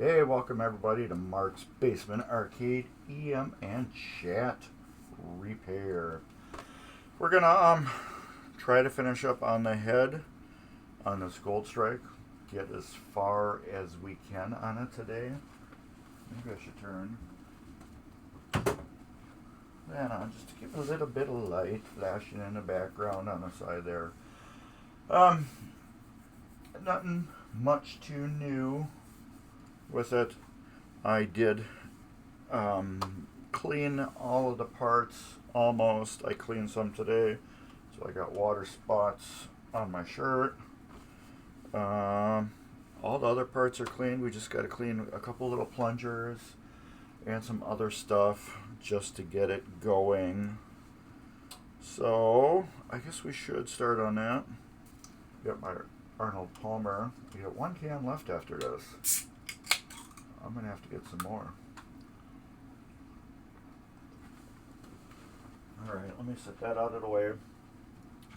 Hey, welcome everybody to Mark's Basement Arcade EM and Chat Repair. We're gonna try to finish up on the head on this Gold Strike. Get as far as we can on it today. Maybe I should turn that on just to give a little bit of light flashing in the background on the side there. Nothing much too new with it. I did clean all of the parts almost. I cleaned some today, so I got water spots on my shirt. All the other parts are clean. We just got to clean a couple little plungers and some other stuff just to get it going. So I guess we should start on that. Got my Arnold Palmer. We got one can left after this. I'm gonna have to get some more. Alright, let me set that out of the way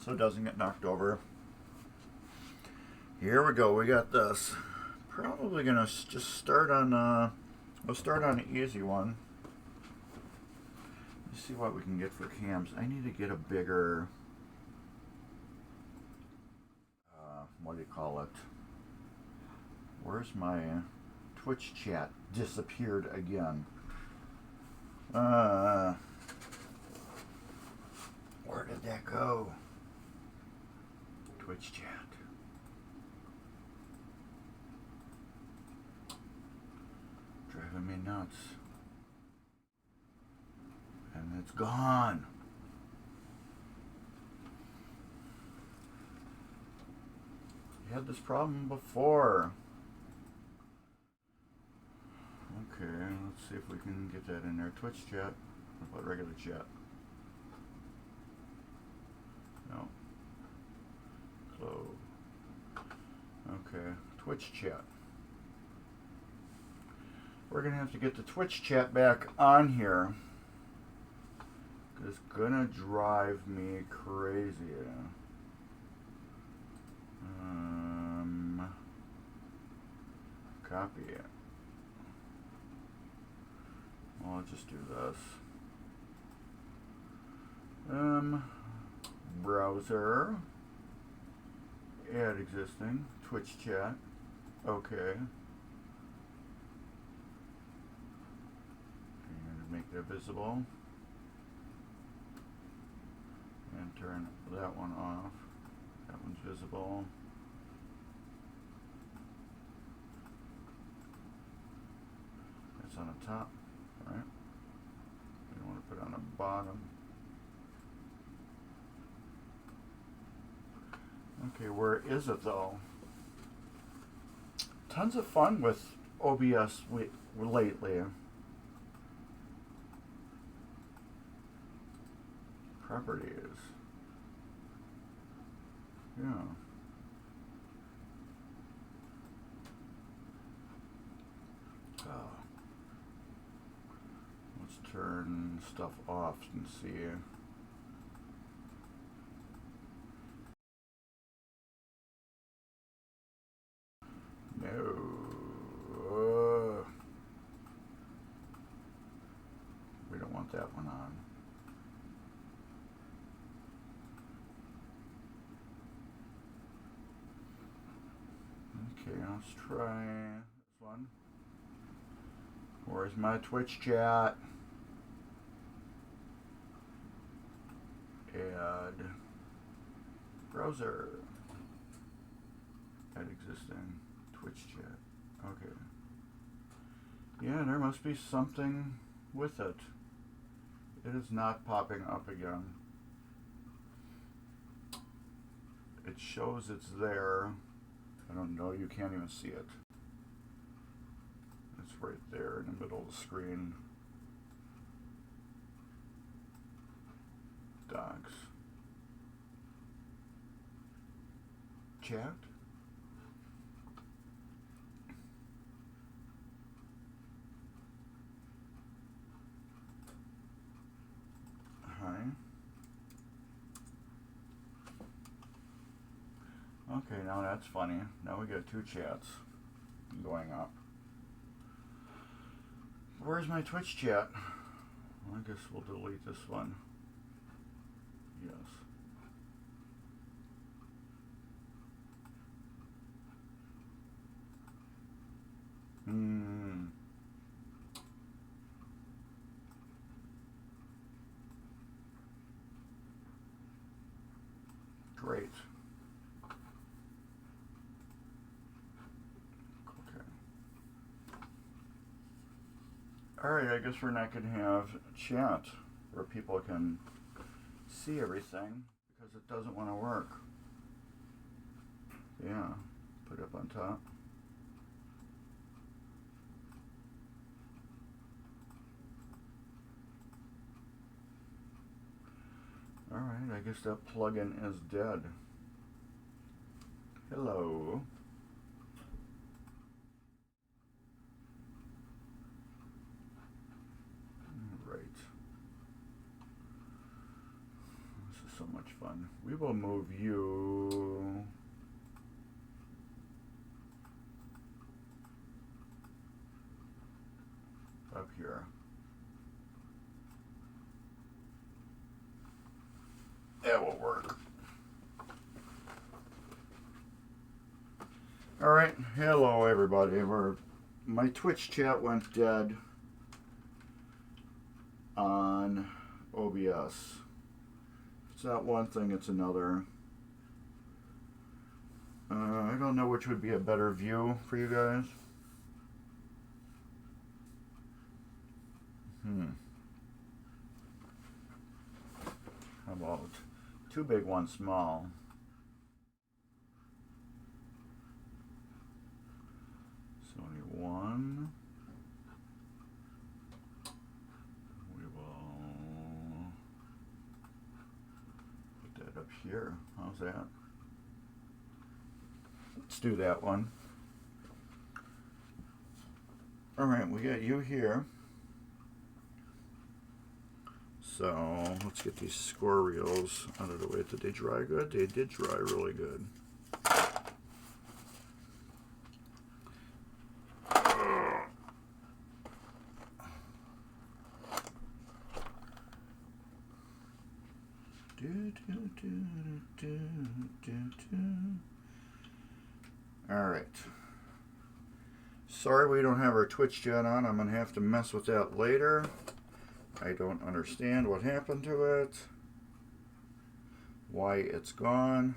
so it doesn't get knocked over. Here we go, we got this. Probably gonna just start on, we'll start on an easy one. Let's see what we can get for cams. I need to get a bigger, what do you call it? Where's my Twitch chat? Disappeared again. Where did that go? Twitch chat. Driving me nuts. And it's gone. You had this problem before. Okay, let's see if we can get that in there. Twitch chat. What about regular chat? No. Close. Okay, Twitch chat. We're gonna have to get the Twitch chat back on here. It's gonna drive me crazy. Copy it. Well, I'll just do this. Browser. Add existing. Twitch chat. Okay. And make that visible. And turn that one off. That one's visible. That's on the top, right? We don't want to put it on the bottom. Okay, where is it though? Tons of fun with OBS lately. Properties. Yeah. Let's turn stuff off and see. No. We don't want that one on. Okay, let's try this one. Where's my Twitch chat? Add browser. Add existing Twitch chat. Okay. Yeah, there must be something with it. It is not popping up again. It shows it's there. I don't know, you can't even see it. It's right there in the middle of the screen. Docs. Chat. Hi. Okay, now that's funny. Now we got two chats going up. where's my Twitch chat? Well, I guess we'll delete this one. Yes. Great. Okay. Alright, I guess we're not going to have chat where people can see everything because it doesn't want to work. Yeah, put it up on top. Alright, I guess that plugin is dead. Hello. Alright. This is so much fun. We will move you up here. That will work. Alright, hello everybody. My Twitch chat went dead on OBS. It's not one thing, it's another. I don't know which would be a better view for you guys. How about two big, one small? So only one. We will put that up here. How's that? Let's do that one. Alright, we got you here. So let's get these score reels out of the way. Did they dry good? They did dry really good. Alright. Sorry we don't have our Twitch chat on. I'm going to have to mess with that later. I don't understand what happened to it, why it's gone,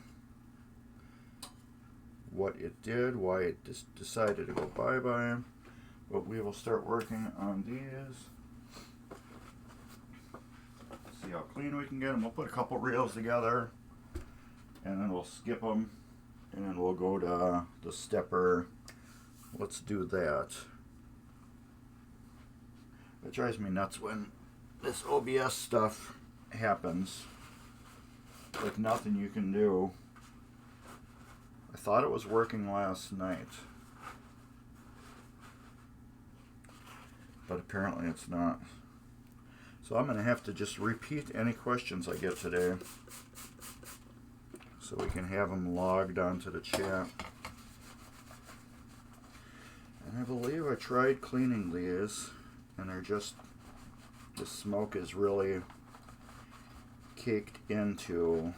what it did, why it decided to go bye-bye, but we will start working on these. See how clean we can get them. We'll put a couple reels together, and then we'll skip them, and then we'll go to the stepper. Let's do that. It drives me nuts when this OBS stuff happens with nothing you can do. I thought it was working last night, but apparently it's not. So I'm going to have to just repeat any questions I get today so we can have them logged onto the chat. And I believe I tried cleaning these, and they're just, the smoke is really caked into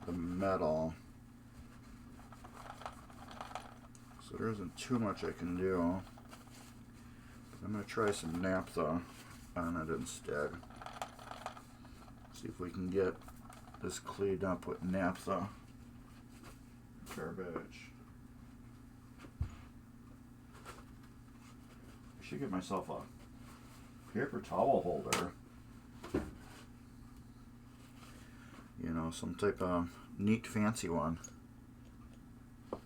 the metal. So there isn't too much I can do. But I'm going to try some naphtha on it instead. See if we can get this cleaned up with naphtha. Garbage. I should get myself a paper towel holder. You know, some type of neat fancy one. Okay,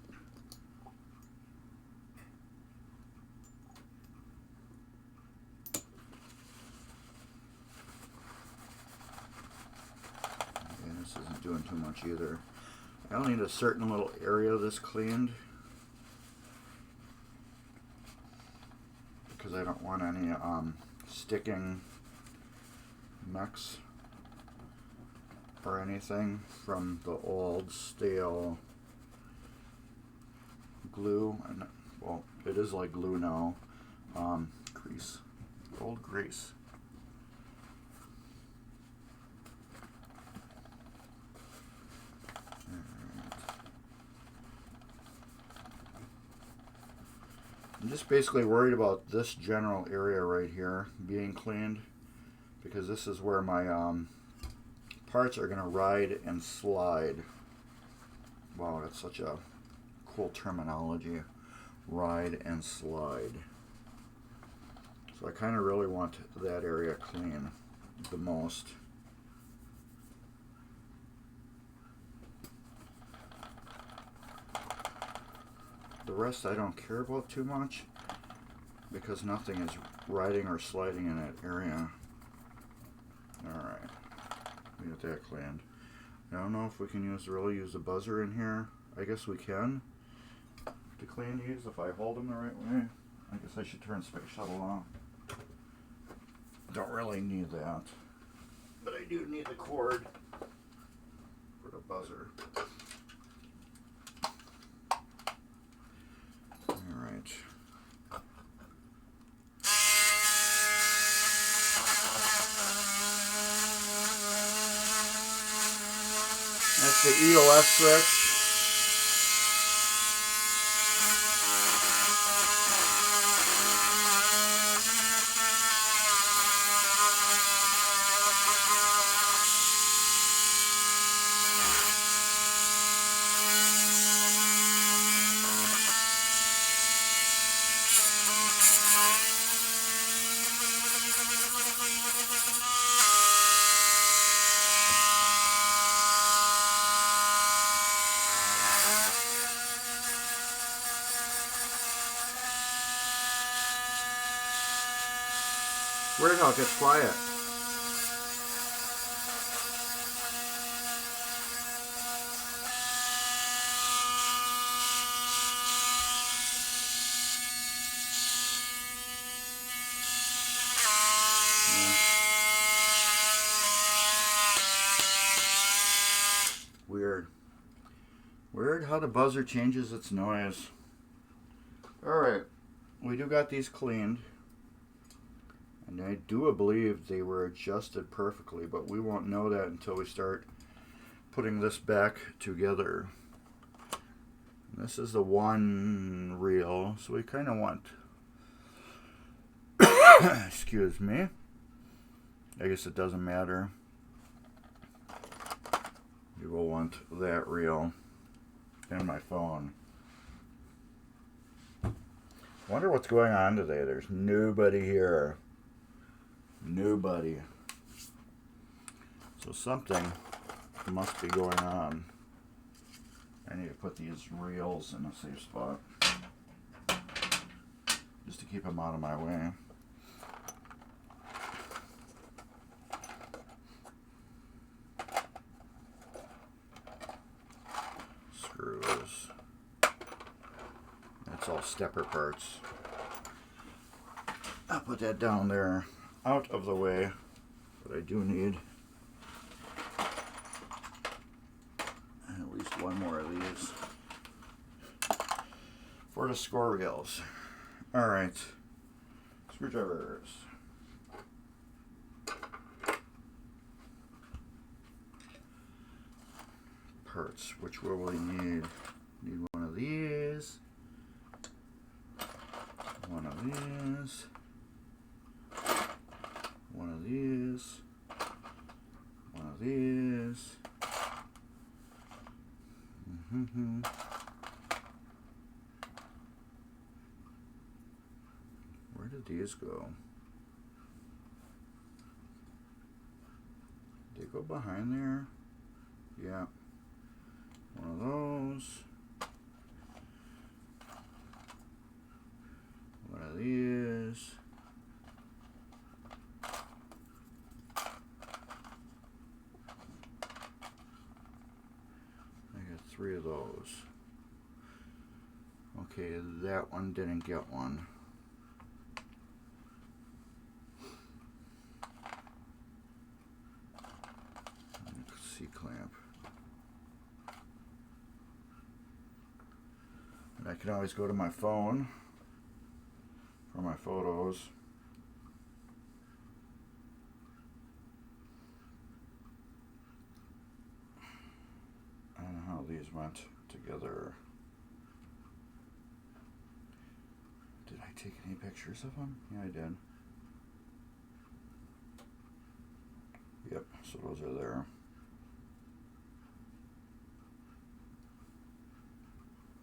this isn't doing too much either. I only need a certain little area of this cleaned, because I don't want any sticking mix or anything from the old stale glue. And well, it is like glue now. Crease. Old grease. I'm just basically worried about this general area right here being cleaned, because this is where my parts are going to ride and slide. Wow, that's such a cool terminology. Ride and slide. So I kind of really want that area clean the most. The rest I don't care about too much, because nothing is riding or sliding in that area. Alright, we got that cleaned. I don't know if we can really use the buzzer in here. I guess we can to clean these if I hold them the right way. I guess I should turn Space Shuttle on. Don't really need that, but I do need the cord for the buzzer. Alright. That's the EOS switch. Weird how it gets quiet. Weird. Weird how the buzzer changes its noise. Alright, we do got these cleaned. And I do believe they were adjusted perfectly, but we won't know that until we start putting this back together. And this is the one reel, so we kind of want, excuse me, I guess it doesn't matter. You will want that reel and my phone. Wonder what's going on today. There's nobody here. Nobody. So something must be going on. I need to put these reels in a safe spot just to keep them out of my way. Screws. That's all stepper parts. I'll put that down there, out of the way, but I do need at least one more of these for the score reels. Alright, screwdrivers. Parts, which will we need? Need one of these, one of these, one of these, one of these. Where did these go? Did they go behind there? Yeah. One of those. One of these. I got 3 of those. Okay, that one didn't get one. C-clamp. And I can always go to my phone for my photos. movement together. Did I take any pictures of them? Yeah, I did. Yep, so those are there.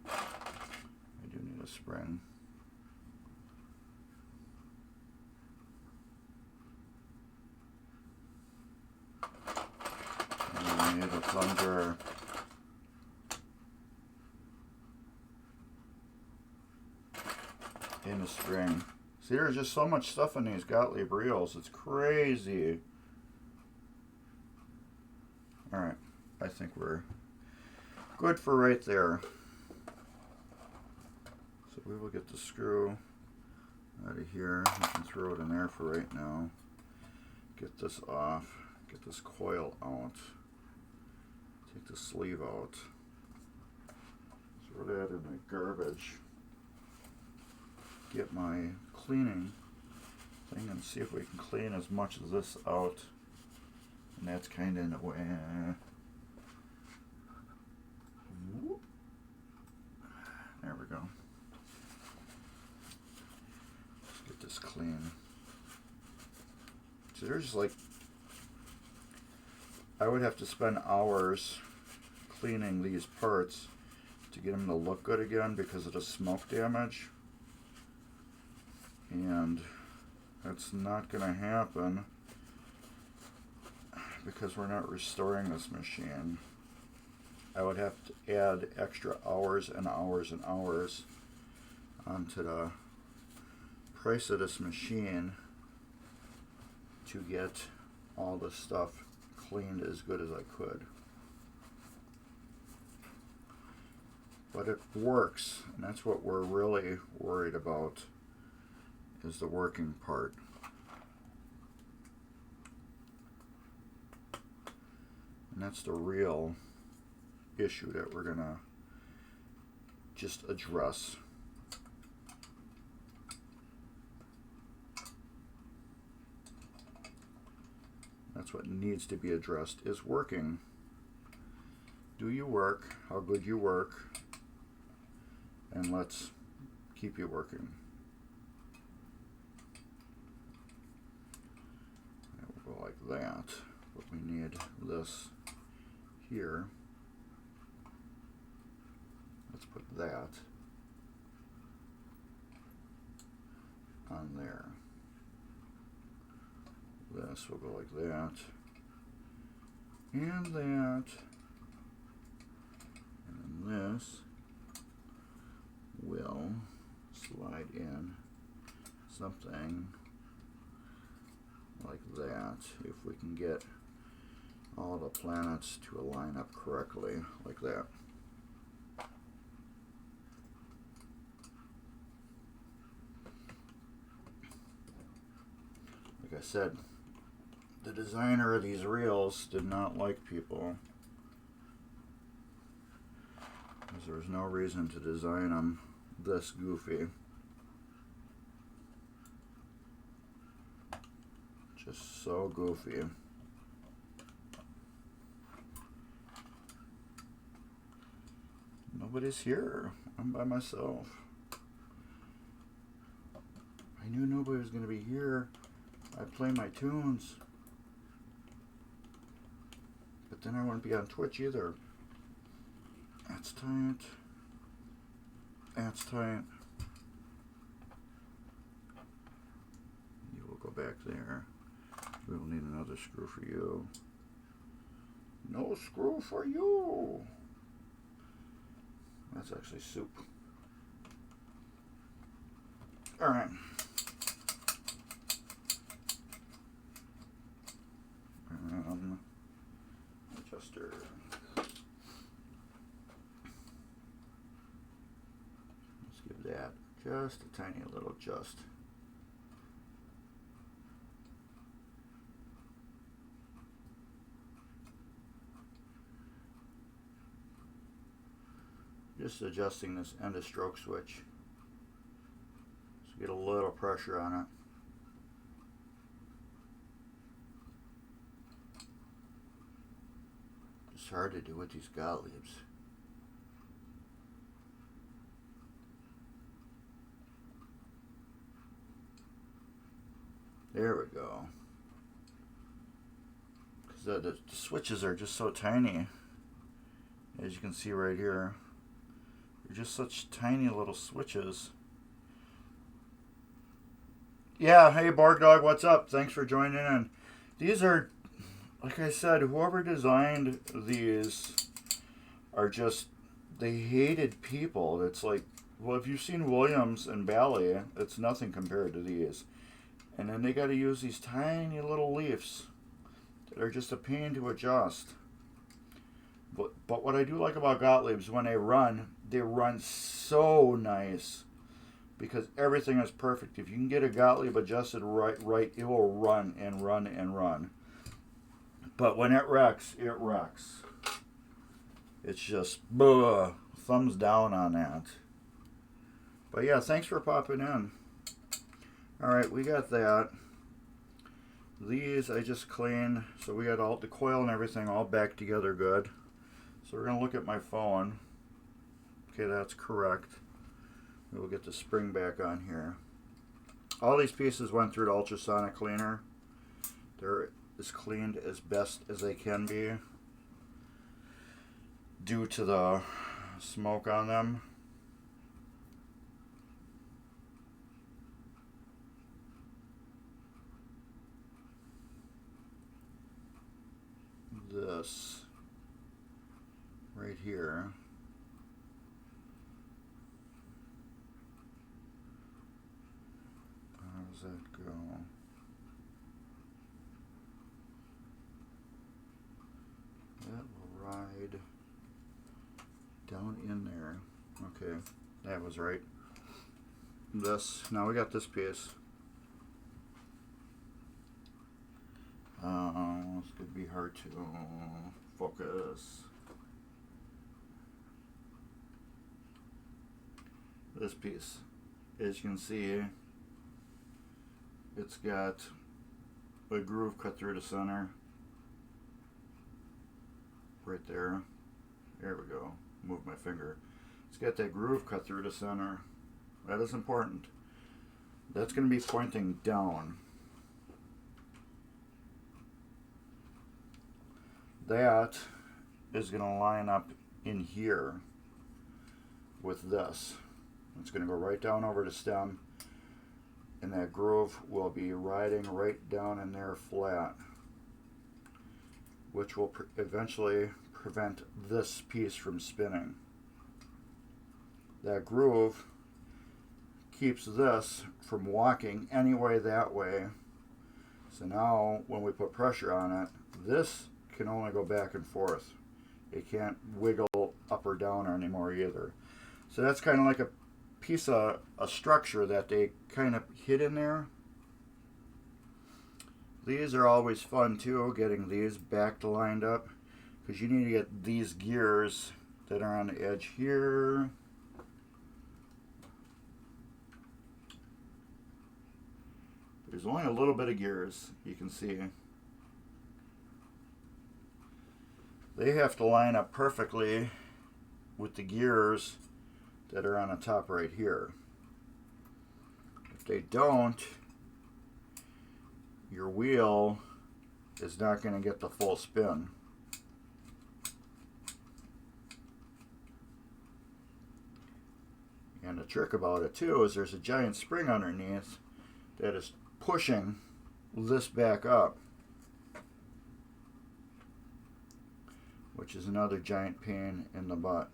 I do need a spring. And I need a plunger. And a string. See, there's just so much stuff in these Gottlieb reels. It's crazy. Alright, I think we're good for right there. So we will get the screw out of here. We can throw it in there for right now. Get this off. Get this coil out. Take the sleeve out. Throw that in the garbage. Get my cleaning thing and see if we can clean as much of this out. And that's kind of in the way. There we go. Let's get this clean. So there's like, I would have to spend hours cleaning these parts to get them to look good again because of the smoke damage. And that's not going to happen because we're not restoring this machine. I would have to add extra hours and hours and hours onto the price of this machine to get all the stuff cleaned as good as I could. But it works, and that's what we're really worried about, is the working part. And that's the real issue that we're going to just address. That's what needs to be addressed, is working. Do you work? How good you work? And let's keep you working. It will go like that, but we need this here. Let's put that on there. This will go like that, and that, and this will slide in something like that, if we can get all the planets to align up correctly, like that. Like I said, the designer of these reels did not like people, because there was no reason to design them this goofy. Just so goofy. Nobody's here. I'm by myself. I knew nobody was going to be here. I'd play my tunes. But then I wouldn't be on Twitch either. That's tight. That's tight. You will go back there. We will need another screw for you. No screw for you. That's actually soup. All right. Adjuster. Let's give that just a tiny little adjust. Just adjusting this end of stroke switch. So get a little pressure on it. It's hard to do with these Gottliebs. There we go. Because the switches are just so tiny. As you can see right here. They're just such tiny little switches. Yeah, hey Borg Dog, what's up? Thanks for joining in. These are, like I said, whoever designed these are just, they hated people. It's like, well, if you've seen Williams and Bally, it's nothing compared to these. And then they got to use these tiny little leaves that are just a pain to adjust. But what I do like about Gottlieb's, when they run so nice because everything is perfect. If you can get a Gottlieb adjusted right, it will run and run and run. But when it wrecks, it wrecks. It's just, thumbs down on that. But yeah, thanks for popping in. Alright, we got that. These I just cleaned, so we got all the coil and everything all back together good. So we're going to look at my phone. Okay, that's correct. We'll get the spring back on here. All these pieces went through the ultrasonic cleaner. They're as cleaned as best as they can be due to the smoke on them. This right here. How does that go? That will ride down in there. Okay, that was right. This, now we got this piece. It's going to be hard to focus. This piece, as you can see, it's got a groove cut through the center. Right there. There we go. Move my finger. It's got that groove cut through the center. That is important. That's going to be pointing down. That is going to line up in here with this. It's going to go right down over the stem, and that groove will be riding right down in there flat, which will eventually prevent this piece from spinning. That groove keeps this from walking any way that way. So now when we put pressure on it, this can only go back and forth. It can't wiggle up or down anymore either. So that's kind of like a piece of a structure that they kind of hid in there. These are always fun too, getting these back to lined up, because you need to get these gears that are on the edge here. There's only a little bit of gears, you can see. They have to line up perfectly with the gears that are on the top right here. If they don't, your wheel is not going to get the full spin. And the trick about it too is there's a giant spring underneath that is pushing this back up, which is another giant pain in the butt.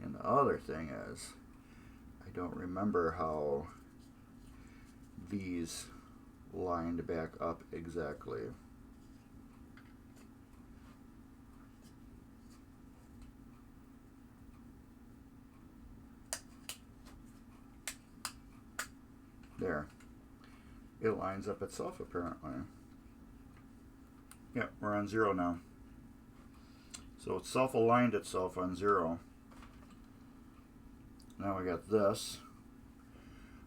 And the other thing is, I don't remember how these lined back up exactly. There. It lines up itself apparently. Yep, we're on 0 now. So it self-aligned itself on 0. Now we got this,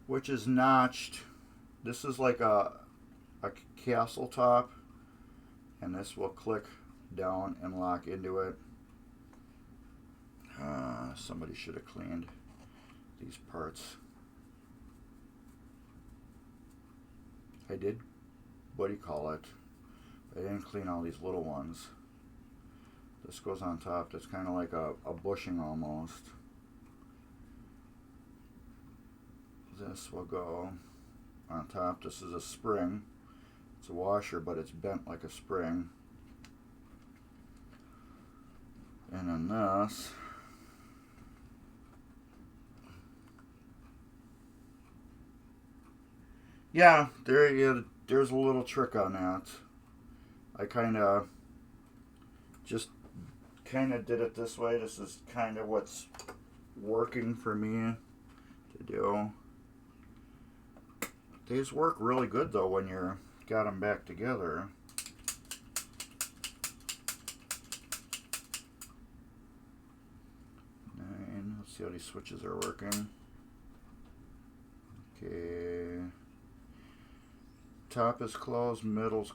which is notched. This is like a castle top, and this will click down and lock into it. Somebody should have cleaned these parts. I did, what do you call it? I didn't clean all these little ones. This goes on top. That's kind of like a bushing almost. This will go on top. This is a spring. It's a washer, but it's bent like a spring. And then this, yeah, there's a little trick on that. I just kind of did it this way. This is kind of what's working for me to do. These work really good though when you're got them back together. Let's see how these switches are working. Okay. Top is closed, middle's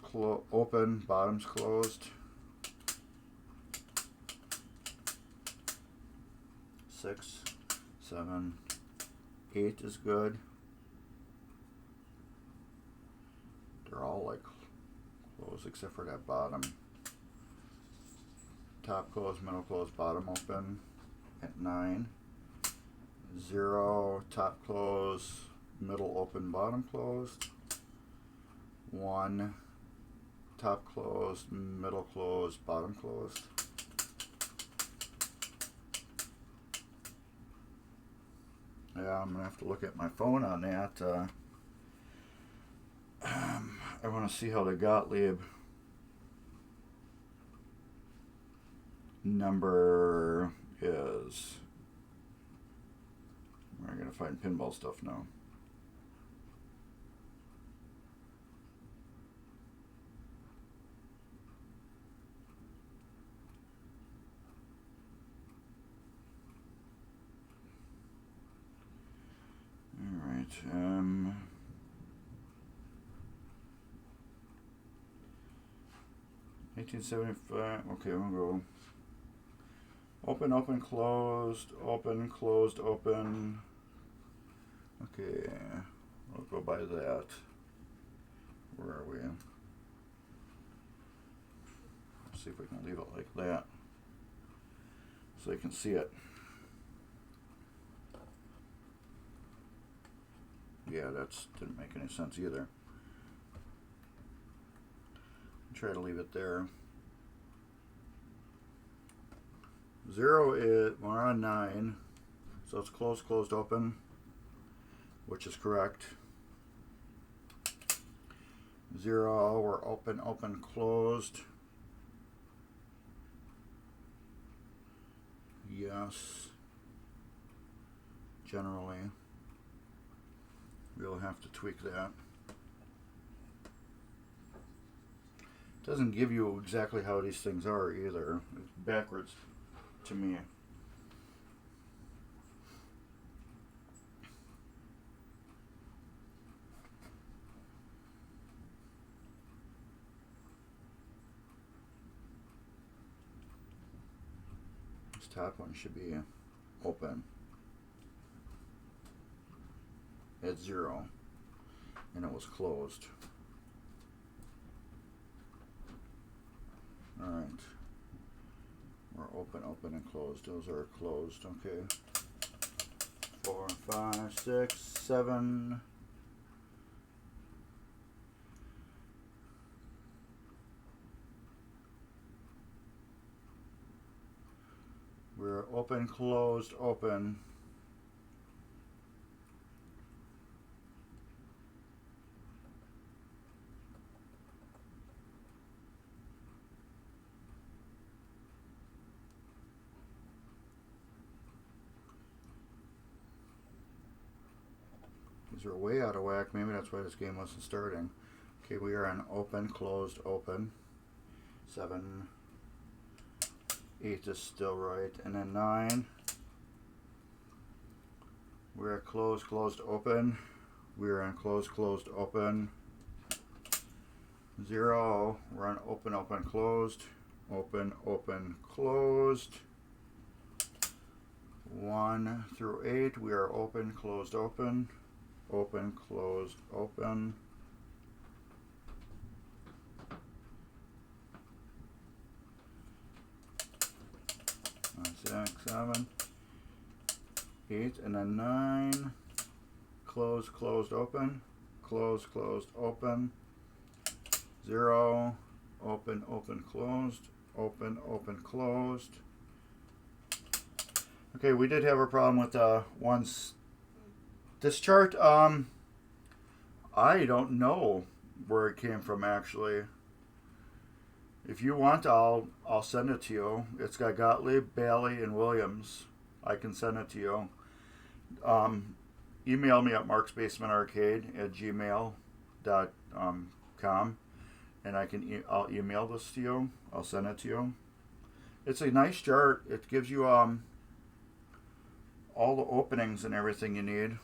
open, bottom's closed. 6, 7, 8 is good. They're all like closed except for that bottom. Top closed, middle closed, bottom open at 9. 0, top closed, middle open, bottom closed. 1, top closed, middle closed, bottom closed. Yeah, I'm going to have to look at my phone on that. I want to see how the Gottlieb number is. We're going to find pinball stuff now. All right. 1875. Okay, we'll go open, open, closed, open, closed, open. Okay, we'll go by that. Where are we? Let's see if we can leave it like that so you can see it. Yeah, that didn't make any sense either. Try to leave it there. 0 is, we're on 9, so it's closed, closed, open, which is correct. 0, we're open, open, closed. Yes. Generally. We'll have to tweak that. Doesn't give you exactly how these things are either. It's backwards to me. This top one should be open at 0, and it was closed. Alright. We're open, open, and closed. Those are closed. Okay. 4, 5, 6, 7. We're open, closed, open. These are way out of whack. Maybe that's why this game wasn't starting. Okay, we are on open, closed, open. 7, 8 is still right. And then 9. We're at closed, closed, open. We're on closed, closed, open. 0, we're on open, open, closed. Open, open, closed. 1 through 8, we are open, closed, open, open, closed, open. 6, 7, 8, and then 9. Close, closed, open, close, closed, open. 0, open, open, closed, open, open, closed. Okay, we did have a problem with this chart. I don't know where it came from actually. If you want, I'll send it to you. It's got Gottlieb, Bailey, and Williams. I can send it to you. Email me at marksbasementarcade@gmail.com, and I'll email this to you. I'll send it to you. It's a nice chart. It gives you all the openings and everything you need.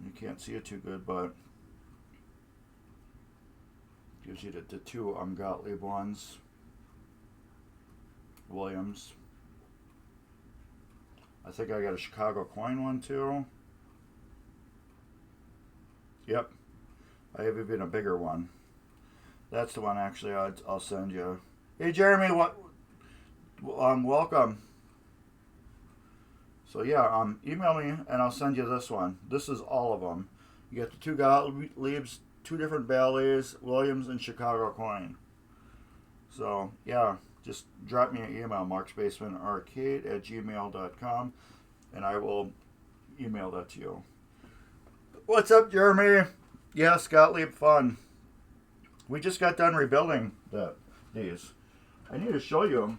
You can't see it too good, but gives you the two Gottlieb ones. Williams. I think I got a Chicago coin one too. Yep. I have even a bigger one. That's the one actually I'll send you. Hey Jeremy, welcome. So yeah, email me and I'll send you this one. This is all of them. You get the 2 Gottliebs, 2 different ballets, Williams, and Chicago coin. So yeah, just drop me an email, marksbasementarcade@gmail.com, and I will email that to you. What's up, Jeremy? Yes, Gottlieb fun. We just got done rebuilding these. I need to show you.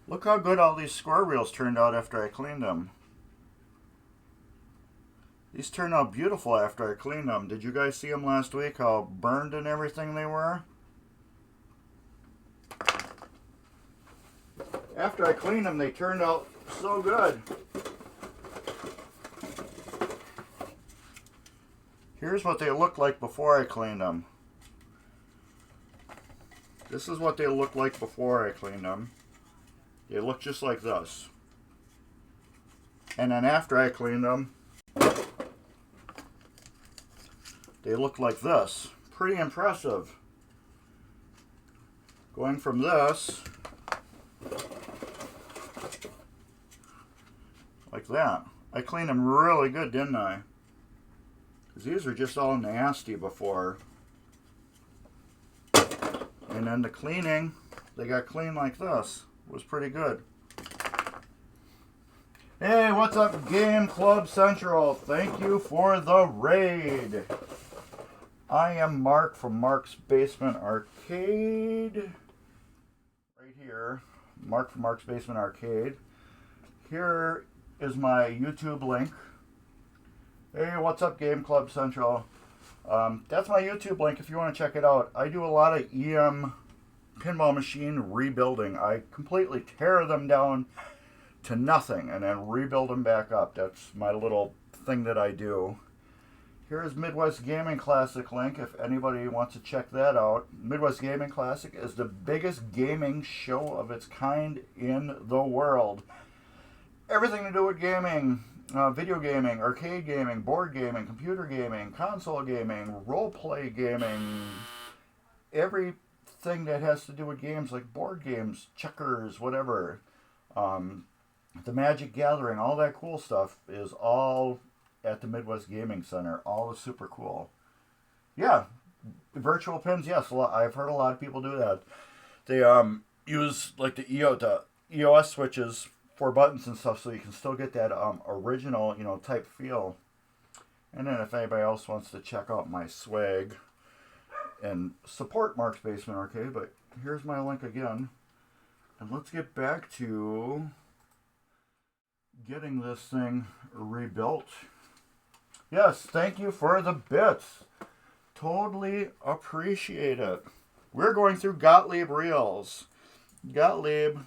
Look how good all these square reels turned out after I cleaned them. These turned out beautiful after I cleaned them. Did you guys see them last week, how burned and everything they were? After I cleaned them, they turned out so good. Here's what they looked like before I cleaned them. This is what they looked like before I cleaned them. They look just like this. And then after I cleaned them, they look like this. Pretty impressive. Going from this, like that. I cleaned them really good, didn't I? Because these were just all nasty before. And then the cleaning, they got clean like this. It was pretty good. Hey, what's up, Game Club Central? Thank you for the raid. I am Mark from Mark's Basement Arcade. Right here. Mark from Mark's Basement Arcade. Here is my YouTube link. Hey, what's up, Game Club Central? That's my YouTube link if you want to check it out. I do a lot of EM pinball machine rebuilding. I completely tear them down to nothing and then rebuild them back up. That's my little thing that I do. Here's Midwest Gaming Classic link if anybody wants to check that out. Midwest Gaming Classic is the biggest gaming show of its kind in the world. Everything to do with gaming. Video gaming, arcade gaming, board gaming, computer gaming, console gaming, role-play gaming, everything that has to do with games like board games, checkers, whatever. The Magic Gathering, all that cool stuff is all at the Midwest Gaming Center. All is super cool. Yeah, virtual pins, yes, I've heard a lot of people do that. They use like the EOS switches for buttons and stuff, so you can still get that original, type feel. And then if anybody else wants to check out my swag and support Mark's Basement Arcade, but here's my link again. And let's get back to getting this thing rebuilt. Yes, thank you for the bits. Totally appreciate it. We're going through Gottlieb reels. Gottlieb,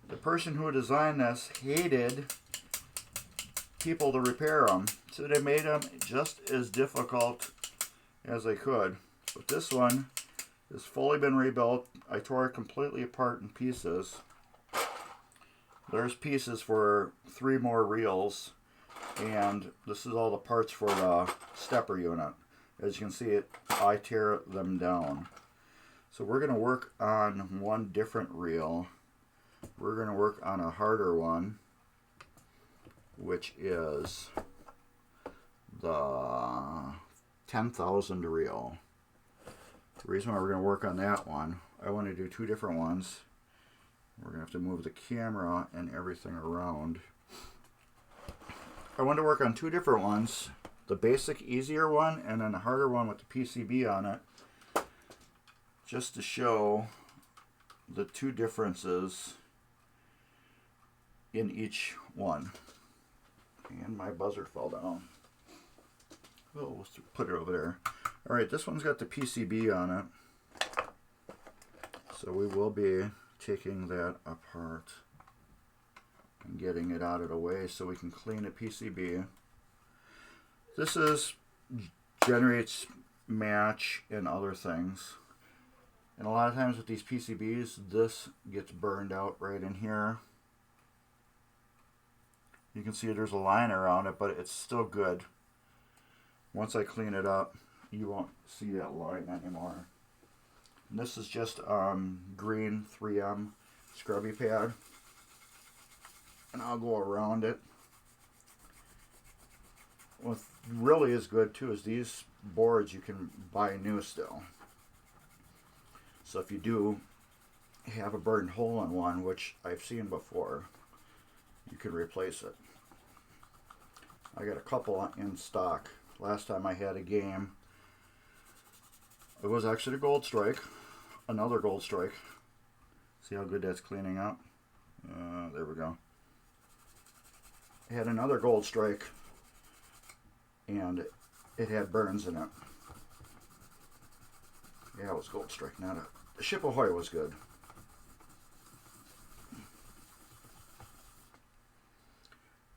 the person who designed this, hated people to repair them, so they made them just as difficult as they could. But this one has fully been rebuilt. I tore it completely apart in pieces. there's pieces for 3 more reels, and this is all the parts for the stepper unit. As you can see, I tear them down. So we're going to work on one different reel. We're going to work on a harder one, which is the 10,000 reel. The reason why we're going to work on that one, I want to do 2 different ones. We're going to have to move the camera and everything around. I want to work on 2 different ones. The basic, easier one, and then the harder one with the PCB on it. Just to show the 2 differences in each one. And my buzzer fell down. Oh, let's put it over there. Alright, this one's got the PCB on it. So we will be taking that apart and getting it out of the way so we can clean the PCB. This generates match and other things. And a lot of times with these PCBs, this gets burned out right in here. You can see there's a line around it, but it's still good. Once I clean it up, you won't see that line anymore. And this is just green 3M scrubby pad. And I'll go around it. What really is good too is these boards you can buy new still. So if you do have a burned hole in one, which I've seen before, you can replace it. I got a couple in stock. Last time I had a game, it was actually a Gold Strike, another Gold Strike. See how good that's cleaning up? There we go. I had another Gold Strike, and it had burns in it. Yeah, it was Gold Strike, not a... The Ship Ahoy was good.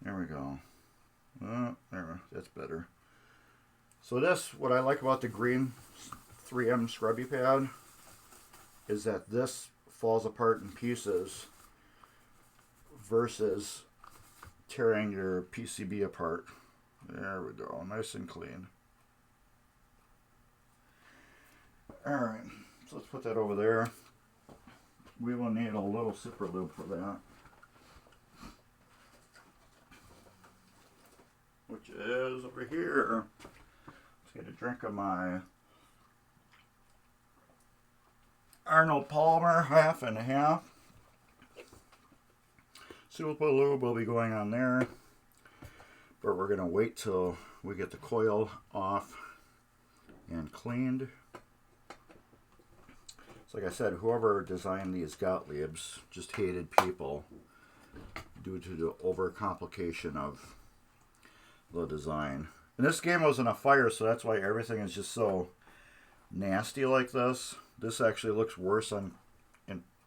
There we go. There, that's better. So this, what I like about the green 3M scrubby pad is that this falls apart in pieces versus tearing your PCB apart. There we go, nice and clean. Alright, so let's put that over there. We will need a little zipper loop for that, which is over here. Let's get a drink of my Arnold Palmer half and half. Super lube will be going on there, but we're going to wait till we get the coil off and cleaned. So like I said, whoever designed these Gottliebs just hated people due to the overcomplication of the design. And this game wasn't a fire, so that's why everything is just so nasty like this. This actually looks worse in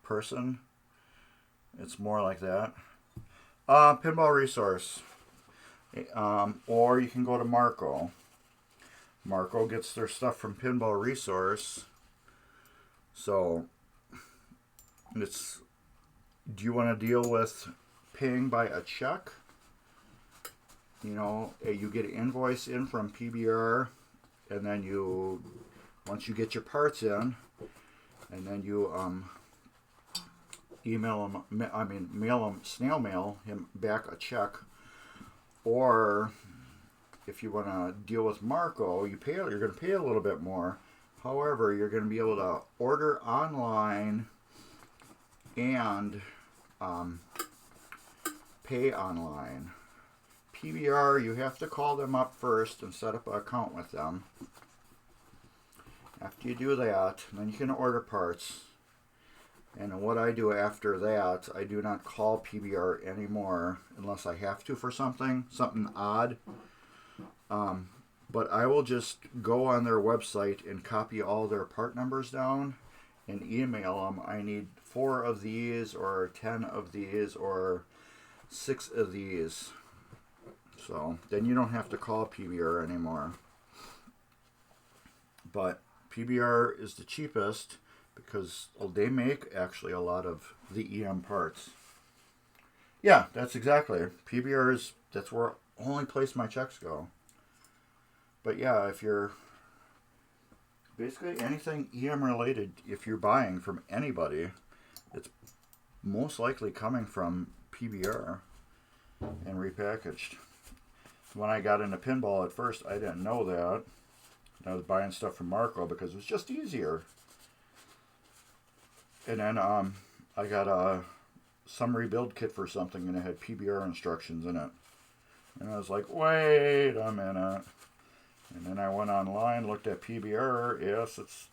person. It's more like that. Pinball Resource. Or you can go to Marco. Marco gets their stuff from Pinball Resource. So, it's, do you want to deal with paying by a check? You know, you get an invoice in from PBR, and then you, once you get your parts in, and then you mail them, snail mail him back a check. Or if you want to deal with Marco, you're going to pay a little bit more. However, you're going to be able to order online and pay online. PBR, you have to call them up first and set up an account with them. After you do that, then you can order parts. And what I do after that, I do not call PBR anymore unless I have to for something odd. But I will just go on their website and copy all their part numbers down and email them. I need 4 of these, or 10 of these, or 6 of these. So then you don't have to call PBR anymore. But PBR is the cheapest because they make actually a lot of the EM parts. Yeah, that's exactly. PBR is, that's where only place my checks go. But yeah, if you're basically anything EM related, if you're buying from anybody, it's most likely coming from PBR and repackaged. When I got into pinball at first, I didn't know that. I was buying stuff from Marco because it was just easier. And then I got a summary build kit for something, and it had PBR instructions in it. And I was like, wait a minute. And then I went online, looked at PBR. Yes, it's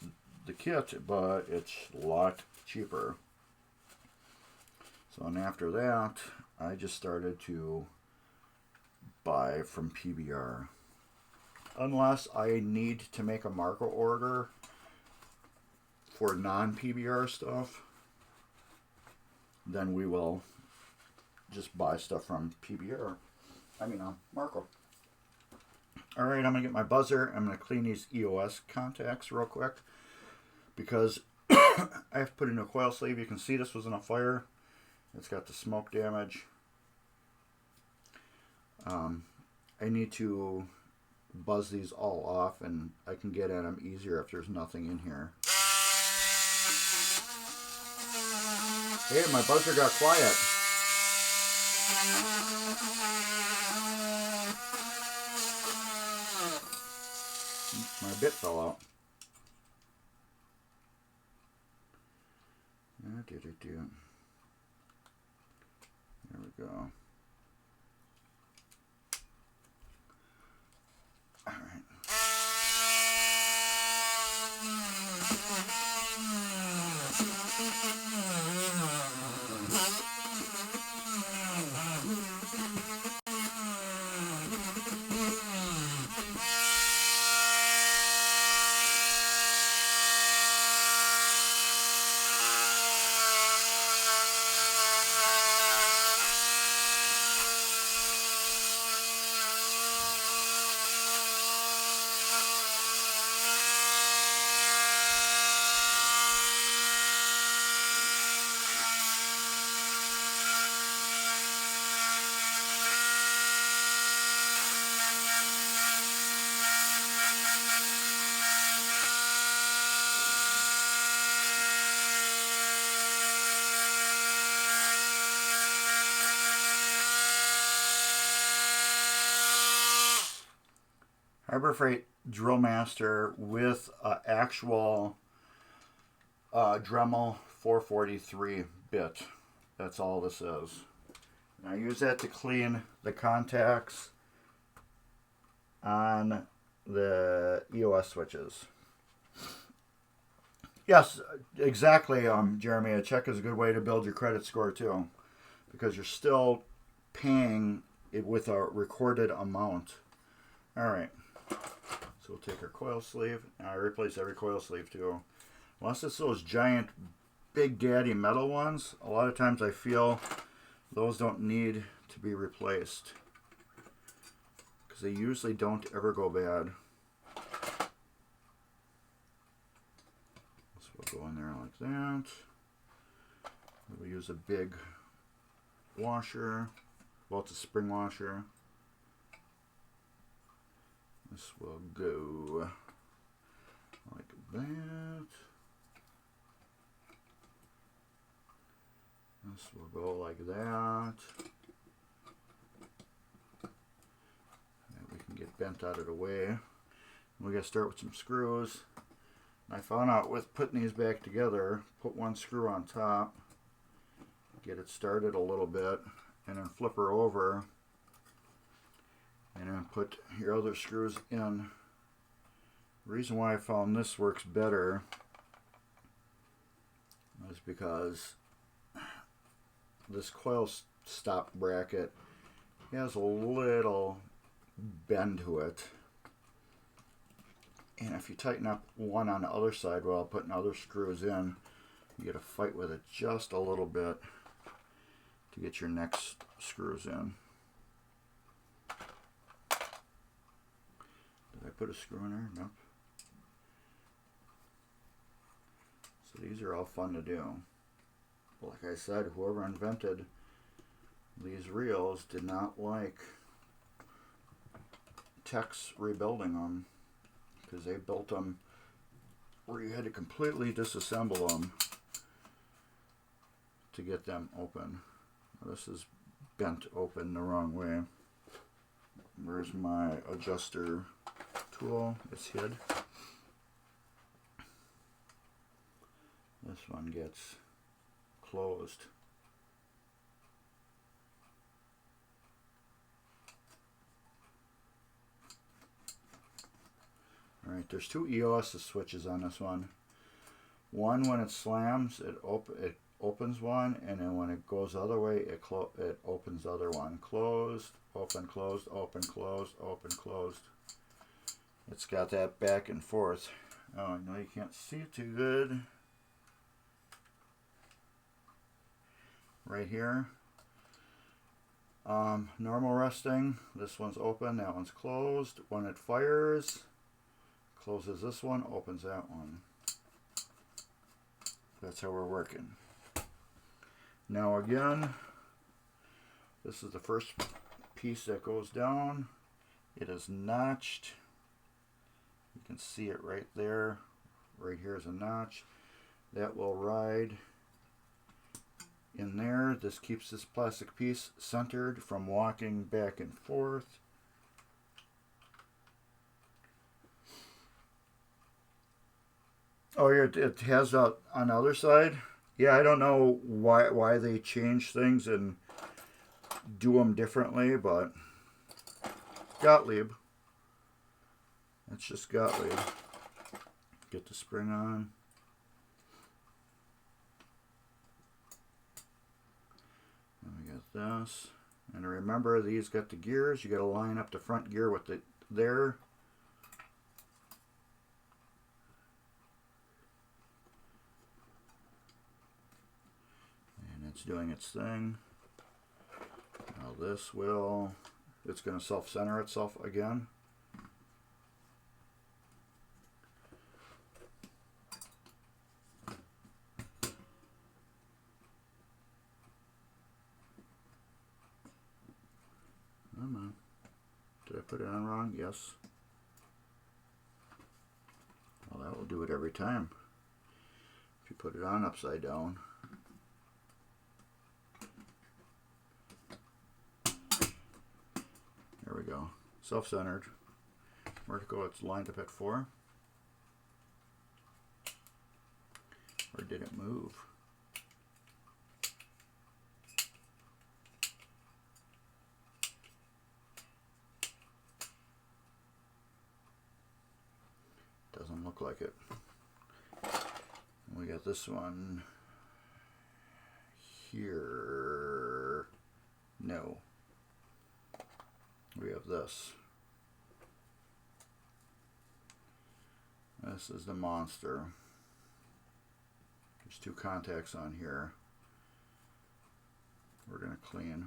the kit, but it's a lot cheaper. So, and after that, I just started to buy from PBR. Unless I need to make a Marco order for non-PBR stuff, then we will just buy stuff from PBR. Marco. Alright, I'm going to get my buzzer. I'm going to clean these EOS contacts real quick because I have to put in a coil sleeve. You can see this was in a fire. It's got the smoke damage. I need to buzz these all off, and I can get at them easier if there's nothing in here. Hey, my buzzer got quiet. My bit fell out. There we go. All right. Harbor Freight Drill Master with an actual Dremel 443 bit. That's all this is. And I use that to clean the contacts on the EOS switches. Yes, exactly, Jeremy. A check is a good way to build your credit score too, because you're still paying it with a recorded amount. All right. So we'll take our coil sleeve. And I replace every coil sleeve too. Unless it's those giant Big Daddy metal ones, a lot of times I feel those don't need to be replaced because they usually don't ever go bad. So we'll go in there like that. We'll use a big washer. Well, it's a spring washer. This will go like that. This will go like that. And we can get bent out of the way. We got to start with some screws. I found out with putting these back together, put one screw on top, get it started a little bit, and then flip her over. And then put your other screws in. The reason why I found this works better is because this coil stop bracket has a little bend to it. And if you tighten up one on the other side while putting other screws in, you get to fight with it just a little bit to get your next screws in. Did I put a screw in there? Nope. So these are all fun to do. But like I said, whoever invented these reels did not like techs rebuilding them, because they built them where you had to completely disassemble them to get them open. This is bent open the wrong way. Where's my adjuster tool? It's hid. This one gets closed. Alright, there's two EOS switches on this one. One, when it slams, it opens one, and then when it goes the other way, it opens the other one. Closed, open, closed, open, closed, open, closed. It's got that back and forth. Oh, no, you can't see it too good. Right here. Normal resting. This one's open, that one's closed. When it fires, closes this one, opens that one. That's how we're working. Now again, this is the first piece that goes down. It is notched. You can see it right there. Right here is a notch. That will ride in there. This keeps this plastic piece centered from walking back and forth. Oh, yeah, it has that on the other side. Yeah, I don't know why they change things and do them differently, but Gottlieb. It's just Gottlieb. Get the spring on. And we got this. And remember, these got the gears. You got to line up the front gear with it there. It's doing its thing. Now this will, it's going to self-center itself again. Come on. Did I put it on wrong? Yes. Well, that will do it every time. If you put it on upside down. There we go. Self-centered. Vertical, it's lined up at 4. Or did it move? Doesn't look like it. We got this one here. No. We have this. This is the monster. There's 2 contacts on here. We're going to clean.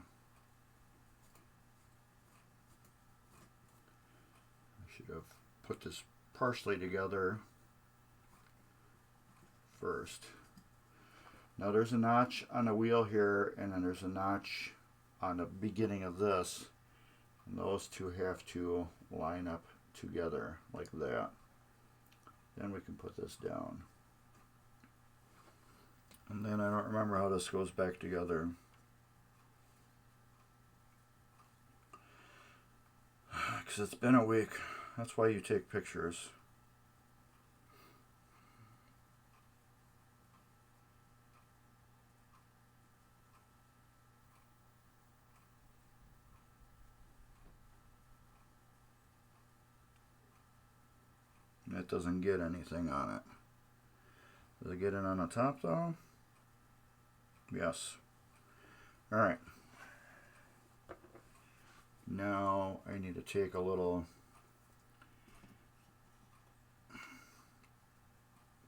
I should have put this partially together first. Now there's a notch on the wheel here, and then there's a notch on the beginning of this. And those two have to line up together like that. Then we can put this down. And then I don't remember how this goes back together. Because it's been a week. That's why you take pictures. It doesn't get anything on it. Does it get it on the top though? Yes. Alright. Now I need to take a little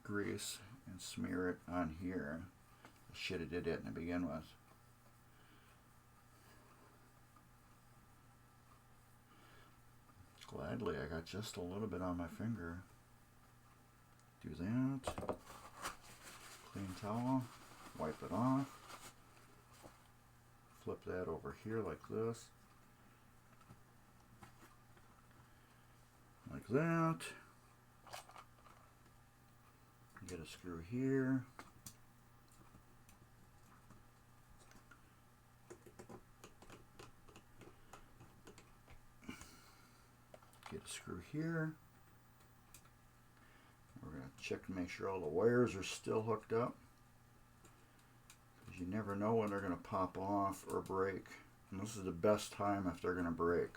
grease and smear it on here. I should have did that to begin with. Gladly, I got just a little bit on my finger. Do that. Clean towel. Wipe it off. clip that over here like this. Like that. Get a screw here. Get a screw here. We're going to check to make sure all the wires are still hooked up. Because you never know when they're going to pop off or break. And this is the best time if they're going to break.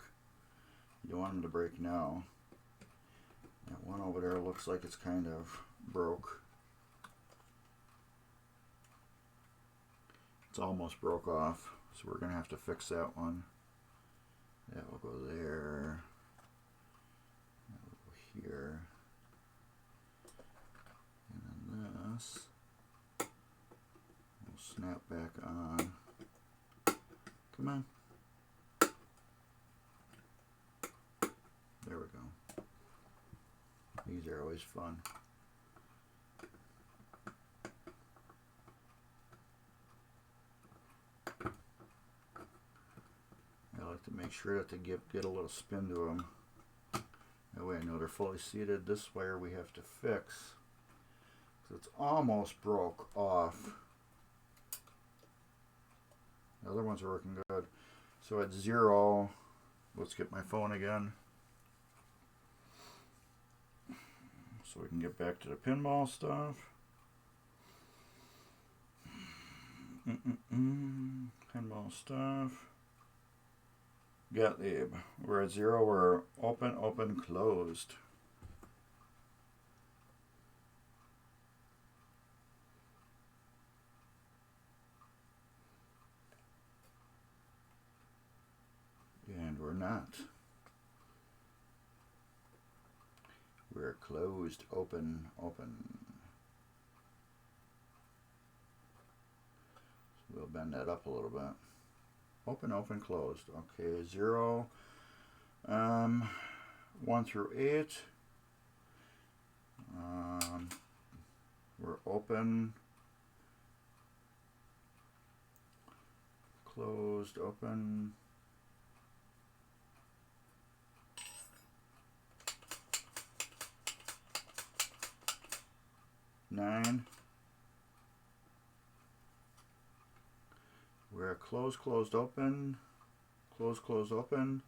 You don't want them to break now. That one over there looks like it's kind of broke. It's almost broke off, so we're going to have to fix that one. That will go there. That will go here. And then this will snap back on. Come on. There we go. These are always fun. I like to make sure that they get a little spin to them. That way I know they're fully seated. This wire we have to fix. So it's almost broke off. The other ones are working good. So at 0, let's get my phone again. So we can get back to the pinball stuff. Pinball stuff. Gottlieb. We're at 0. We're open, open, closed. And we're not. We're closed, open, open. So we'll bend that up a little bit. Open, open, closed. Okay, 0, 1 through 8. We're open, closed, open. Nine. We're closed, closed, open, closed, closed, open.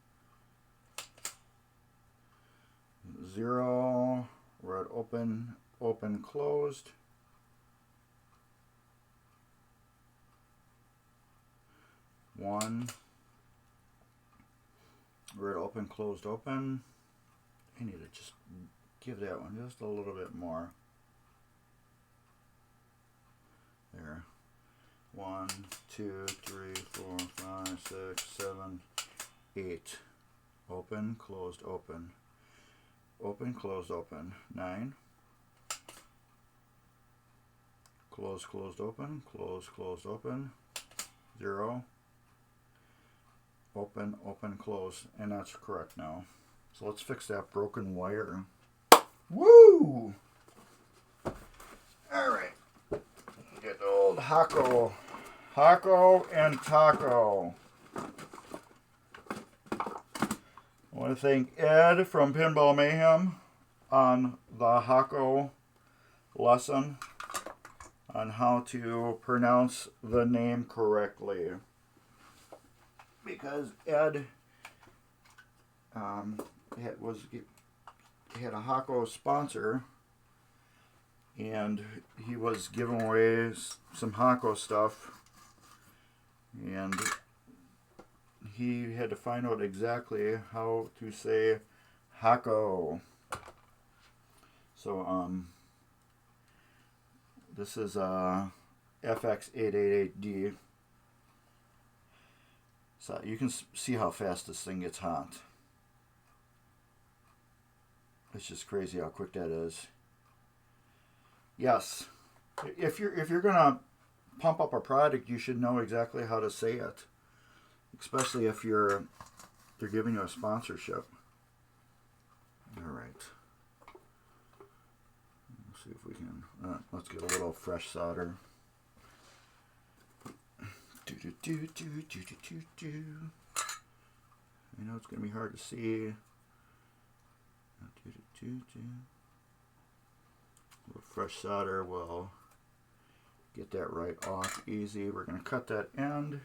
0. We're at open, open, closed. 1. We're at open, closed, open. I need to just give that one just a little bit more. There. 1, 2, 3, 4, 5, 6, 7, 8. Open, closed, open. Open, closed, open. 9. Closed, closed, open. Closed, closed, open. 0. Open, open, close. And that's correct now. So let's fix that broken wire. Woo! Alright. Get the old Hako and Taco. I want to thank Ed from Pinball Mayhem on the Hako lesson on how to pronounce the name correctly. Because Ed had a Hako sponsor, and he was giving away some Hako stuff, and he had to find out exactly how to say Hako. So this is FX888D. So you can see how fast this thing gets hot. It's just crazy how quick that is. Yes, if you're gonna pump up a product, you should know exactly how to say it, especially if they're giving you a sponsorship. All right. Let's see if we can. Let's get a little fresh solder. Do do do do do do do do. I know it's gonna be hard to see. Do do do do. A little fresh solder will get that right off easy. We're gonna cut that end.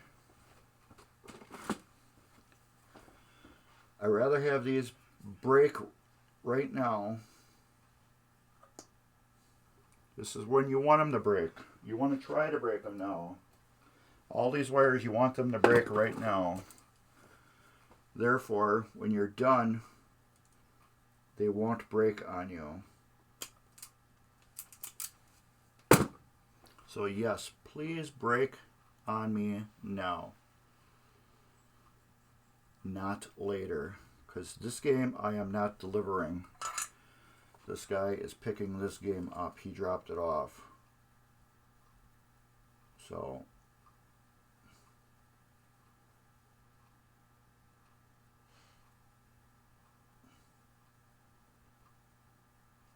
I'd rather have these break right now. This is when you want them to break. You want to try to break them now. All these wires, you want them to break right now. Therefore, when you're done, they won't break on you. So yes, please break on me now. Not later, because this game I am not delivering. This guy is picking this game up. He dropped it off. So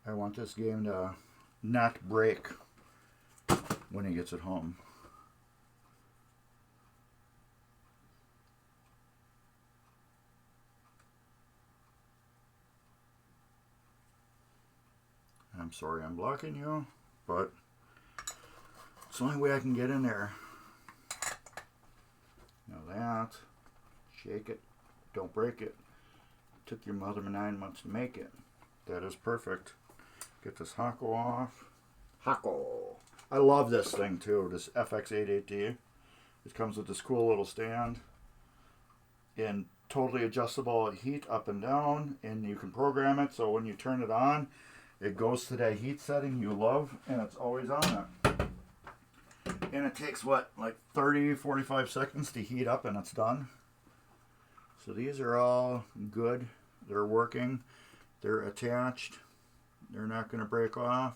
I want this game to not break when he gets it home. I'm sorry I'm blocking you, but it's the only way I can get in there. Now that, shake it, don't break it. Took your mother 9 months to make it. That is perfect. Get this Hako off. Hako! I love this thing too, this FX88D. It comes with this cool little stand and totally adjustable heat up and down, and you can program it so when you turn it on, it goes to that heat setting you love, and it's always on it. And it takes, what, like 30, 45 seconds to heat up, and it's done. So these are all good. They're working. They're attached. They're not going to break off.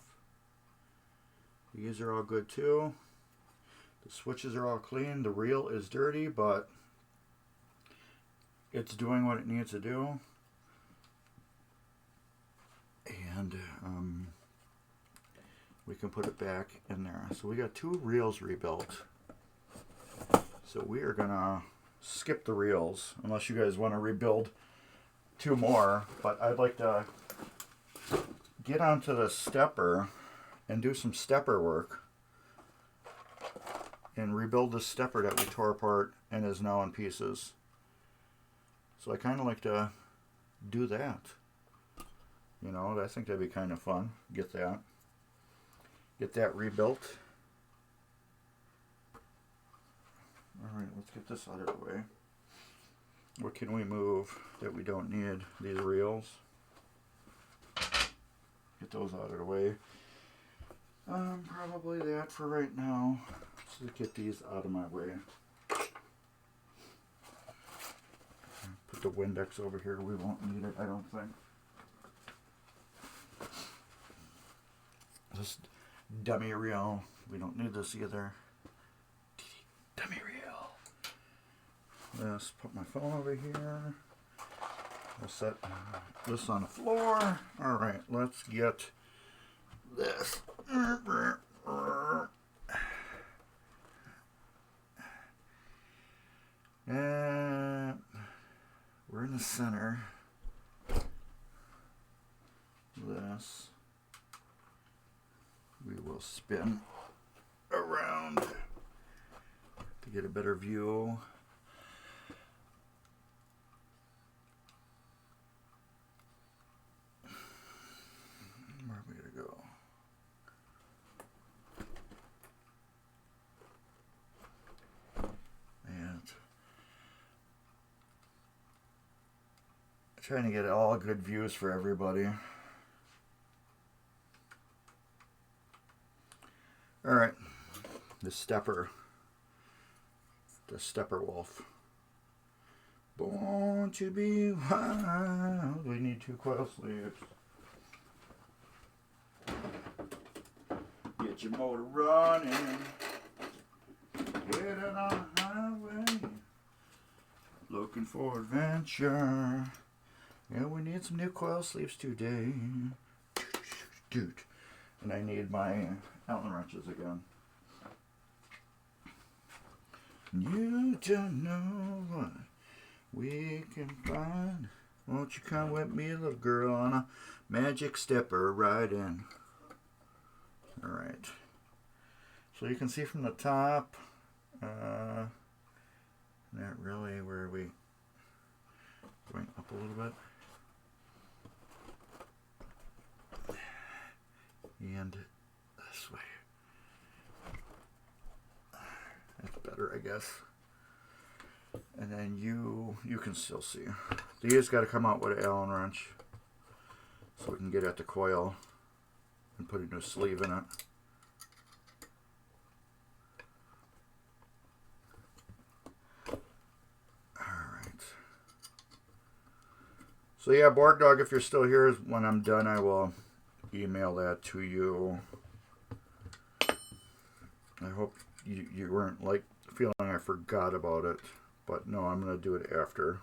These are all good too. The switches are all clean. The reel is dirty, but it's doing what it needs to do. And we can put it back in there. So we got 2 reels rebuilt. So we are gonna skip the reels unless you guys want to rebuild 2 more. But I'd like to get onto the stepper and do some stepper work and rebuild the stepper that we tore apart and is now in pieces. So I kind of like to do that. You know, I think that'd be kind of fun. Get that rebuilt. Alright, let's get this out of the way. What can we move that we don't need? These reels. Get those out of the way. Probably that for right now. So get these out of my way. Put the Windex over here. We won't need it, I don't think. This dummy reel. We don't need this either. Dummy reel. Let's put my phone over here. I'll set this on the floor. Alright, let's get this. And we're in the center. This we will spin around to get a better view. Where are we going to go? And trying to get all good views for everybody. Alright, the stepper wolf. Born to be wild, we need 2 coil sleeves. Get your motor running, get it on the highway, looking for adventure. Yeah, we need some new coil sleeves today. Dude. And I need my Allen wrenches again. You don't know what we can find. Won't you come with me, little girl, on a magic stepper ride in? Alright. So you can see from the top, not really, where are we going up a little bit? And this way. That's better, I guess. And then you can still see. These got to come out with an Allen wrench so we can get at the coil and put a new sleeve in it. Alright. So yeah, Borg Dog, if you're still here, when I'm done, I will email that to you. I hope you weren't like feeling I forgot about it, but no, I'm going to do it after.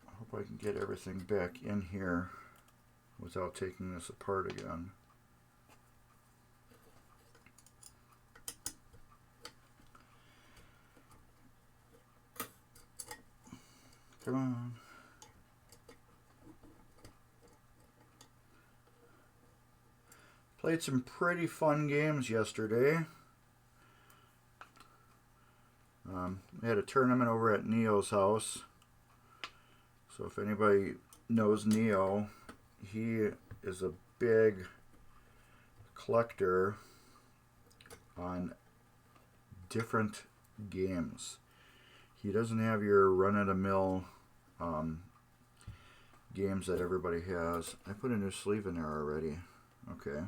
I hope I can get everything back in here without taking this apart again. Come on. Played some pretty fun games yesterday. We had a tournament over at Neo's house. So if anybody knows Neo, he is a big collector on different games. He doesn't have your run-of-the-mill games that everybody has. I put a new sleeve in there already. Okay.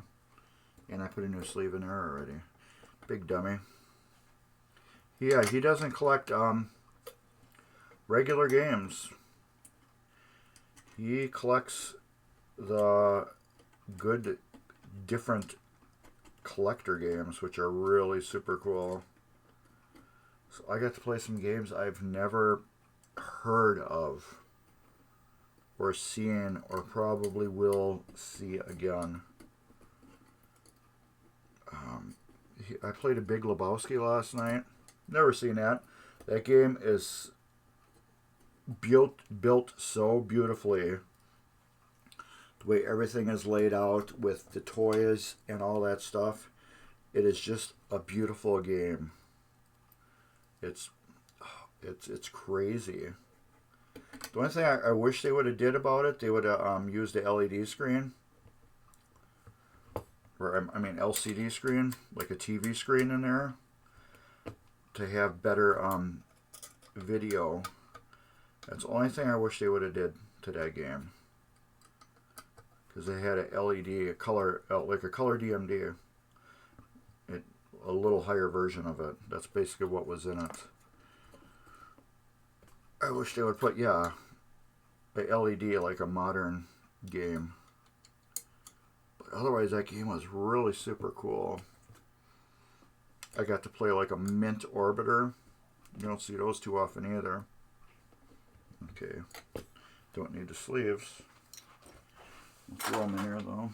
And I put a new sleeve in there already. Big dummy. Yeah, he doesn't collect regular games. He collects the good, different collector games, which are really super cool. So I got to play some games I've never heard of or seen or probably will see again. I played a Big Lebowski last night. Never seen that. That game is built so beautifully. The way everything is laid out with the toys and all that stuff. It is just a beautiful game. It's crazy. The only thing I wish they would have did about it, they would have used the LED screen. Or, I mean, LCD screen, like a TV screen in there, to have better video. That's the only thing I wish they would have did to that game. Because they had a LED, a color, like a color DMD. A little higher version of it. That's basically what was in it. I wish they would put, yeah, a LED like a modern game. Otherwise, that game was really super cool. I got to play like a mint orbiter. You don't see those too often either. Okay. Don't need the sleeves. Throw them in here though.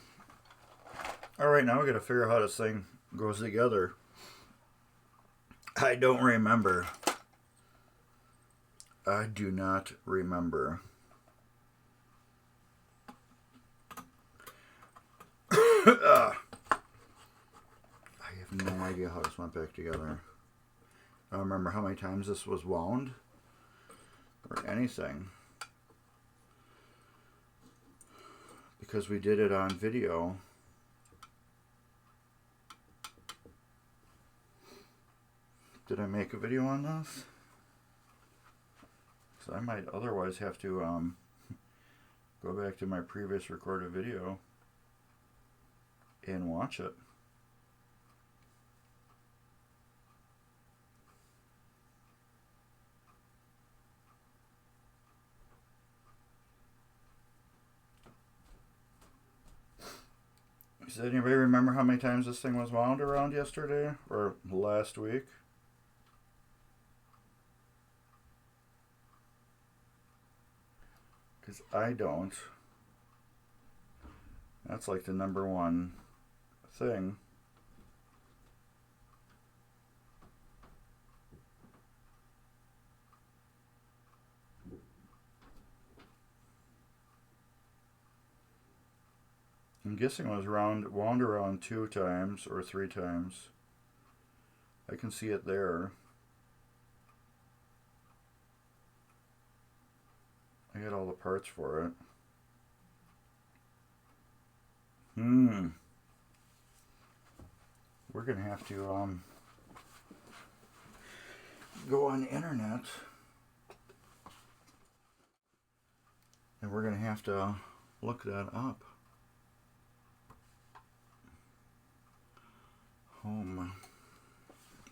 Alright, now we gotta figure out how this thing goes together. I don't remember. I do not remember. I have no idea how this went back together. I don't remember how many times this was wound or anything. Because we did it on video. Did I make a video on this? So I might otherwise have to go back to my previous recorded video and watch it. Does anybody remember how many times this thing was wound around yesterday or last week? Because I don't. That's like the number one thing. I'm guessing it was wound around 2 times or 3 times. I can see it there. I got all the parts for it. We're gonna have to go on the internet, and we're gonna have to look that up. Home.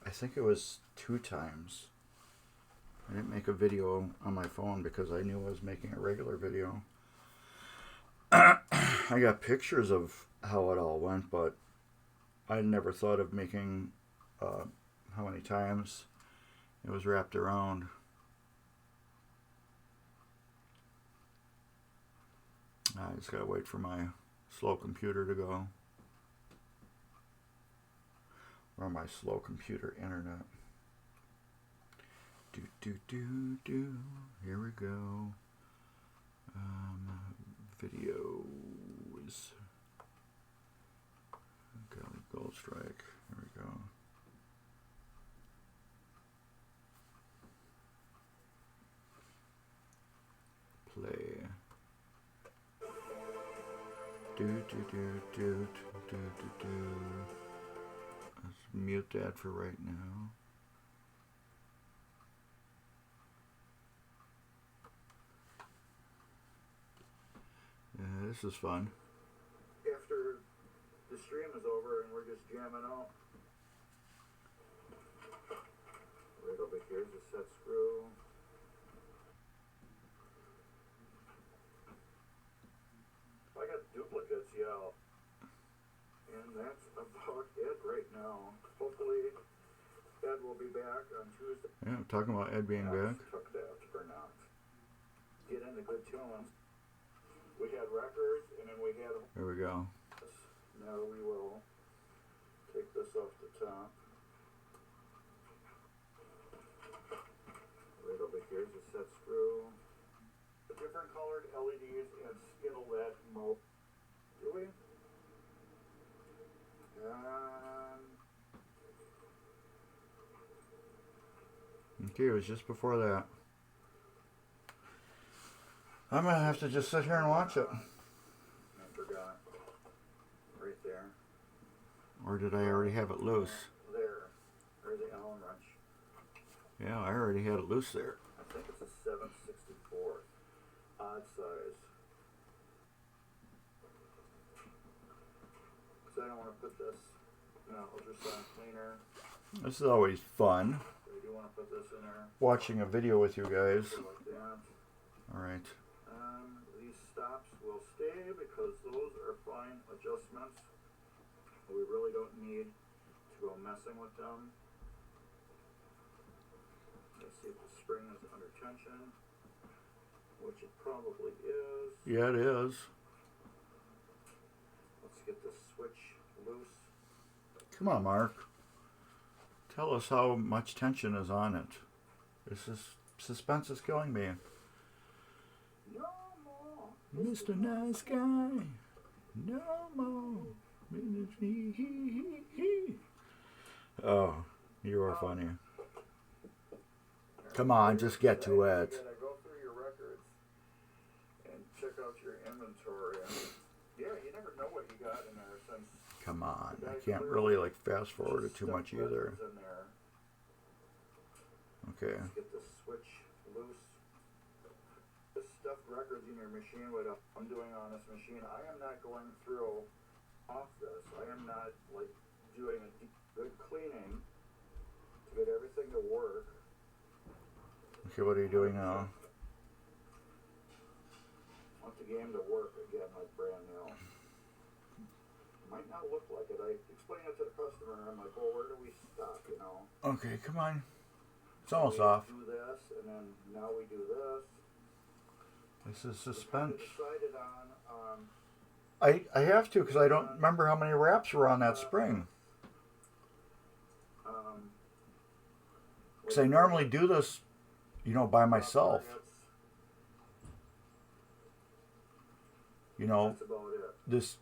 I think it was 2 times. I didn't make a video on my phone because I knew I was making a regular video. I got pictures of how it all went, but I never thought of making how many times it was wrapped around. I just gotta wait for my slow computer to go. Or my slow computer internet. Here we go. Videos. Gottlieb Gold Strike. Here we go. Play. Let's mute that for right now. Yeah, this is fun. After the stream is over and we're just jamming out. Right over here's the set screw. I got duplicates, yeah. And that's about it right now. Hopefully Ed will be back on Tuesday. Yeah, I'm talking about Ed being back. Took that or not. Get into good tunes. We had records, and then we had... There we go. Now we will take this off the top. Right over here is a set screw. Different colored LEDs and skittle that mode. Do we? Okay, it was just before that. I'm gonna have to just sit here and watch it. I forgot. Right there. Or did I already have it loose? There. There's the Allen wrench. Yeah, I already had it loose there. I think it's a 7/64. Odd size. So I don't want to put this in an ultrasonic cleaner. This is always fun. So I do want to put this in there. Watching a video with you guys. Like that. Alright. These stops will stay because those are fine adjustments. We really don't need to go messing with them. Let's see if the spring is under tension, which it probably is. Yeah, it is. Let's get the switch loose. Come on, Mark. Tell us how much tension is on it. This is suspense is killing me. No more, Mr. Nice Guy. No more. Oh, you are funny. Come on, just get to it. You gotta go through your records and check out your inventory. Yeah, you never know what you got in there since. Come on, I can't really like fast forward it too much either. Okay. Let's get the switch loose. The stuffed records in your machine, what I'm doing on this machine, I am not going through off this. I am not like doing a good cleaning to get everything to work. Okay, what are you doing now? I want the game to work again like brand new. It might not look like it. I explain it to the customer and I'm like, well, where do we stop, you know? Okay, come on. It's almost off. We do this, and then now we do this. This is suspense. Decided on, I have to because I don't remember how many wraps were on that spring. Because I normally do this, you know, by myself. You know, this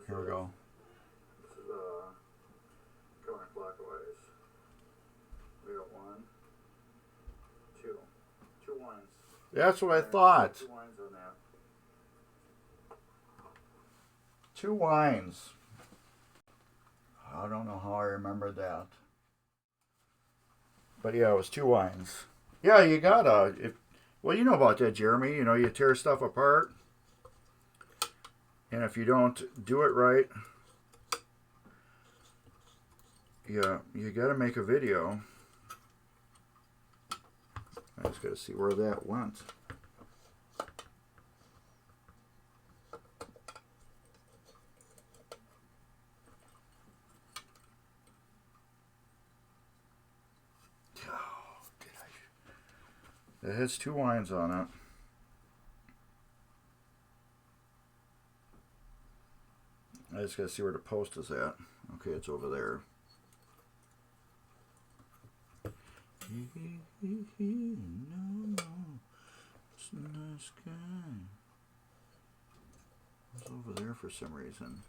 Here we go. This is counterclockwise. We got 1, 2. 2 winds. That's what I thought. 2 winds on that. 2 winds. I don't know how I remembered that. But yeah, it was 2 winds. Yeah, you gotta. Well, you know about that, Jeremy. You know, you tear stuff apart. And if you don't do it right, yeah, you gotta make a video. I just gotta see where that went. It has 2 winds on it. I just gotta see where the post is at. Okay, it's over there. No, it's a nice guy. It's over there for some reason.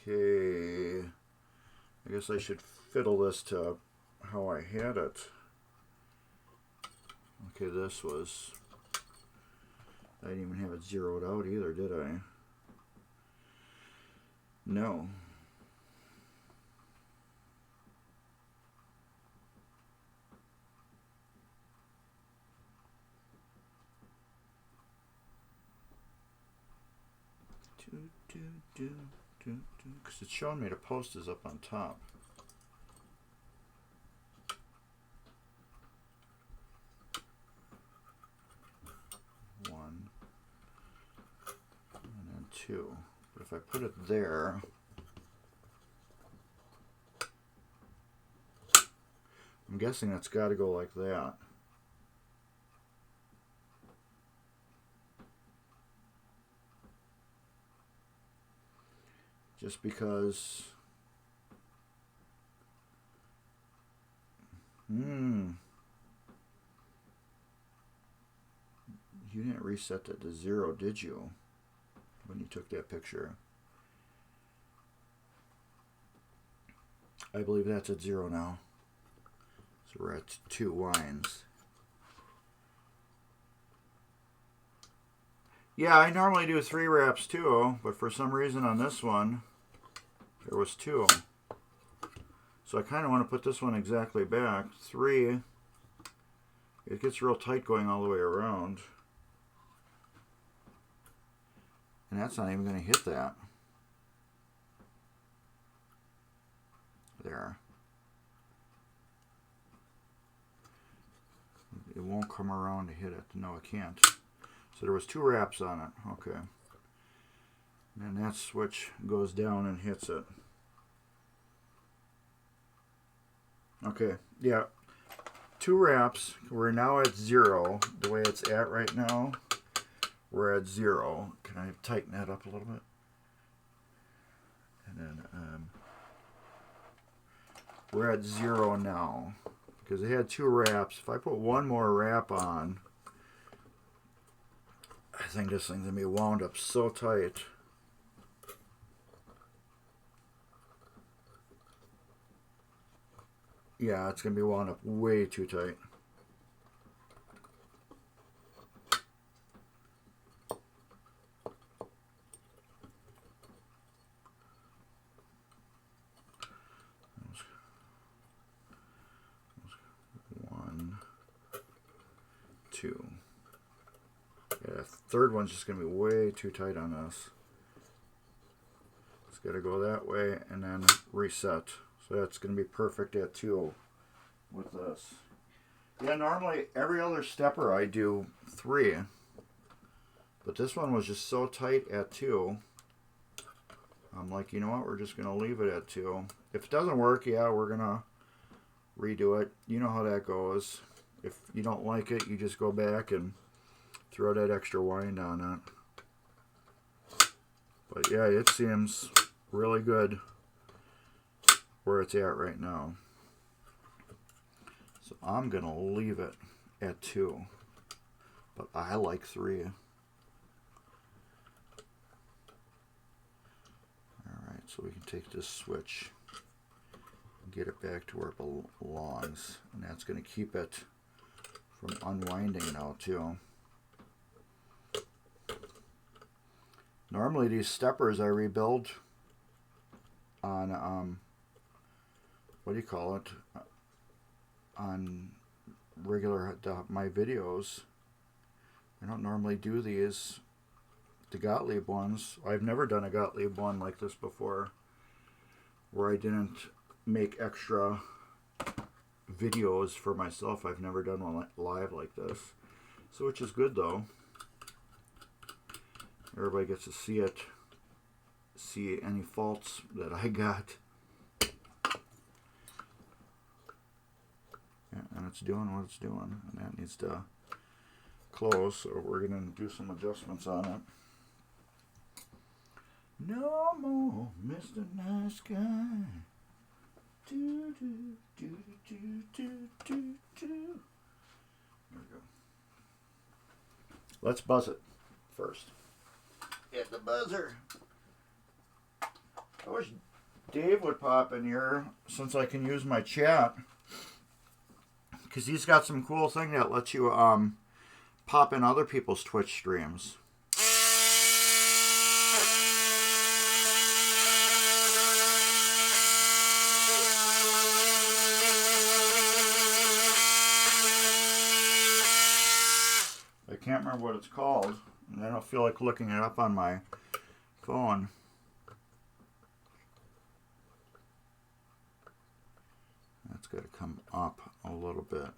Okay, I guess I should fiddle this to how I had it. Okay, this was, I didn't even have it zeroed out either, did I? No. Because it's showing me the post is up on top. One and then 2. But if I put it there, I'm guessing that's got to go like that. Just because, you didn't reset that to 0, did you, when you took that picture? I believe that's at 0 now. So we're at 2 winds. Yeah, I normally do 3 wraps too, but for some reason on this one, there was 2. So I kind of want to put this one exactly back. 3, it gets real tight going all the way around. And that's not even going to hit that. There. It won't come around to hit it. No, it can't. So there was 2 wraps on it. Okay. And that switch goes down and hits it. Okay. Yeah. 2 wraps. We're now at 0. The way it's at right now, we're at 0. Can I tighten that up a little bit? And then we're at 0 now because it had 2 wraps. If I put 1 more wrap on, I think this thing's going to be wound up so tight. Yeah, it's going to be wound up way too tight. One, 2. Yeah, third one's just going to be way too tight on this. It's got to go that way and then reset. So that's going to be perfect at 2 with this. Yeah, normally every other stepper I do 3. But this one was just so tight at 2. I'm like, you know what? We're just going to leave it at 2. If it doesn't work, yeah, we're going to redo it. You know how that goes. If you don't like it, you just go back and throw that extra wind on it. But yeah, it seems really good where it's at right now. So I'm going to leave it at 2. But I like 3. Alright, so we can take this switch and get it back to where it belongs. And that's going to keep it from unwinding now too. Normally these steppers I rebuild on, what do you call it, on regular, my videos. I don't normally do these, the Gottlieb ones. I've never done a Gottlieb one like this before, where I didn't make extra videos for myself. I've never done one live like this. So, which is good though. Everybody gets to see it, see any faults that I got. Yeah, and it's doing what it's doing. And that needs to close, so we're going to do some adjustments on it. No more Mr. Nice Guy. Do, do, do, do, do, do, do. There we go. Let's buzz it first. Hit the buzzer. I wish Dave would pop in here since I can use my chat, because he's got some cool thing that lets you pop in other people's Twitch streams. I can't remember what it's called, and I don't feel like looking it up on my phone. That's got to come up a little bit.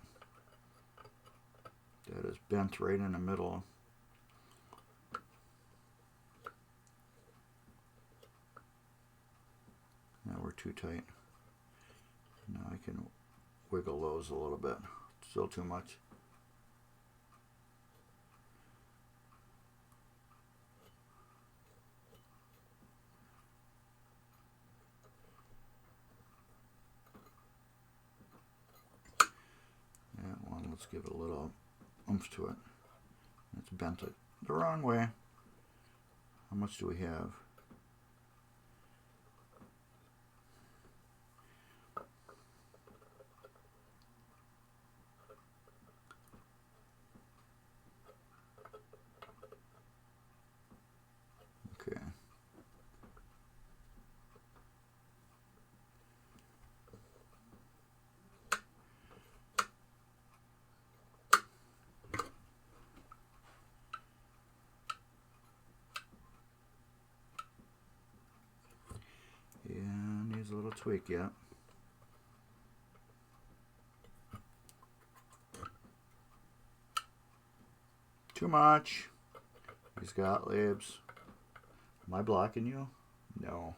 That is bent right in the middle. Now we're too tight. Now I can wiggle those a little bit. Still too much. Let's give it a little oomph to it. Let's bent it the wrong way. How much do we have? Okay. A little tweak, yeah. Too much. These Gottliebs. Am I blocking you? No.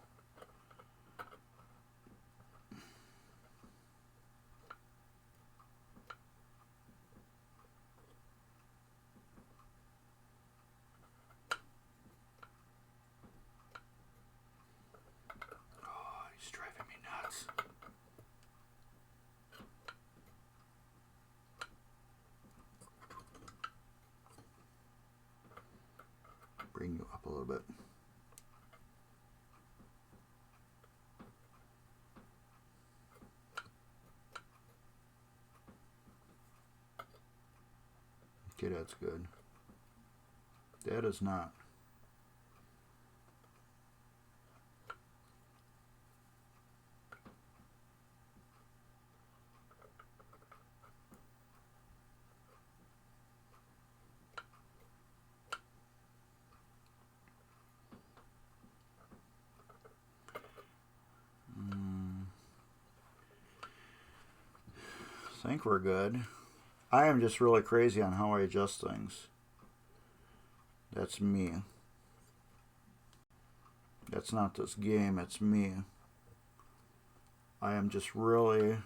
Bring you up a little bit. Okay, that's good. That is not. I think we're good. I am just really crazy on how I adjust things. That's me. That's not this game, it's me. I am just really,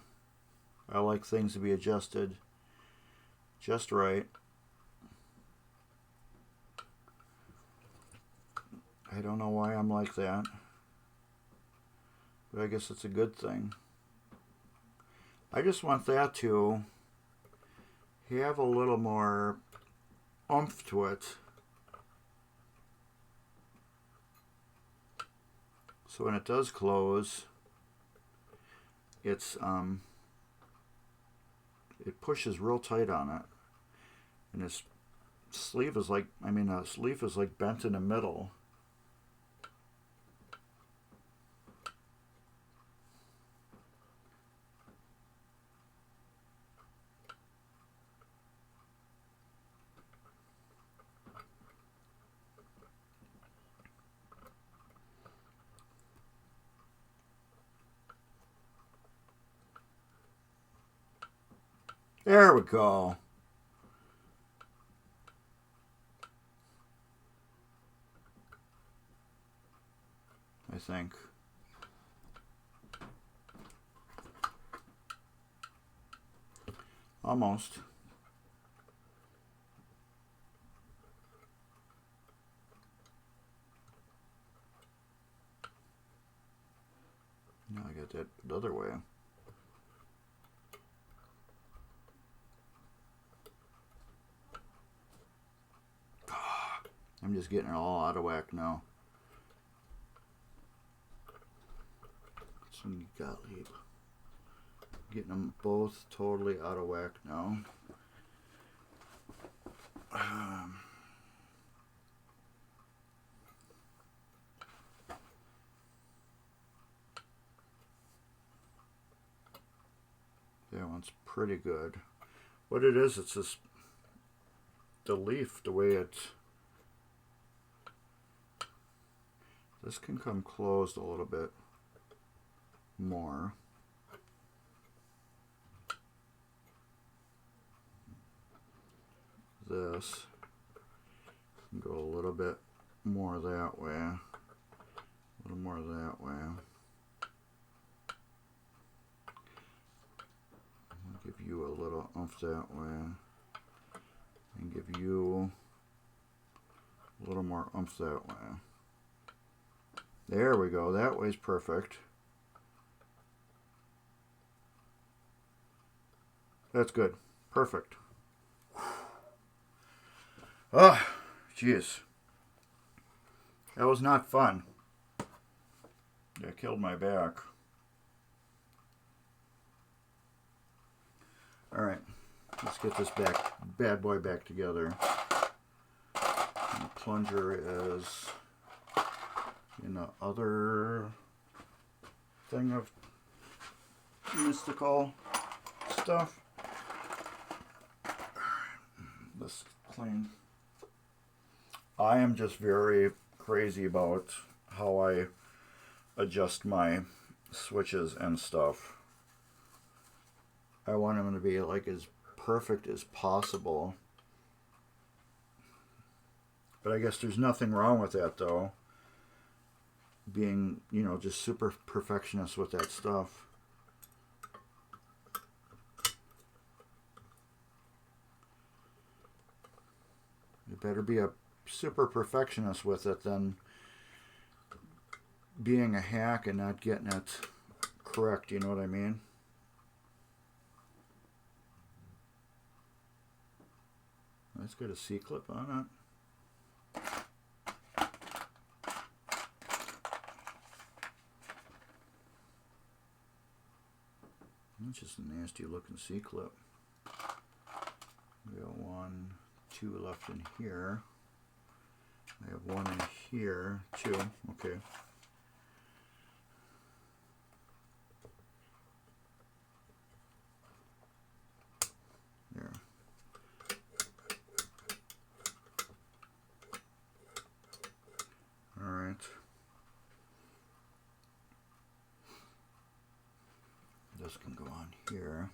I like things to be adjusted just right. I don't know why I'm like that, but I guess it's a good thing. I just want that to have a little more oomph to it. So when it does close, it's it pushes real tight on it. And this sleeve is like, sleeve is like bent in the middle. There we go. I think. Almost. Now I got that the other way. I'm just getting it all out of whack now. Some Gottlieb. Getting them both totally out of whack now. That one's pretty good. What it is, it's this, the leaf, the way it, this can come closed a little bit more. This can go a little bit more that way, a little more that way. I'll give you a little oomph that way, and give you a little more oomph that way. There we go. That way's perfect. That's good. Perfect. Oh, jeez. That was not fun. That killed my back. Alright, let's get this bad boy back together. And the plunger is in the other thing of mystical stuff. This clean. I am just very crazy about how I adjust my switches and stuff. I want them to be like as perfect as possible. But I guess there's nothing wrong with that though. Being, you know, just super perfectionist with that stuff. You better be a super perfectionist with it than being a hack and not getting it correct, you know what I mean? Let's get a C-clip on it. That's just a nasty looking C-clip. We got 1, 2 left in here. I have 1 in here, 2, okay. There. All right. This can go on here.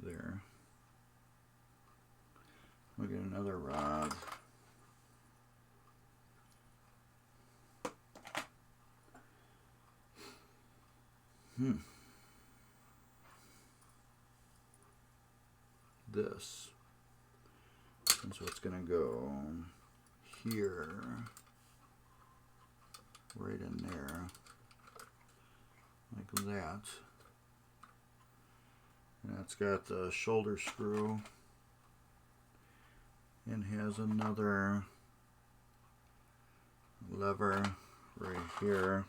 There. We'll get another rod. This. And so it's going to go here, right in there, like that. And it's got the shoulder screw and has another lever right here.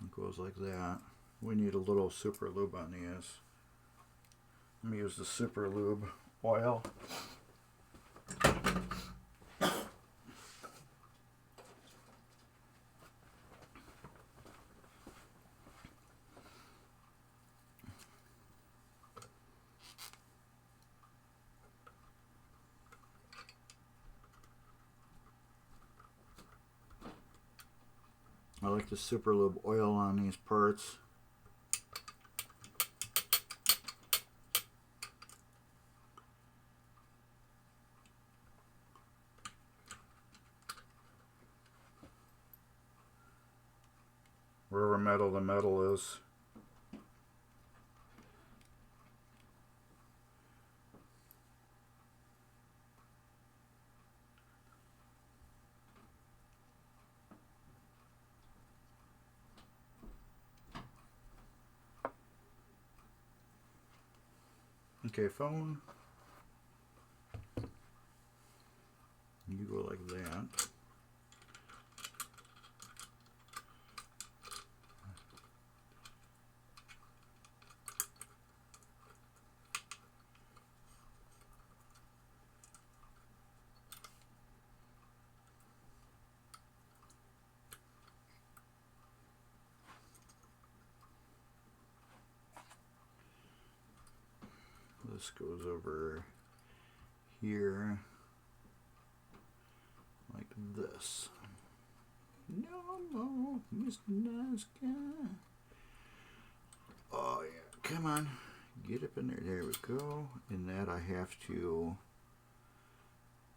It goes like that. We need a little super lube on these. Let me use the super lube oil. I like the super lube oil on these parts. Wherever metal the metal is. Okay, phone. You go like that. This goes over here like this. No, Mr. Nice Guy. Oh yeah, come on, get up in there. There we go. And that I have to,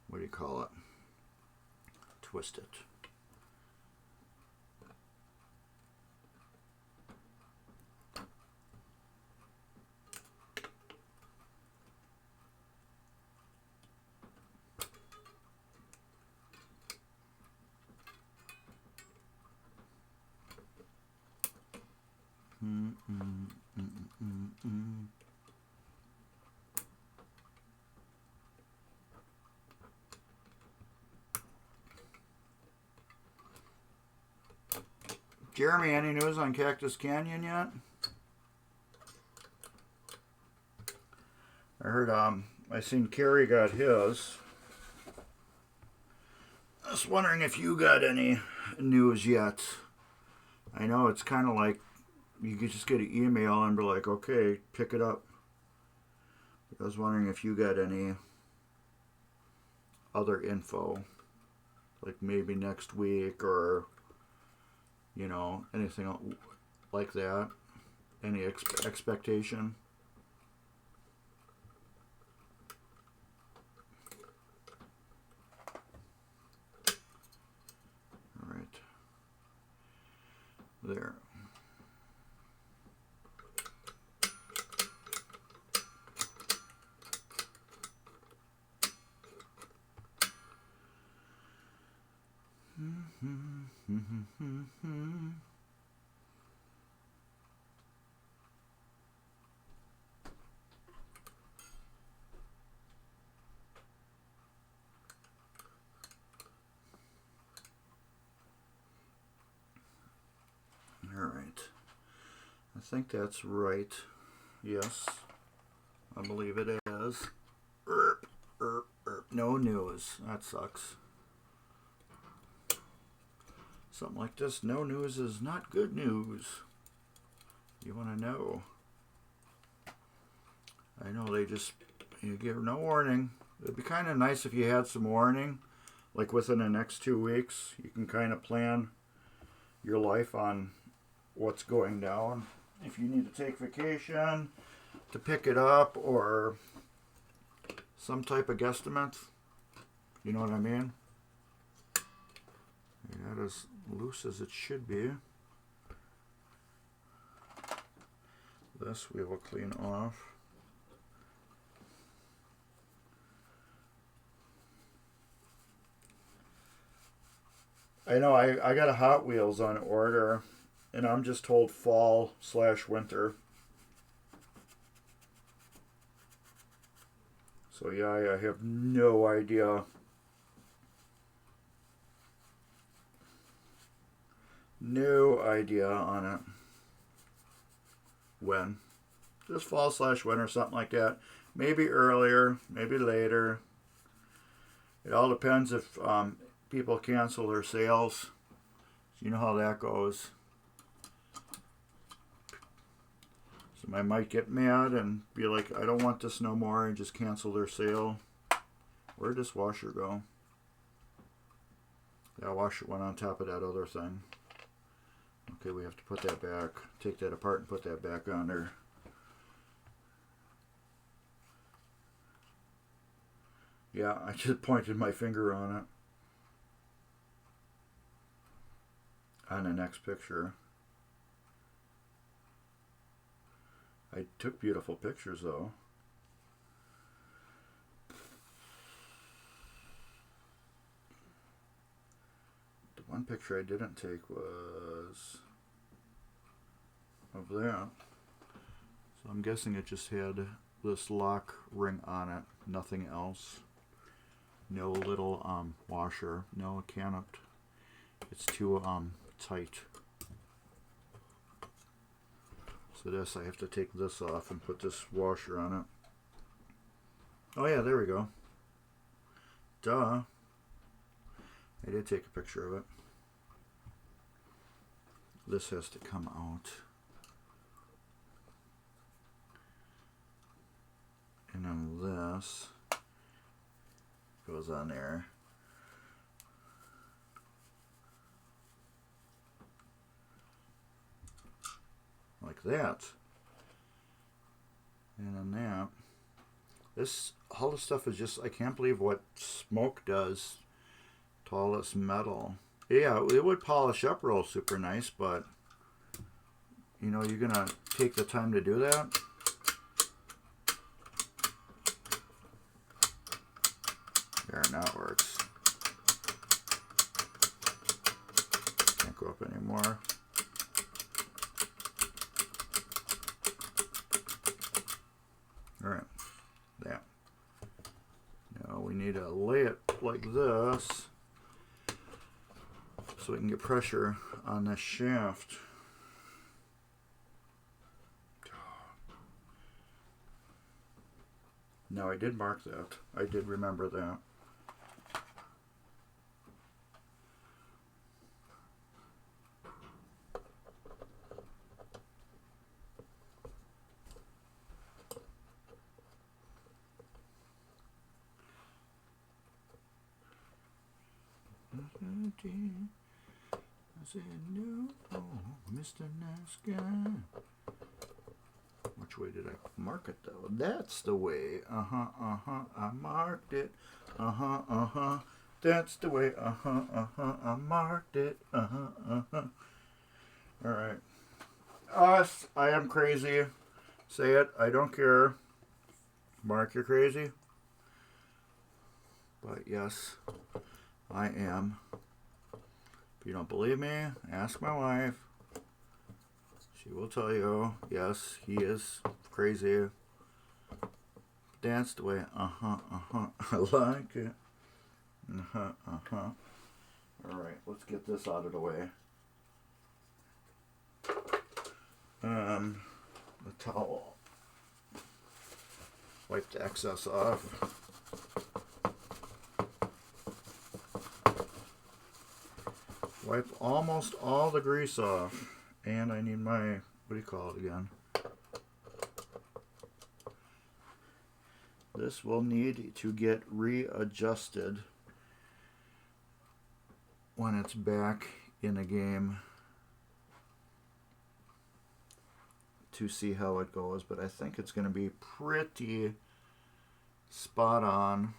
what do you call it? Twist it. Jeremy, any news on Cactus Canyon yet? I heard I seen Kerry got his. I was wondering if you got any news yet. I know it's kind of like you could just get an email and be like, okay, pick it up. I was wondering if you got any other info, like maybe next week or, you know, anything like that. Any expectation? All right. There. All right. I think that's right. Yes. I believe it is. No news. That sucks. Something like this, no news is not good news. You want to know. I know they just, you give no warning. It'd be kind of nice if you had some warning. Like within the next 2 weeks, you can kind of plan your life on what's going down. If you need to take vacation, to pick it up, or some type of guesstimate. You know what I mean? That is loose as it should be. This we will clean off. I know I got a Hot Wheels on order, and I'm just told fall/winter. So yeah, I have no idea. No idea on it. When. Just fall/winter, something like that. Maybe earlier, maybe later. It all depends if people cancel their sales. You know how that goes. So I might get mad and be like, I don't want this no more, and just cancel their sale. Where'd this washer go? That washer went on top of that other thing. Okay, we have to put that back. Take that apart and put that back on there. Yeah, I just pointed my finger on it. On the next picture. I took beautiful pictures though. The one picture I didn't take was of that. So I'm guessing it just had this lock ring on it, nothing else. No little washer, no canoped. It's too tight. So this, I have to take this off and put this washer on it. Oh yeah, there we go. Duh. I did take a picture of it. This has to come out. And then this goes on there. Like that. And then that. This, all this stuff is just, I can't believe what smoke does to all this metal. Yeah, it would polish up real super nice, but you know, you're gonna take the time to do that. There, now it works. Can't go up anymore. Alright, that. Now we need to lay it like this so we can get pressure on this shaft. Now I did mark that. I did remember that. I said, no, oh, Mr. Nice Guy. Which way did I mark it, though? That's the way. I marked it. That's the way. I marked it. Alright. Us, I am crazy. Say it, I don't care. Mark, you're crazy. But yes, I am. If you don't believe me, ask my wife. She will tell you, yes, he is crazy. That's the way. I like it. Alright, let's get this out of the way. The towel. Wipe the excess off. Wipe almost all the grease off. And I need my, what do you call it again? This will need to get readjusted when it's back in the game to see how it goes, but I think it's going to be pretty spot on.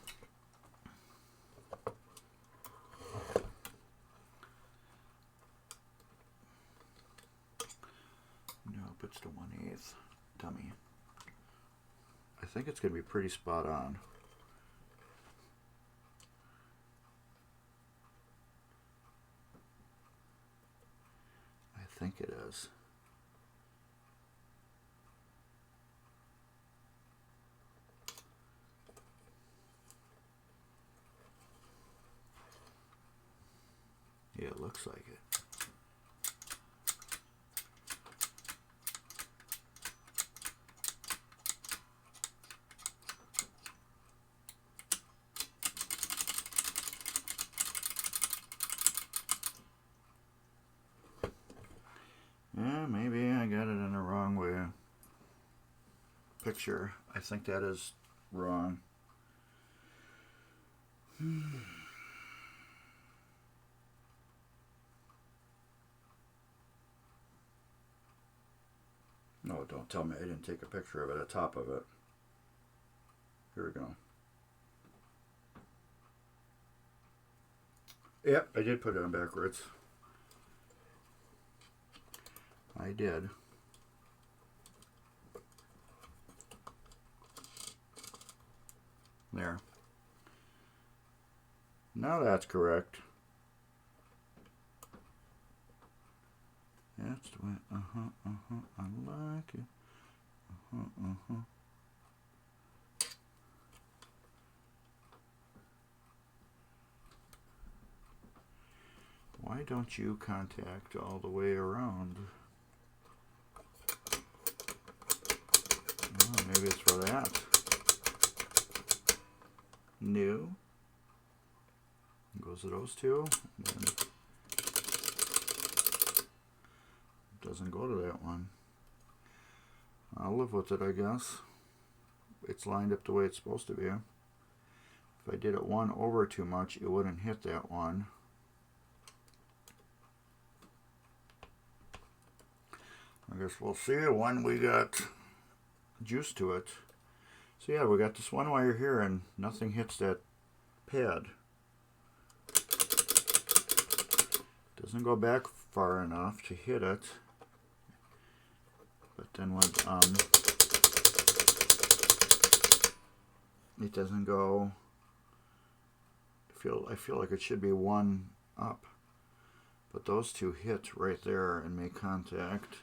Nope, it's the 1/8 dummy. I think it's going to be pretty spot on. think it is. Yeah, it looks like it. Yeah, maybe I got it in the wrong way. Picture. I think that is wrong. No, don't tell me I didn't take a picture of it, at the top of it. Here we go. Yep, I did put it on backwards. I did. There. Now that's correct. That's the way. I like it. Why don't you contact all the way around? Oh, maybe it's for that. New. Goes to those two. And then doesn't go to that one. I'll live with it, I guess. It's lined up the way it's supposed to be. If I did it one over too much, it wouldn't hit that one. I guess we'll see when we got juice to it. So yeah, we got this one wire here and nothing hits that pad. Doesn't go back far enough to hit it. But then when it doesn't go, I feel like it should be one up. But those two hit right there and make contact.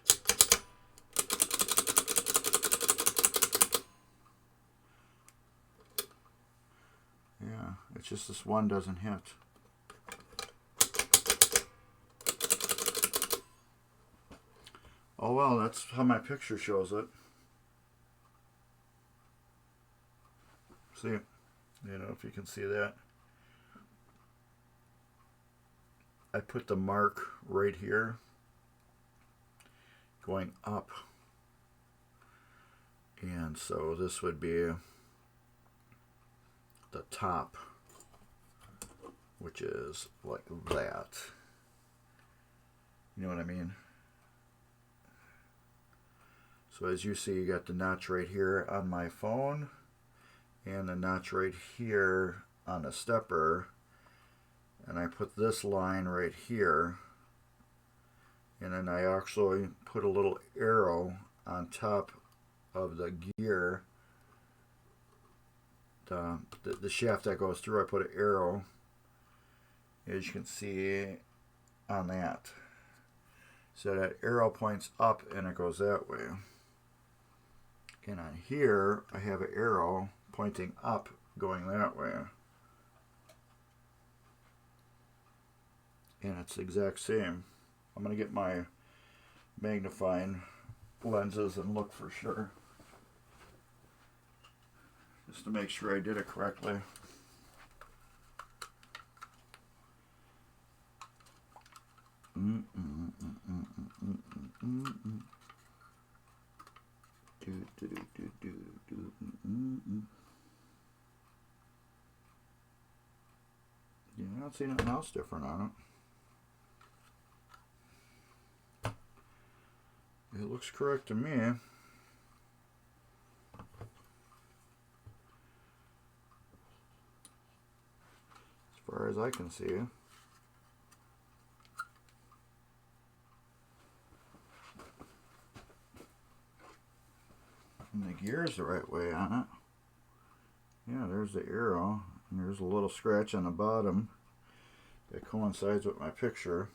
Yeah, it's just this one doesn't hit. Oh well, that's how my picture shows it. See, you know, if you can see that. I put the mark right here, going up. And so this would be the top, which is like that. You know what I mean? So as you see, you got the notch right here on my phone and the notch right here on the stepper. And I put this line right here. And then I actually put a little arrow on top of the gear. The shaft that goes through, I put an arrow, as you can see, on that. So that arrow points up and it goes that way. And on here, I have an arrow pointing up going that way. And it's the exact same. I'm going to get my magnifying lenses and look for sure. Just to make sure I did it correctly. Yeah, I don't see nothing else different on it. It looks correct to me. As far as I can see. And the gear's the right way on it. Yeah, there's the arrow. And there's a little scratch on the bottom that coincides with my picture.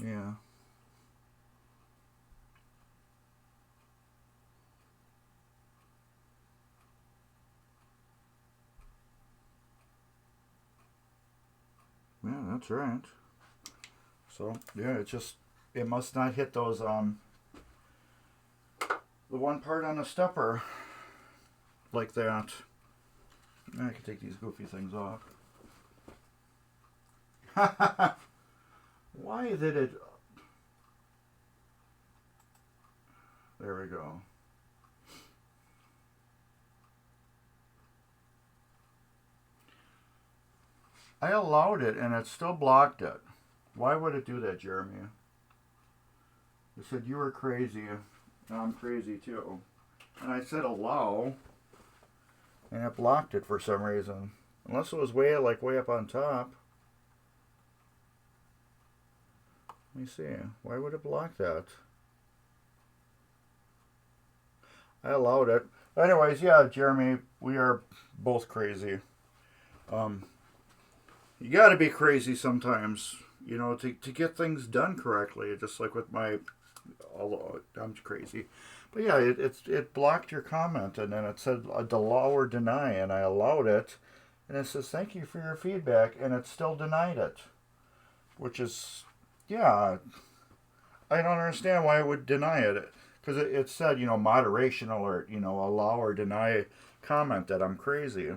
Yeah. Yeah, that's right. So, yeah, it must not hit those, the one part on the stepper like that. I can take these goofy things off. Why did it... There we go. I allowed it and it still blocked it. Why would it do that, Jeremy? It said you were crazy. And I'm crazy too. And I said allow. And it blocked it for some reason. Unless it was way up on top. Let me see. Why would it block that? I allowed it. Anyways, yeah, Jeremy, we are both crazy. You gotta be crazy sometimes, you know, to get things done correctly. Just like with my, although I'm crazy. But yeah, it blocked your comment, and then it said allow or deny, and I allowed it. And it says, thank you for your feedback, and it still denied it. Which is, yeah, I don't understand why it would deny it. Because it said, you know, moderation alert, you know, allow or deny comment that I'm crazy.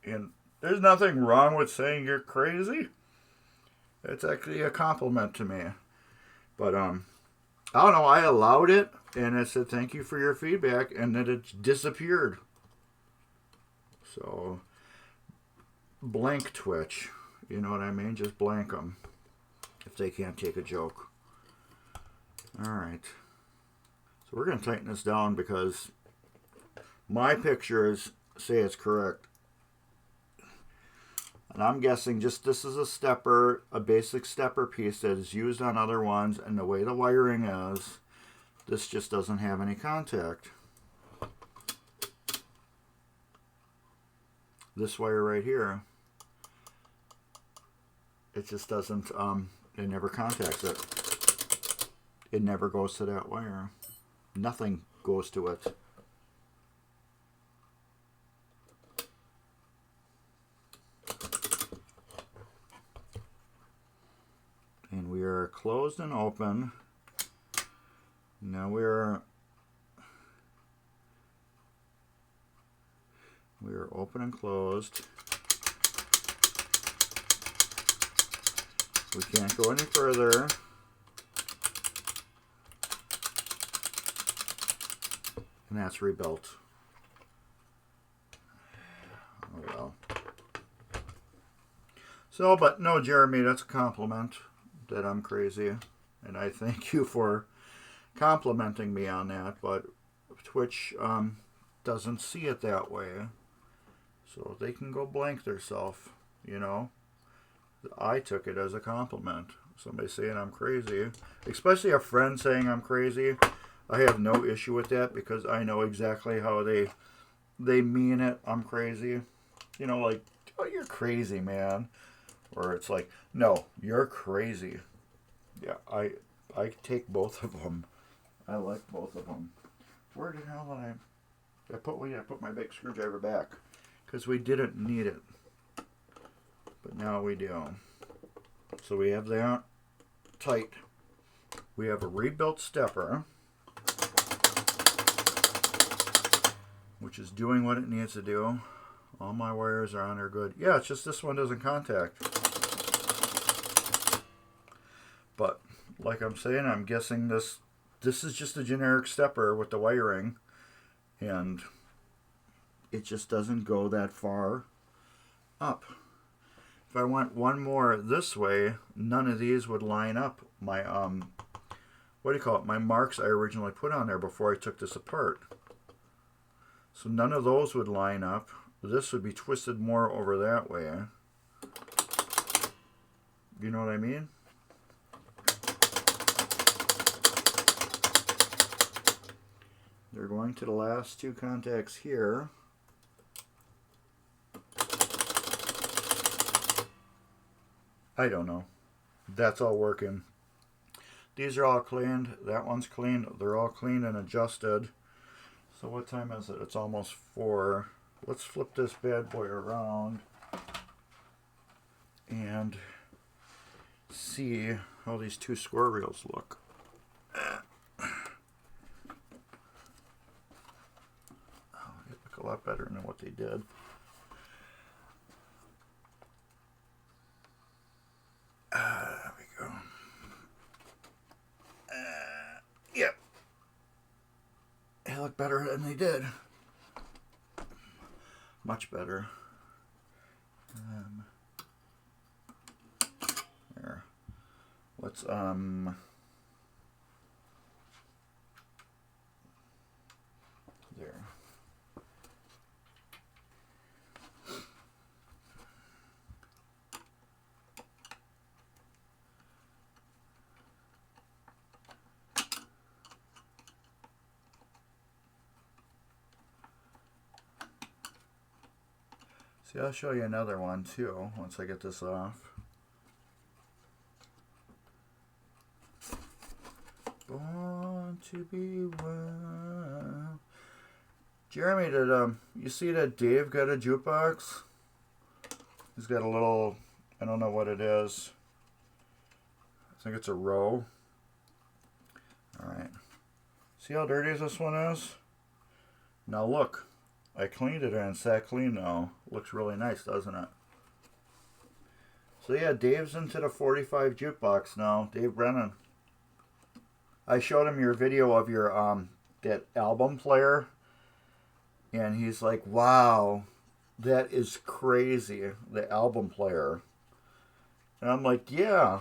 And there's nothing wrong with saying you're crazy. It's actually a compliment to me. But, I don't know, I allowed it, and it said, thank you for your feedback, and then it disappeared. So, blank Twitch. You know what I mean? Just blank them. If they can't take a joke. Alright. So we're going to tighten this down because my pictures say it's correct. And I'm guessing just this is a stepper, a basic stepper piece that is used on other ones, and the way the wiring is, this just doesn't have any contact. This wire right here, it just doesn't, it never contacts it. It never goes to that wire. Nothing goes to it. And we are closed and open. Now we're open and closed. We can't go any further. And that's rebuilt. Oh well. So, but no, Jeremy, that's a compliment that I'm crazy. And I thank you for complimenting me on that. But Twitch doesn't see it that way. So they can go blank theirself, you know. I took it as a compliment. Somebody saying I'm crazy. Especially a friend saying I'm crazy. I have no issue with that because I know exactly how they mean it. I'm crazy. You know, like, oh, you're crazy, man. Or it's like, no, you're crazy. Yeah, I take both of them. I like both of them. Where the hell did I put my big screwdriver back? Because we didn't need it. But now we do. So we have that tight. We have a rebuilt stepper, which is doing what it needs to do. All my wires are on there good. Yeah, it's just this one doesn't contact. But like I'm saying, I'm guessing this is just a generic stepper with the wiring, and it just doesn't go that far up. If I went one more this way, none of these would line up my what do you call it? My marks I originally put on there before I took this apart. So none of those would line up. This would be twisted more over that way. You know what I mean? They're going to the last two contacts here. I don't know. That's all working. These are all cleaned. That one's cleaned. They're all cleaned and adjusted. So what time is it? It's almost 4. Let's flip this bad boy around and see how these 2 square reels look. Oh, they look a lot better than what they did. There we go. Yep. They look better than they did. Much better. There. Let's there. See, I'll show you another one too once I get this off. Born to be wild. Jeremy, did you see that Dave got a jukebox? He's got a little, I don't know what it is. I think it's a row. Alright. See how dirty this one is? Now look. I cleaned it and it's that clean now. Looks really nice, doesn't it? So yeah, Dave's into the 45 jukebox now. Dave Brennan. I showed him your video of your that album player, and he's like, "Wow, that is crazy, the album player." And I'm like, "Yeah,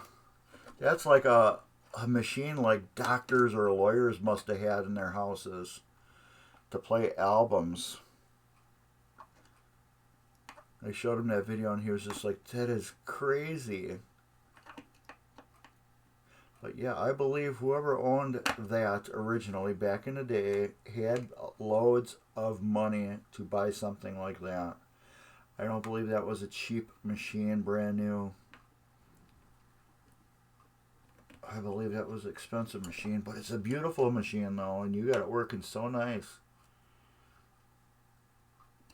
that's like a machine like doctors or lawyers must have had in their houses to play albums." I showed him that video and he was just like, "That is crazy." But yeah, I believe whoever owned that originally back in the day had loads of money to buy something like that. I don't believe that was a cheap machine, brand new. I believe that was an expensive machine, but it's a beautiful machine though, and you got it working so nice.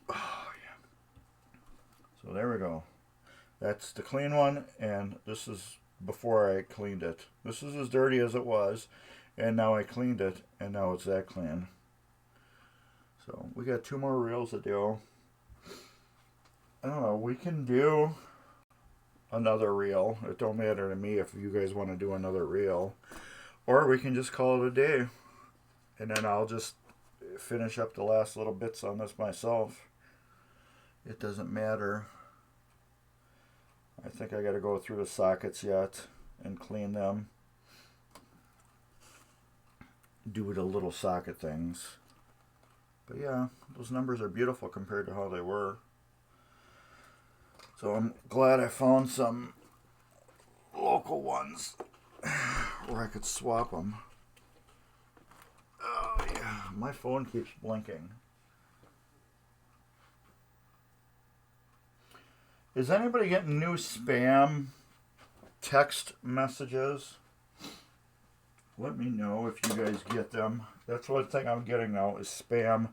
Oh yeah. So there we go. That's the clean one, and this is before I cleaned it. This is as dirty as it was, and now I cleaned it, and now it's that clean. So we got 2 more reels to do. I don't know, we can do another reel. It don't matter to me if you guys want to do another reel, or we can just call it a day, and then I'll just finish up the last little bits on this myself. It doesn't matter. I think I got to go through the sockets yet and clean them. Do the little socket things. But yeah, those numbers are beautiful compared to how they were. So I'm glad I found some local ones where I could swap them. Oh yeah, my phone keeps blinking. Is anybody getting new spam text messages? Let me know if you guys get them. That's one thing I'm getting now is spam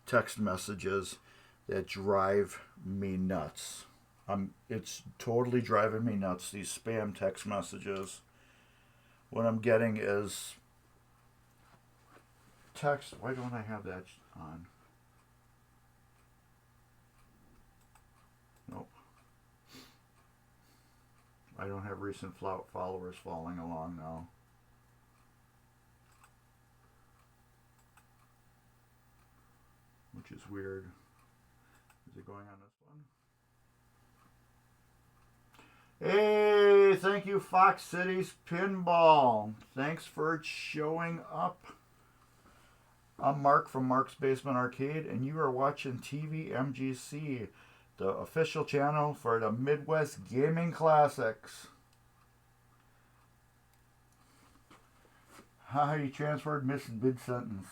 text messages that drive me nuts. It's totally driving me nuts, these spam text messages. What I'm getting is text. Why don't I have that on? Nope. I don't have recent followers following along now. Which is weird. Is it going on this one? Hey, thank you, Fox Cities Pinball. Thanks for showing up. I'm Mark from Mark's Basement Arcade, and you are watching tvMGC, the official channel for the Midwest Gaming Classics. Haha, you transferred mid-sentence.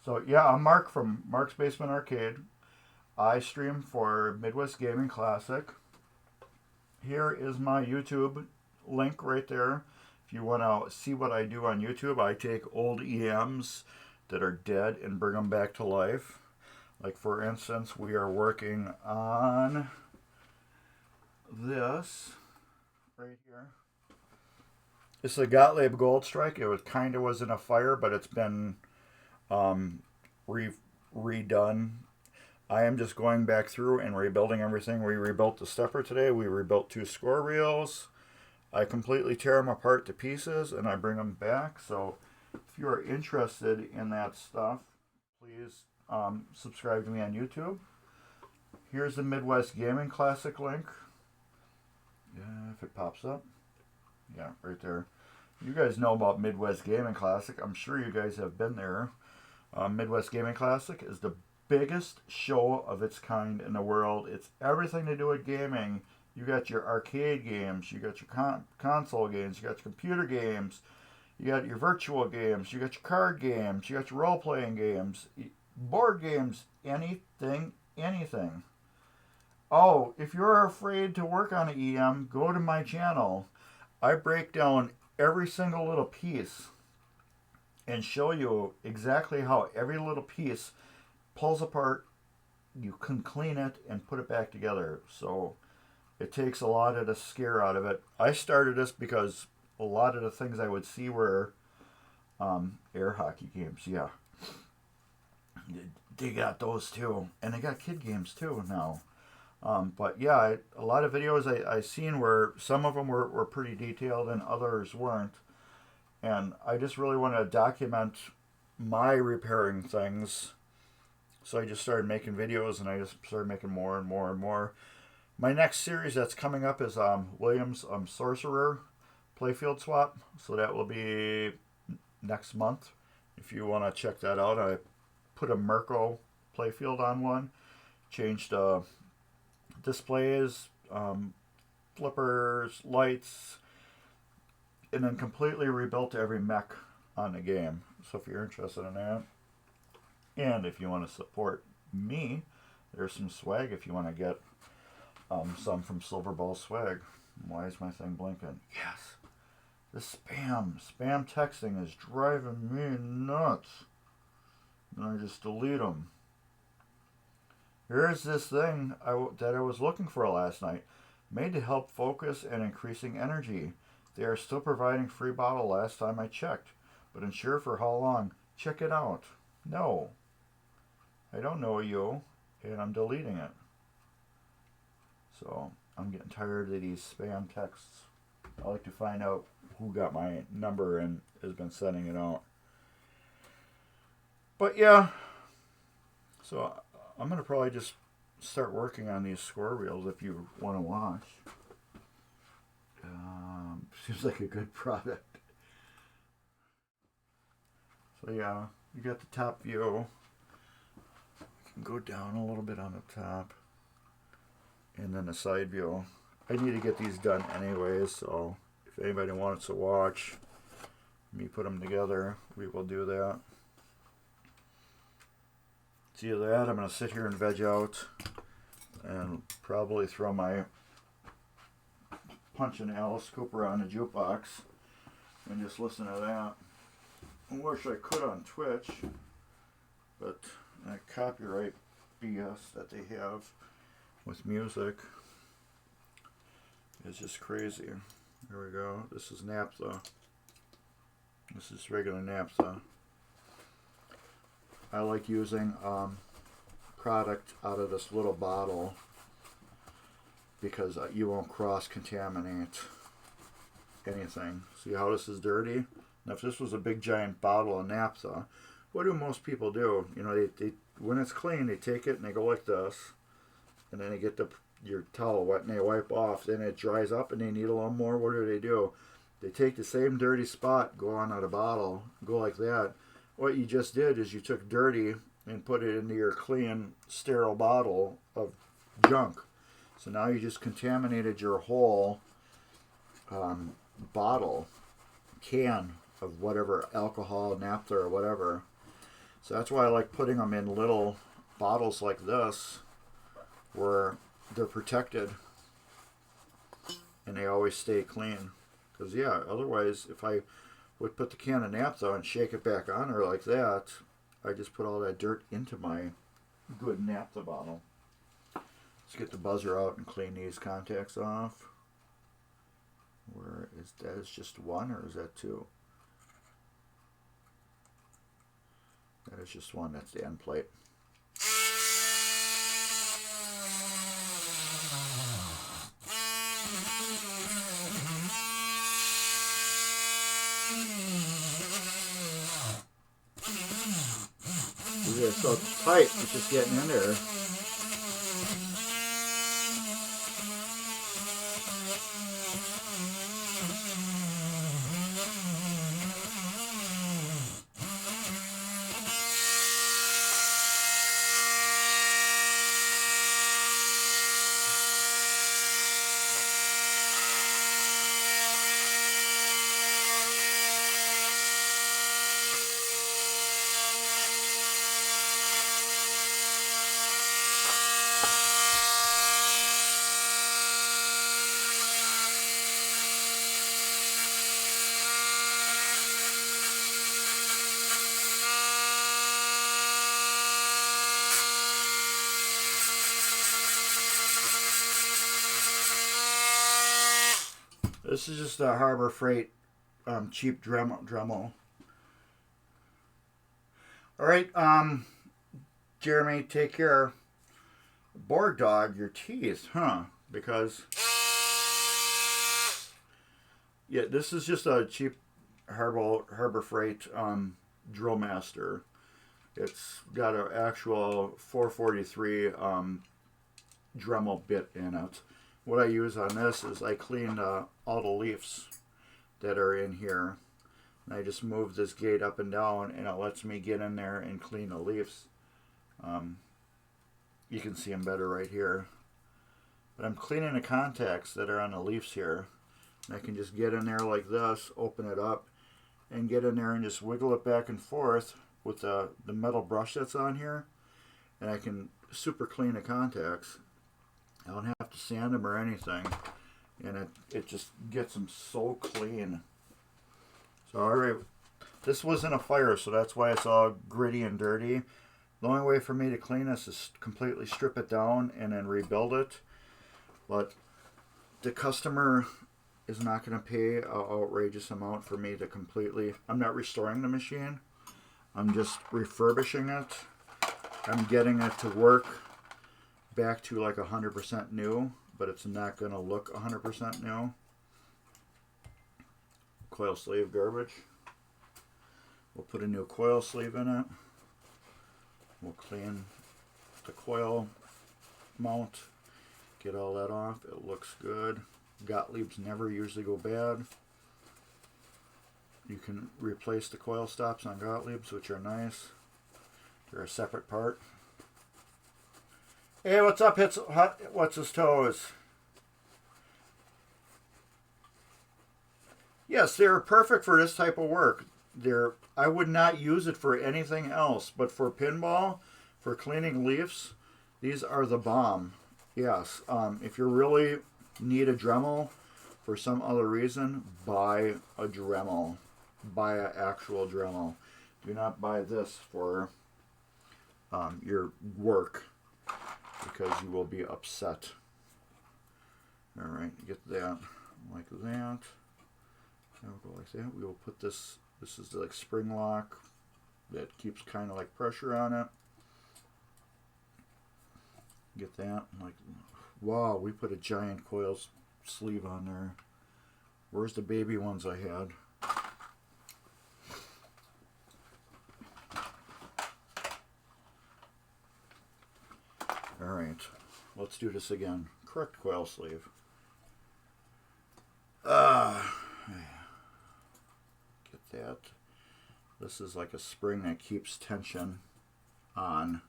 So yeah, I'm Mark from Mark's Basement Arcade. I stream for Midwest Gaming Classic. Here is my YouTube link right there. If you want to see what I do on YouTube, I take old EMs that are dead and bring them back to life. Like for instance, we are working on this right here. It's a Gottlieb Gold Strike. It was kind of was in a fire, but it's been redone. I am just going back through and rebuilding everything. We rebuilt the stepper today. We rebuilt 2 score reels. I completely tear them apart to pieces and I bring them back. So if you are interested in that stuff, please subscribe to me on YouTube. Here's the Midwest Gaming Classic link. Yeah, if it pops up. Yeah, right there. You guys know about Midwest Gaming Classic. I'm sure you guys have been there. Midwest Gaming Classic is the biggest show of its kind in the world. It's everything to do with gaming. You got your arcade games, you got your console games, you got your computer games, you got your virtual games, you got your card games, you got your role-playing games, board games, anything. Oh, if you're afraid to work on an EM, go to my channel. I break down every single little piece and show you exactly how every little piece pulls apart. You can clean it and put it back together. So it takes a lot of the scare out of it. I started this because a lot of the things I would see were air hockey games. Yeah, they got those too, and they got kid games too now. But yeah, a lot of videos I seen where some of them were pretty detailed and others weren't. And I just really want to document my repairing things. So I just started making videos and I just started making more and more and more. My next series that's coming up is Williams Sorcerer Playfield Swap. So that will be next month. If you want to check that out, I put a Merco playfield on one. Changed displays, flippers, lights, and then completely rebuilt every mech on the game. So if you're interested in that, and if you want to support me, there's some swag if you want to get some from Silver Ball Swag. Why is my thing blinking? Yes. The spam texting is driving me nuts. And I just delete them. Here's this thing that I was looking for last night. Made to help focus and increasing energy. They are still providing free bottle last time I checked. But unsure for how long. Check it out. No. I don't know you. And I'm deleting it. So I'm getting tired of these spam texts. I like to find out who got my number and has been sending it out. But yeah. So I'm going to probably just start working on these score reels if you want to watch. Seems like a good product. So yeah, you got the top view. You can go down a little bit on the top. And then the side view. I need to get these done anyways, so if anybody wants to watch me put them together, we will do that. See that? I'm going to sit here and veg out and probably throw my Punch and Alice Cooper on the jukebox and just listen to that. I wish I could on Twitch, but that copyright BS that they have with music is just crazy. Here we go. This is naphtha. This is regular naphtha. I like using product out of this little bottle because you won't cross-contaminate anything. See how this is dirty? Now if this was a big giant bottle of naphtha, what do most people do? You know, they when it's clean, they take it and they go like this, and then they get your towel wet and they wipe off. Then it dries up and they need a little more. What do? They take the same dirty spot, go on out of bottle, go like that. What you just did is you took dirty and put it into your clean, sterile bottle of junk. So now you just contaminated your whole bottle, can of whatever, alcohol, naphtha, or whatever. So that's why I like putting them in little bottles like this where they're protected and they always stay clean. Because, yeah, otherwise, if I would put the can of naphtha and shake it back on her like that, I just put all that dirt into my good naphtha bottle. Let's get the buzzer out and clean these contacts off. Where is that? Is just one, or is that two? That is just one. That's the end plate. They're so tight, it's just getting in there. This is just a Harbor Freight cheap Dremel. Alright, Jeremy, take care. Borg Dog, your teeth, huh? Because, yeah, this is just a cheap Harbor Freight Drill Master. It's got an actual 443 Dremel bit in it. What I use on this is I clean all the leaves that are in here. And I just move this gate up and down, and it lets me get in there and clean the leaves. You can see them better right here. But I'm cleaning the contacts that are on the leaves here. And I can just get in there like this, open it up, and get in there and just wiggle it back and forth with the metal brush that's on here. And I can super clean the contacts. I don't have to sand them or anything, and it just gets them so clean. So, alright, this wasn't a fire, so that's why it's all gritty and dirty. The only way for me to clean this is completely strip it down and then rebuild it. But the customer is not going to pay an outrageous amount for me to completely... I'm not restoring the machine. I'm just refurbishing it. I'm getting it to work back to like 100% new, but it's not going to look 100% new. Coil sleeve garbage. We'll put a new coil sleeve in it. We'll clean the coil mount, get all that off. It looks good. Gottlieb's never usually go bad. You can replace the coil stops on Gottlieb's, which are nice. They're a separate part. Hey, what's up? What's his toes? Yes, they're perfect for this type of work. I would not use it for anything else, but for pinball, for cleaning leaves, these are the bomb. Yes, if you really need a Dremel for some other reason, buy a Dremel. Buy an actual Dremel. Do not buy this for your work, because you will be upset. Alright, get that like that. We'll go like that. We will put this is the like spring lock that keeps kind of like pressure on it. Get that. Like, wow, we put a giant coil sleeve on there. Where's the baby ones I had? Alright, let's do this again. Correct coil sleeve. Get that. This is like a spring that keeps tension on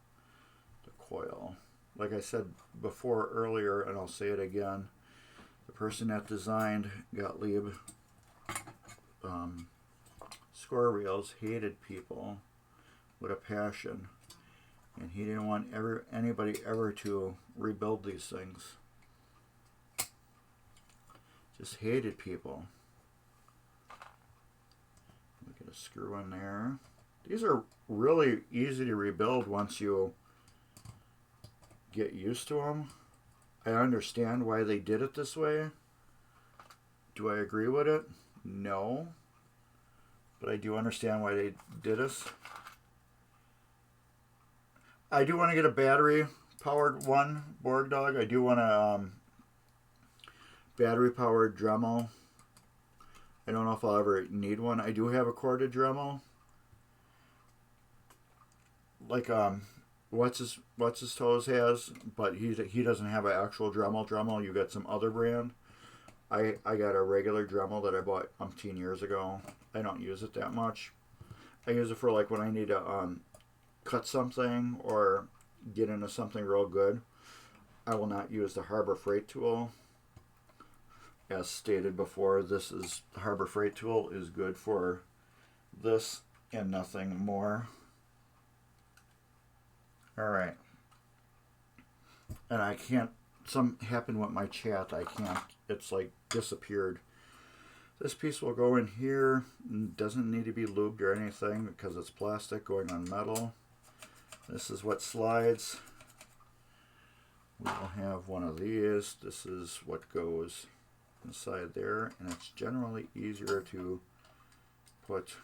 the coil. Like I said before earlier, and I'll say it again, the person that designed Gottlieb score reels hated people with a passion. And he didn't want anybody ever to rebuild these things. Just hated people. screw in there. These are really easy to rebuild once you get used to them. I understand why they did it this way. Do I agree with it? No. But I do understand why they did this. I do want to get a battery-powered one, Borg Dog. I do want a battery-powered Dremel. I don't know if I'll ever need one. I do have a corded Dremel. Like what's his toes has, but he doesn't have an actual Dremel. You got some other brand. I got a regular Dremel that I bought umpteen years ago. I don't use it that much. I use it for like when I need to cut something or get into something real good. I will not use the Harbor Freight tool. As stated before, the Harbor Freight tool is good for this and nothing more. Alright. And I can't, something happened with my chat. I can't, it's like disappeared. This piece will go in here. Doesn't need to be lubed or anything because it's plastic going on metal. This is what slides. We will have one of these. This is what goes inside there, and it's generally easier to put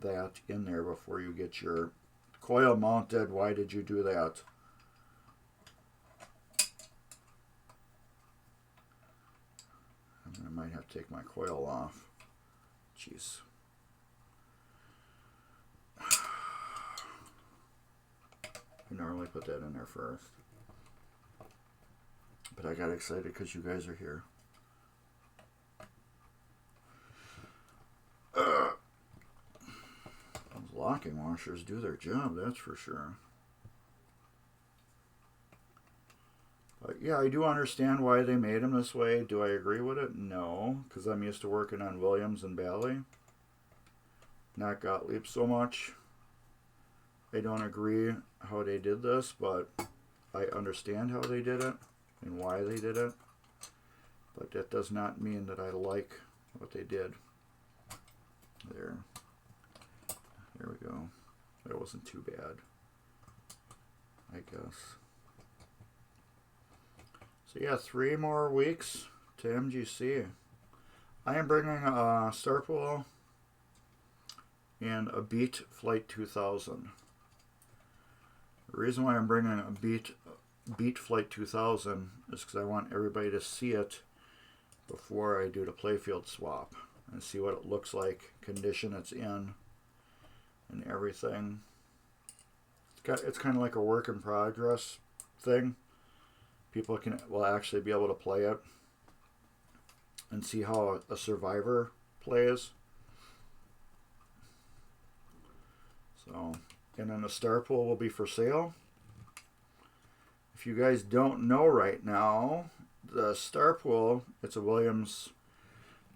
that in there before you get your coil mounted. Why did you do that? I might have to take my coil off. Jeez. I normally put that in there first. But I got excited because you guys are here. Those locking washers do their job, that's for sure. But yeah, I do understand why they made them this way. Do I agree with it? No, because I'm used to working on Williams and Bally. Not Gottlieb so much. I don't agree how they did this, but I understand how they did it and why they did it. But that does not mean that I like what they did. There. There we go. That wasn't too bad, I guess. So yeah, 3 more weeks to MGC. I am bringing a Star Pool and a Beat Flight 2000. The reason why I'm bringing a Beat Flight 2000 is because I want everybody to see it before I do the playfield swap and see what it looks like, condition it's in, and everything. It's kind of like a work in progress thing. People will actually be able to play it and see how a survivor plays. So, and then the Star Pool will be for sale. If you guys don't know right now, the Star Pool, it's a Williams,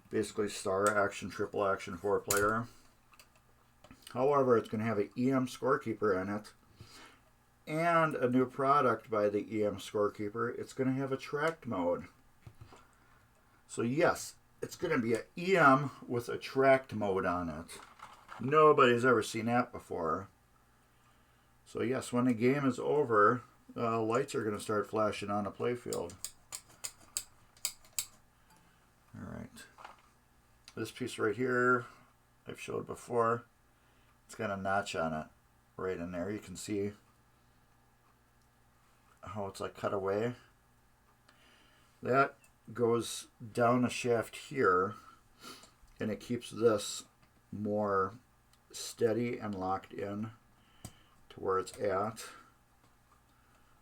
basically star action, triple action 4-player. However, it's going to have an EM scorekeeper in it. And a new product by the EM scorekeeper, it's going to have a tracked mode. So yes, it's going to be an EM with a tracked mode on it. Nobody's ever seen that before. So yes, when the game is over, lights are going to start flashing on the playfield. Alright. This piece right here, I've showed before. It's got a notch on it right in there. You can see how it's like cut away. That goes down a shaft here, and it keeps this more steady and locked in to where it's at.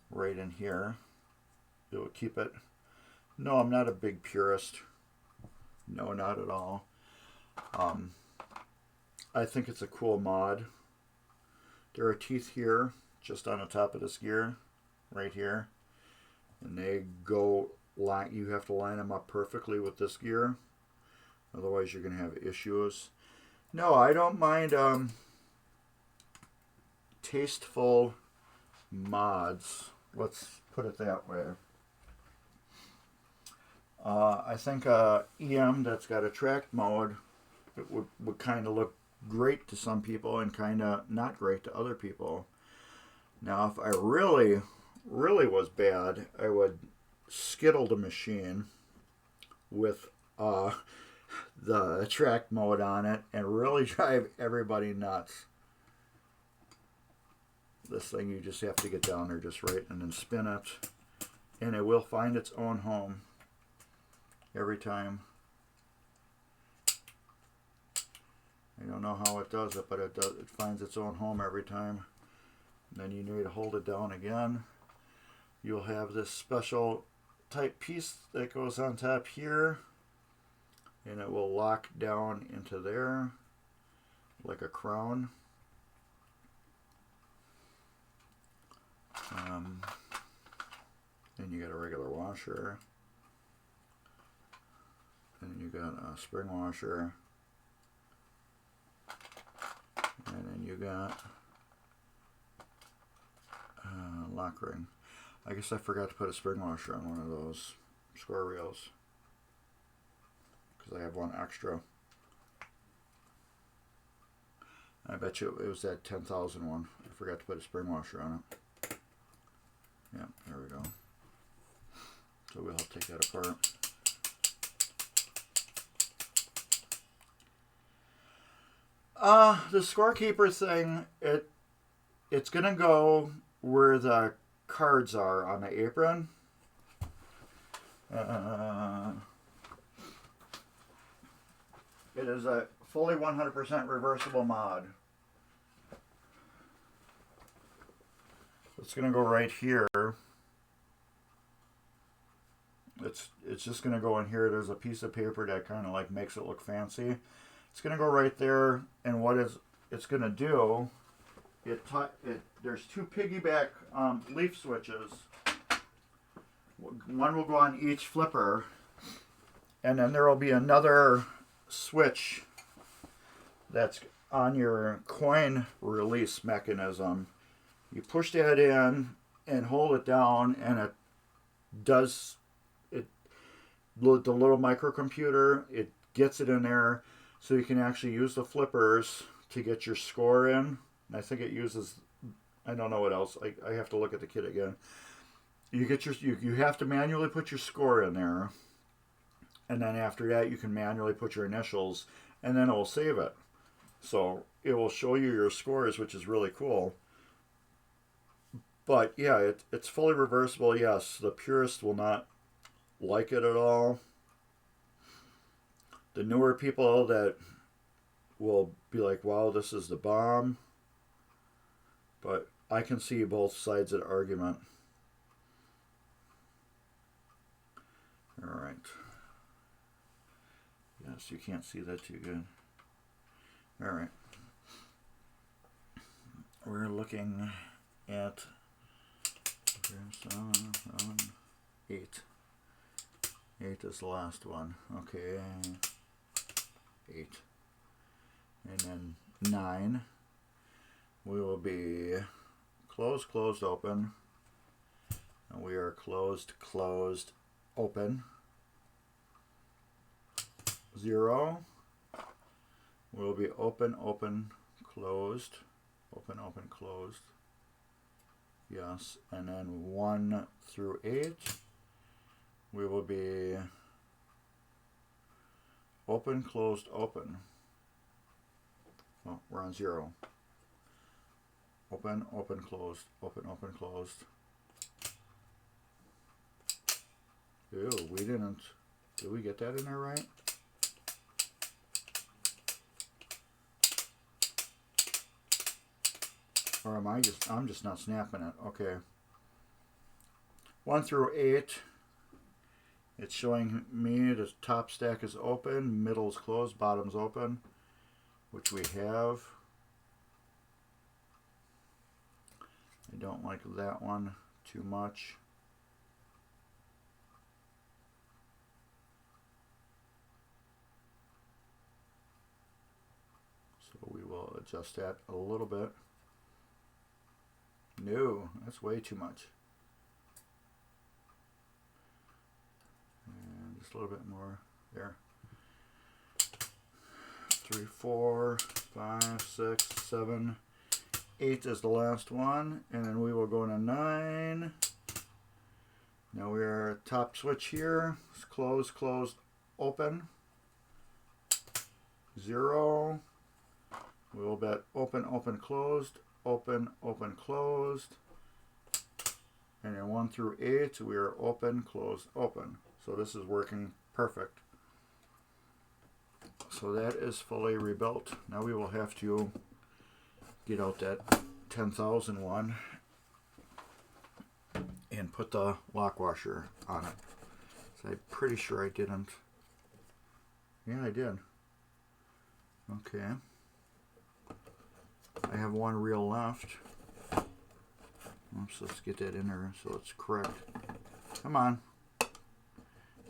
Right in here. It will keep it. No, I'm not a big purist. No, not at all. I think it's a cool mod. There are teeth here, just on the top of this gear, right here. And they go, you have to line them up perfectly with this gear. Otherwise you're going to have issues. No, I don't mind tasteful mods. Let's put it that way. I think EM that's got a tracked mode it would kind of look great to some people and kind of not great to other people. Now, if I really was bad, I would skittle the machine with the track mode on it and really drive everybody nuts. This thing, you just have to get down there just right and then spin it, and it will find its own home every time. I don't know how it does it, but it does. It finds its own home every time. And then you need to hold it down again. You'll have this special type piece that goes on top here, and it will lock down into there like a crown. Then you got a regular washer, and you got a spring washer, and then you got a lock ring. I guess I forgot to put a spring washer on one of those square reels because I have one extra. I bet you it was that 10,000 one. I forgot to put a spring washer on it. Yeah, there we go. So we'll have to take that apart. The scorekeeper thing, it's gonna go where the cards are on the apron. It is a fully 100% reversible mod. It's gonna go right here. It's just gonna go in here. There's a piece of paper that kind of like makes it look fancy. It's gonna go right there, and what it's gonna do? There's two piggyback leaf switches. One will go on each flipper, and then there will be another switch that's on your coin release mechanism. You push that in and hold it down, and it does it. The little microcomputer, it gets it in there, so you can actually use the flippers to get your score in. And I think it uses, I don't know what else. I have to look at the kit again. You have to manually put your score in there, and then after that you can manually put your initials, and then it will save it. So it will show you your scores, which is really cool. But yeah, it's fully reversible. Yes, the purists will not like it at all. The newer people that will be like, wow, this is the bomb. But I can see both sides of the argument. All right. Yes, you can't see that too good. All right. We're looking at 8. 8 is the last one. Okay. 8. And then 9. We will be closed, closed, open. And we are closed, closed, open. 0 will be open, open, closed. Open, open, closed. Yes. And then 1 through 8. We will be open, closed, open. Oh, we're on 0. Open, open, closed, open, open, closed. Ew, we didn't. Did we get that in there right? Or I'm just not snapping it. Okay. 1 through 8. It's showing me the top stack is open, middle is closed, bottom's open, which we have. I don't like that one too much. So we will adjust that a little bit. No, that's way too much. And just a little bit more there. 3, 4, 5, 6, 7, 8 is the last one, and then we will go to 9. Now we are at top switch here. It's close, closed, open. 0. We will bet open, open, closed, open, open, closed. And then 1 through 8, we are open, closed, open. So this is working perfect. So that is fully rebuilt. Now we will have to get out that 10,000 one and put the lock washer on it. So I'm pretty sure I didn't. Yeah, I did. Okay. I have one reel left. Oops, let's get that in there so it's correct. Come on.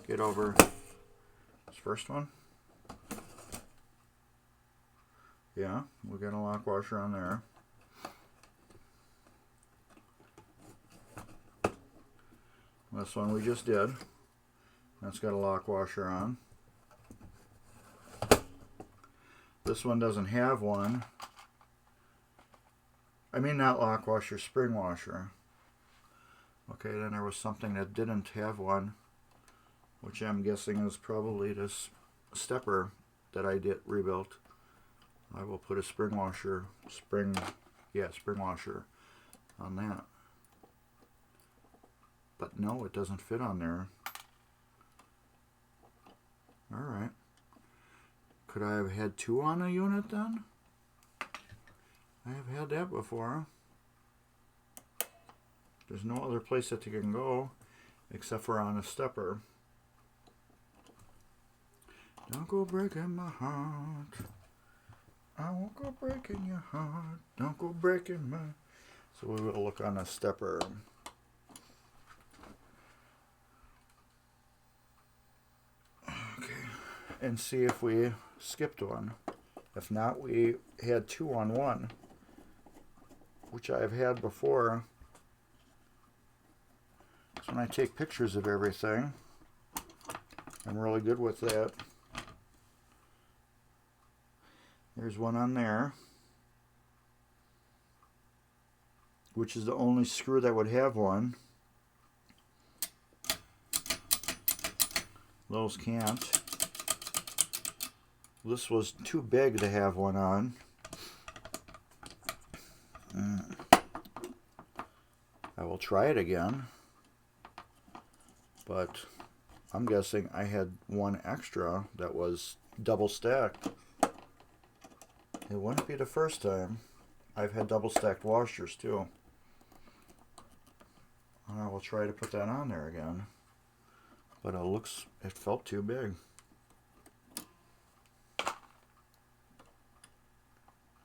Get over this first one. Yeah, we got a lock washer on there. This one we just did. That's got a lock washer on. This one doesn't have one. I mean not lock washer, spring washer. Okay, then there was something that didn't have one, which I'm guessing is probably this stepper that I did rebuilt. I will put a spring washer on that. But no, it doesn't fit on there. Alright. Could I have had 2 on a unit then? I have had that before. There's no other place that you can go except for on a stepper. Don't go breaking my heart. I won't go breaking your heart. Don't go breaking my... So we will look on a stepper. Okay. And see if we skipped one. If not, we had 2 on 1, which I've had before. So when I take pictures of everything, I'm really good with that. There's one on there, which is the only screw that would have one. Those can't. This was too big to have one on. I will try it again, but I'm guessing I had one extra that was double stacked. It wouldn't be the first time. I've had double stacked washers too. And I will try to put that on there again. But it felt too big.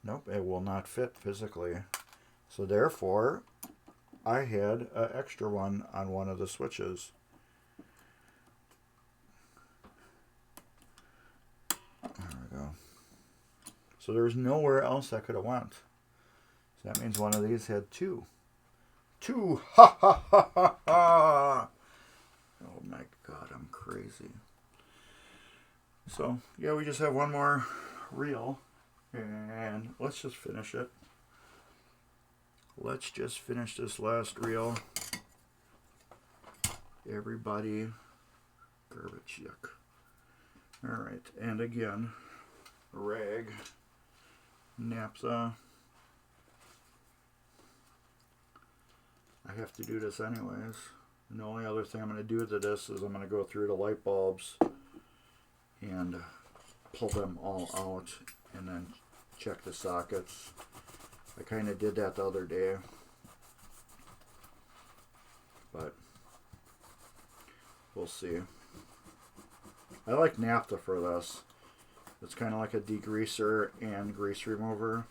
Nope, it will not fit physically. So therefore, I had an extra one on one of the switches. There we go. So there's nowhere else I could have went. So that means one of these had 2. 2! Ha ha ha ha ha! Oh my god, I'm crazy. So, yeah, we just have one more reel. And let's just finish it. Let's just finish this last reel. Everybody, garbage, yuck. Alright, and again, rag, naphtha. I have to do this anyways. And the only other thing I'm going to do to this is I'm going to go through the light bulbs and pull them all out and then check the sockets. I kind of did that the other day, but we'll see. I like naphtha for this. It's kind of like a degreaser and grease remover.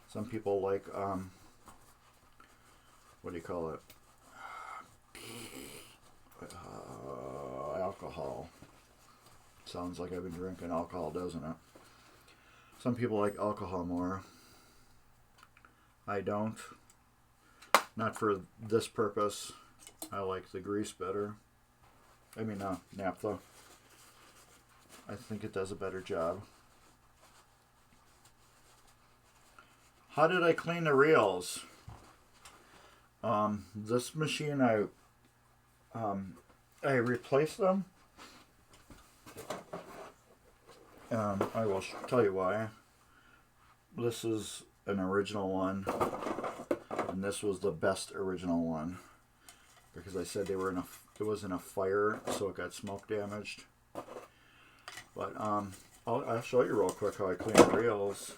Some people like, what do you call it? Alcohol. Sounds like I've been drinking alcohol, doesn't it? Some people like alcohol more. I don't. Not for this purpose. I like the grease better. I mean, naphtha. I think it does a better job. how did I clean the reels? This machine, I replaced them. I will tell you why. This is an original one, and this was the best original one because I said it was in a fire, so it got smoke damaged. But I'll show you real quick how I clean the reels.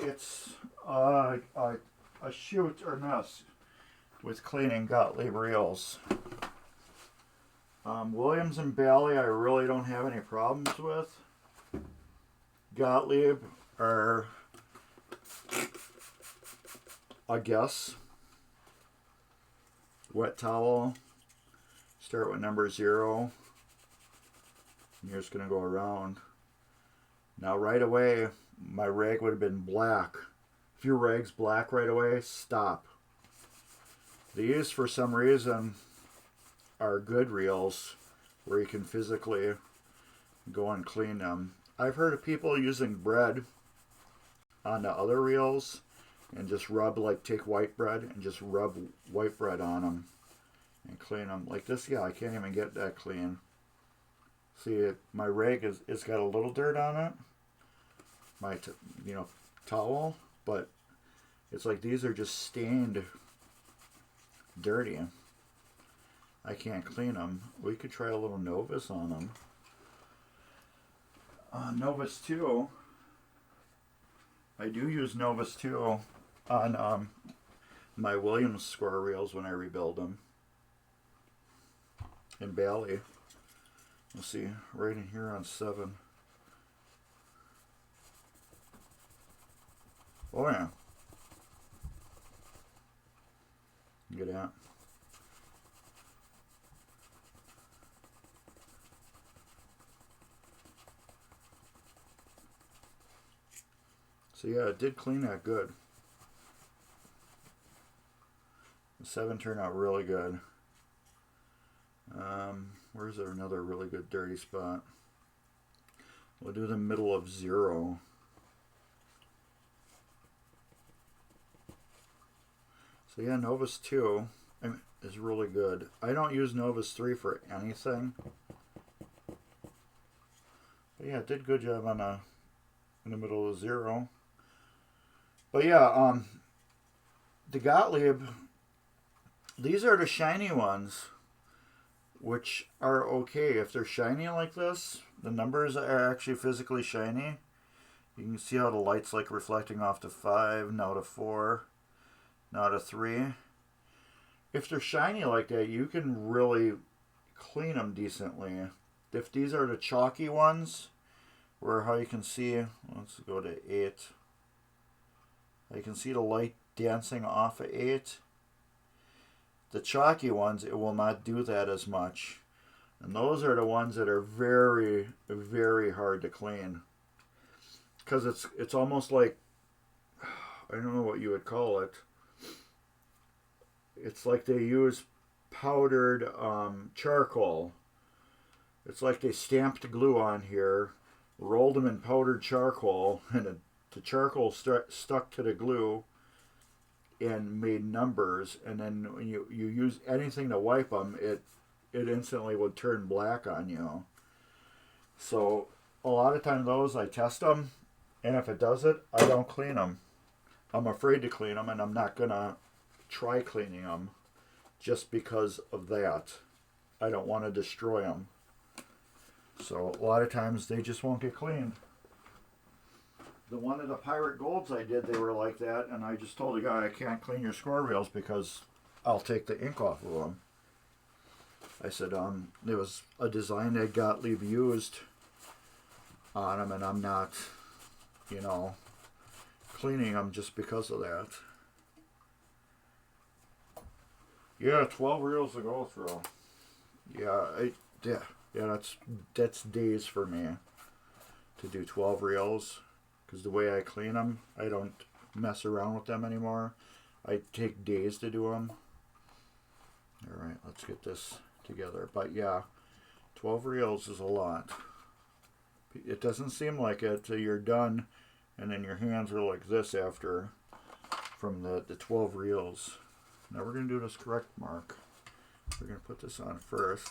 It's a shoot or miss with cleaning Gottlieb reels. Williams and Bally I really don't have any problems with. Gottlieb are a guess. Wet towel. Start with number 0. You're just going to go around. Now right away, my rag would have been black. If your rag's black right away, stop. These, for some reason, are good reels where you can physically go and clean them. I've heard of people using bread on the other reels and just rub, like take white bread and just rub white bread on them and clean them. Like this, yeah, I can't even get that clean. See, my rag it's got a little dirt on it. My towel, but it's like these are just stained dirty. I can't clean them. We could try a little Novus on them. Novus 2. I do use Novus 2 on my Williams square reels when I rebuild them. In Bally. Let's see, right in here on 7. Oh yeah. Get out. So yeah, it did clean that good. The 7 turned out really good. Where's there another really good dirty spot? We'll do the middle of 0. So yeah, Novus 2 is really good. I don't use Novus 3 for anything. But yeah, it did a good job on in the middle of 0. But yeah, the Gottlieb, these are the shiny ones, which are okay. If they're shiny like this, the numbers are actually physically shiny. You can see how the light's like reflecting off to 5, now to 4, now to 3. If they're shiny like that, you can really clean them decently. If these are the chalky ones, where how you can see, let's go to 8. You can see the light dancing off of 8. The chalky ones, it will not do that as much. And those are the ones that are very, very hard to clean. Because it's almost like, I don't know what you would call it. It's like they use powdered charcoal. It's like they stamped glue on here, rolled them in powdered charcoal, and the charcoal stuck to the glue and made numbers, and then when you use anything to wipe them, it instantly would turn black on you. So a lot of times those I test them, and if it does it, I don't clean them. I'm afraid to clean them, and I'm not gonna try cleaning them just because of that. I don't want to destroy them. So a lot of times they just won't get cleaned. The one of the Pirate Golds I did, they were like that, and I just told the guy I can't clean your score reels because I'll take the ink off of them. I said, there was a design that Gottlieb used on them, and I'm not, cleaning them just because of that. Yeah, 12 reels to go through. Yeah, that's days for me to do 12 reels. Because the way I clean them, I don't mess around with them anymore. I take days to do them. Alright, let's get this together. But yeah, 12 reels is a lot. It doesn't seem like it till you're done, and then your hands are like this after, from the 12 reels. Now we're going to do this correct mark. We're going to put this on first.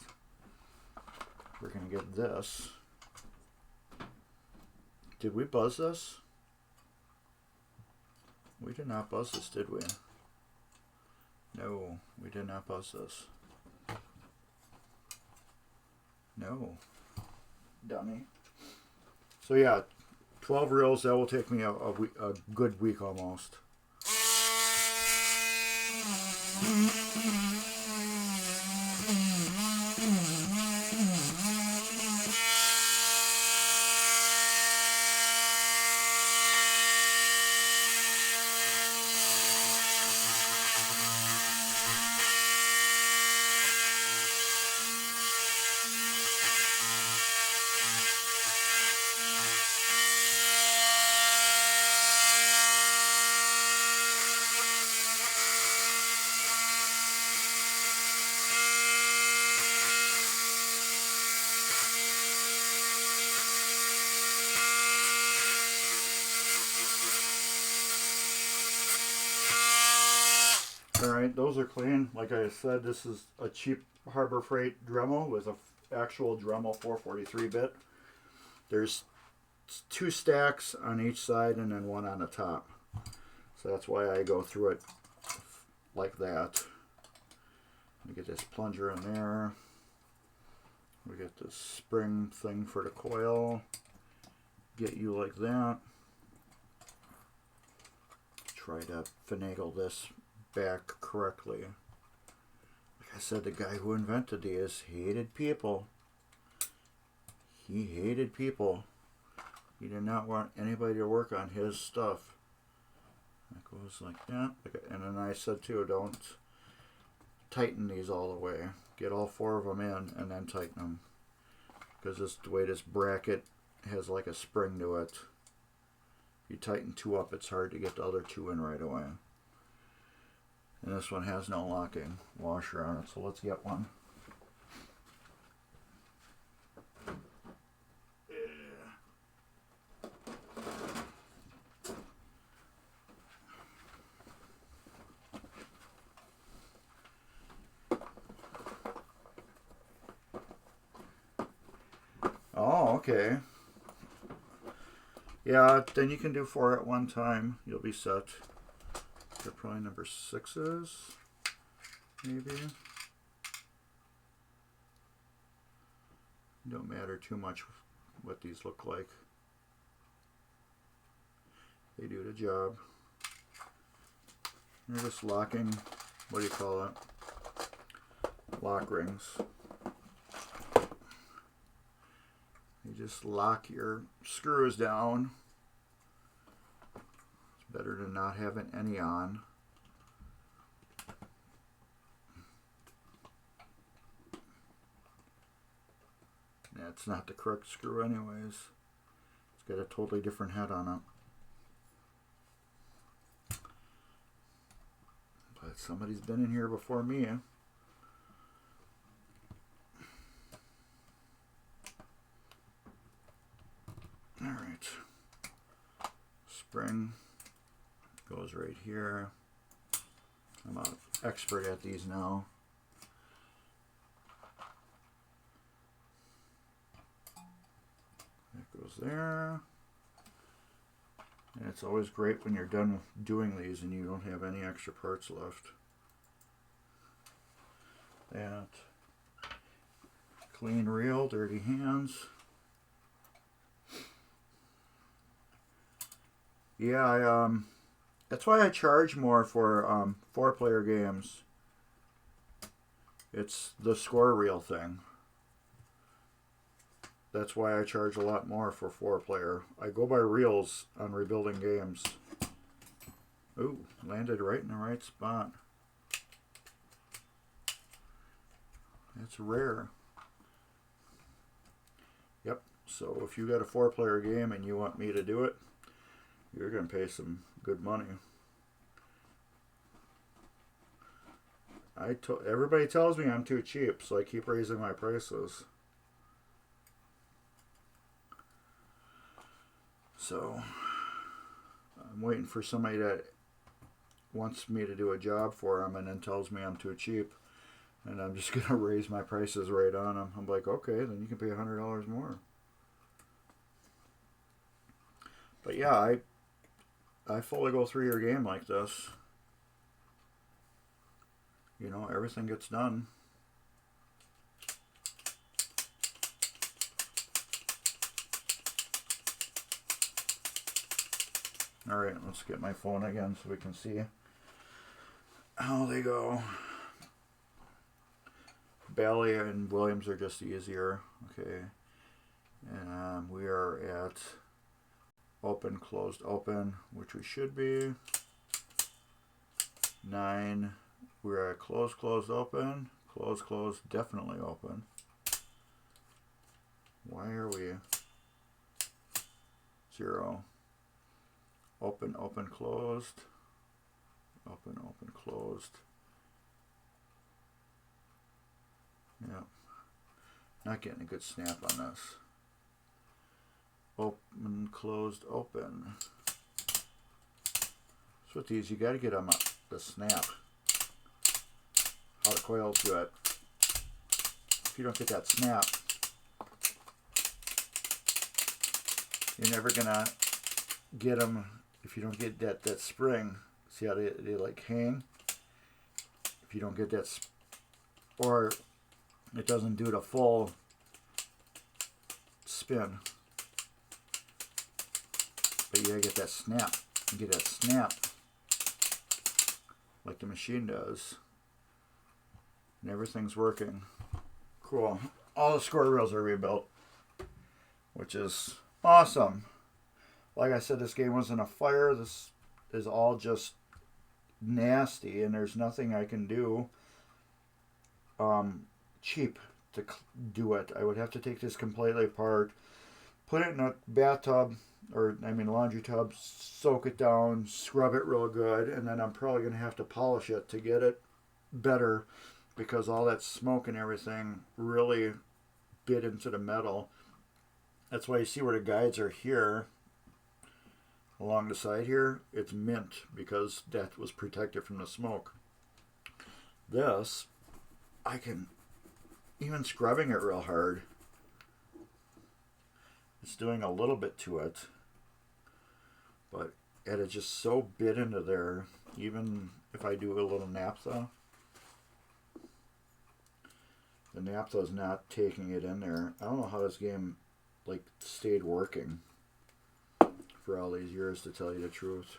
We're going to get this. Did we buzz this? We did not buzz this, did we? No, we did not buzz this. No. Dummy. So yeah, 12 reels, that will take me a good week almost. Alright, those are clean. Like I said, this is a cheap Harbor Freight Dremel with an actual Dremel 443 bit. There's 2 stacks on each side and then 1 on the top. So that's why I go through it like that. We get this plunger in there. We get this spring thing for the coil. Get you like that. Try to finagle this back correctly. Like I said, the guy who invented these hated people. He hated people. He did not want anybody to work on his stuff. That goes like that. And then I said too, don't tighten these all the way. Get all 4 of them in and then tighten them. Because this, the way this bracket has like a spring to it. If you tighten 2 up, it's hard to get the other 2 in right away. And this one has no locking washer on it, so let's get one. Oh, okay. Yeah, then you can do 4 at one time. You'll be set. They're probably number 6s, maybe. Don't matter too much what these look like. They do the job. They're just locking, what do you call it? Lock rings. You just lock your screws down. It's better than not having any on. That's not the correct screw anyways. It's got a totally different head on it. But somebody's been in here before me. Alright. Spring goes right here. I'm an expert at these now. That goes there. And it's always great when you're done doing these and you don't have any extra parts left. That. Clean reel, dirty hands. Yeah, that's why I charge more for 4-player games. It's the score reel thing. That's why I charge a lot more for 4-player. I go by reels on rebuilding games. Ooh, landed right in the right spot. That's rare. Yep, so if you got a 4-player game and you want me to do it, you're going to pay some good money. Everybody tells me I'm too cheap, so I keep raising my prices. So I'm waiting for somebody that wants me to do a job for them and then tells me I'm too cheap. And I'm just going to raise my prices right on them. I'm like, okay, then you can pay $100 more. But yeah, I fully go through your game like this. You know, everything gets done. Alright, let's get my phone again so we can see how they go. Bailey and Williams are just easier. Okay. And we are at open, closed, open, which we should be. 9. We're at close, closed, open. Close, closed, definitely open. Why are we 0? Open, open, closed. Open, open, closed. Yep. Not getting a good snap on this. Open, closed, open. So with these, you got to get them up, the snap. How the coil to it. If you don't get that snap, you're never gonna get them. If you don't get that spring, see how they like hang. If you don't get that, or it doesn't do the full spin. But you gotta get that snap. You get that snap like the machine does. And everything's working. Cool. All the score reels are rebuilt, which is awesome. Like I said, this game wasn't a fire. This is all just nasty, and there's nothing I can do cheap to do it. I would have to take this completely apart, put it in a bathtub, or I mean laundry tub, soak it down, scrub it real good, and then I'm probably going to have to polish it to get it better, because all that smoke and everything really bit into the metal. That's why you see where the guides are here along the side here. It's mint because that was protected from the smoke. This, I can, even scrubbing it real hard, it's doing a little bit to it, but it is just so bit into there. Even if I do a little naphtha, the naphtha is not taking it in there. I don't know how this game like stayed working for all these years, to tell you the truth.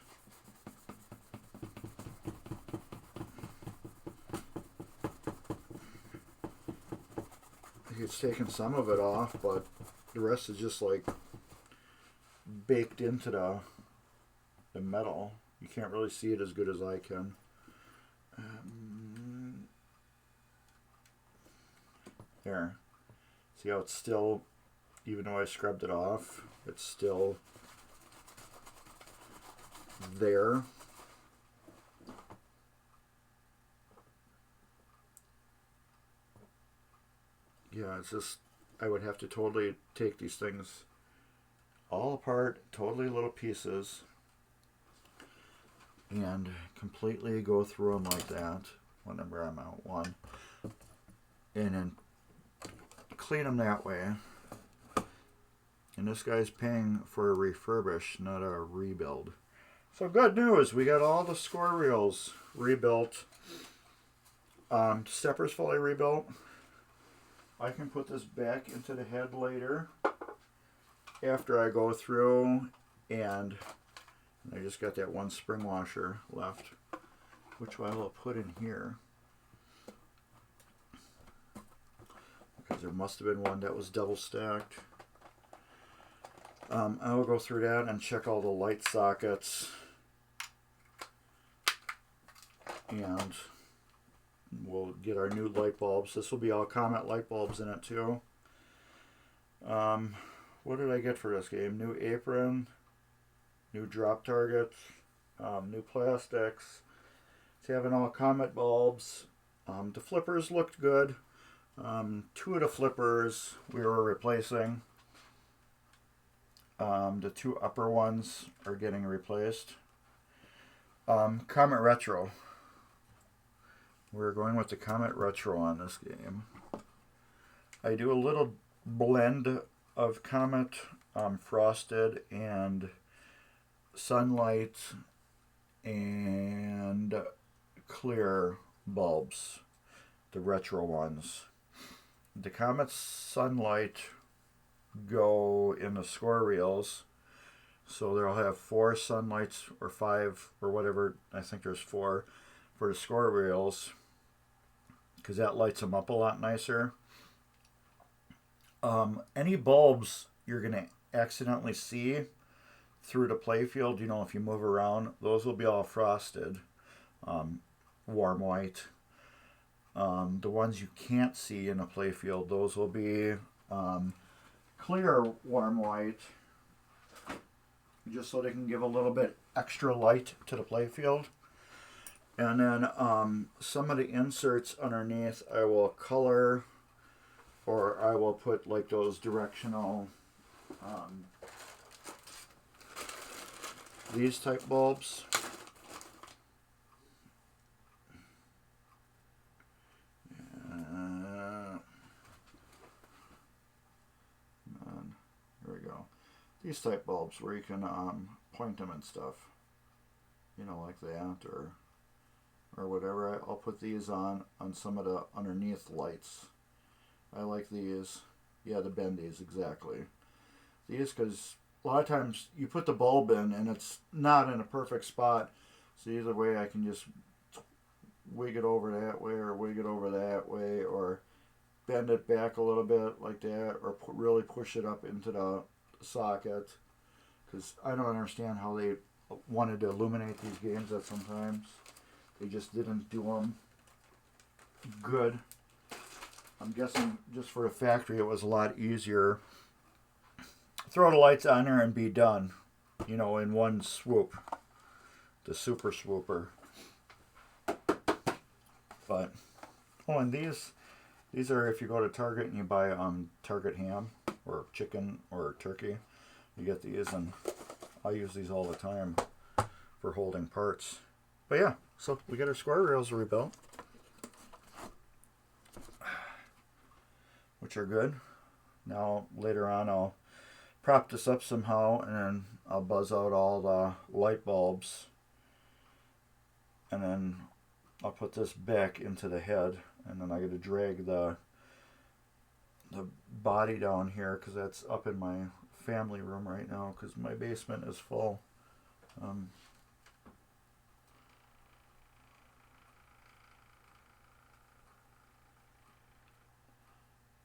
It's taken some of it off, but the rest is just like baked into the metal. You can't really see it as good as I can. There. See how it's still, even though I scrubbed it off, it's still there. Yeah, it's just, I would have to totally take these things all apart, totally little pieces, and completely go through them like that whenever I'm out one, and then clean them that way. And this guy's paying for a refurbish, not a rebuild. So good news, we got all the score reels rebuilt. Stepper's fully rebuilt. I can put this back into the head later after I go through, and I just got that one spring washer left, which I will put in here, because there must have been one that was double stacked. I will go through that and check all the light sockets, and we'll get our new light bulbs. This will be all Comet light bulbs in it too. What did I get for this game? New apron, new drop targets, new plastics. It's having all Comet bulbs. The flippers looked good. 2 of the flippers we were replacing. The two upper ones are getting replaced. Comet Retro. We're going with the Comet Retro on this game. I do a little blend of Comet, Frosted, and Sunlight, and clear bulbs, the retro ones. The Comet Sunlight go in the score reels, so they'll have 4 sunlights or 5 or whatever. I think there's 4 for the score reels because that lights them up a lot nicer. Any bulbs you're going to accidentally see through the playfield, if you move around, those will be all frosted, warm white. The ones you can't see in a playfield, those will be clear warm white, just so they can give a little bit extra light to the playfield. And then some of the inserts underneath I will color, or I will put like those directional these type bulbs. Here we go. These type bulbs where you can point them and stuff, like that, or whatever. I'll put these on some of the underneath lights. I like these. Yeah, the bendies, exactly. These, because a lot of times you put the bulb in and it's not in a perfect spot, so either way I can just wig it over that way or wig it over that way, or bend it back a little bit like that, or really push it up into the socket, because I don't understand how they wanted to illuminate these games that sometimes they just didn't do them good. I'm guessing just for a factory it was a lot easier. Throw the lights on there and be done, in one swoop. The super swooper. But, and these are if you go to Target and you buy Target ham or chicken or turkey, you get these, and I use these all the time for holding parts. But yeah, so we got our square rails rebuilt, which are good. Now later on I'll prop this up somehow, and then I'll buzz out all the light bulbs, and then I'll put this back into the head, and then I got to drag the body down here because that's up in my family room right now because my basement is full.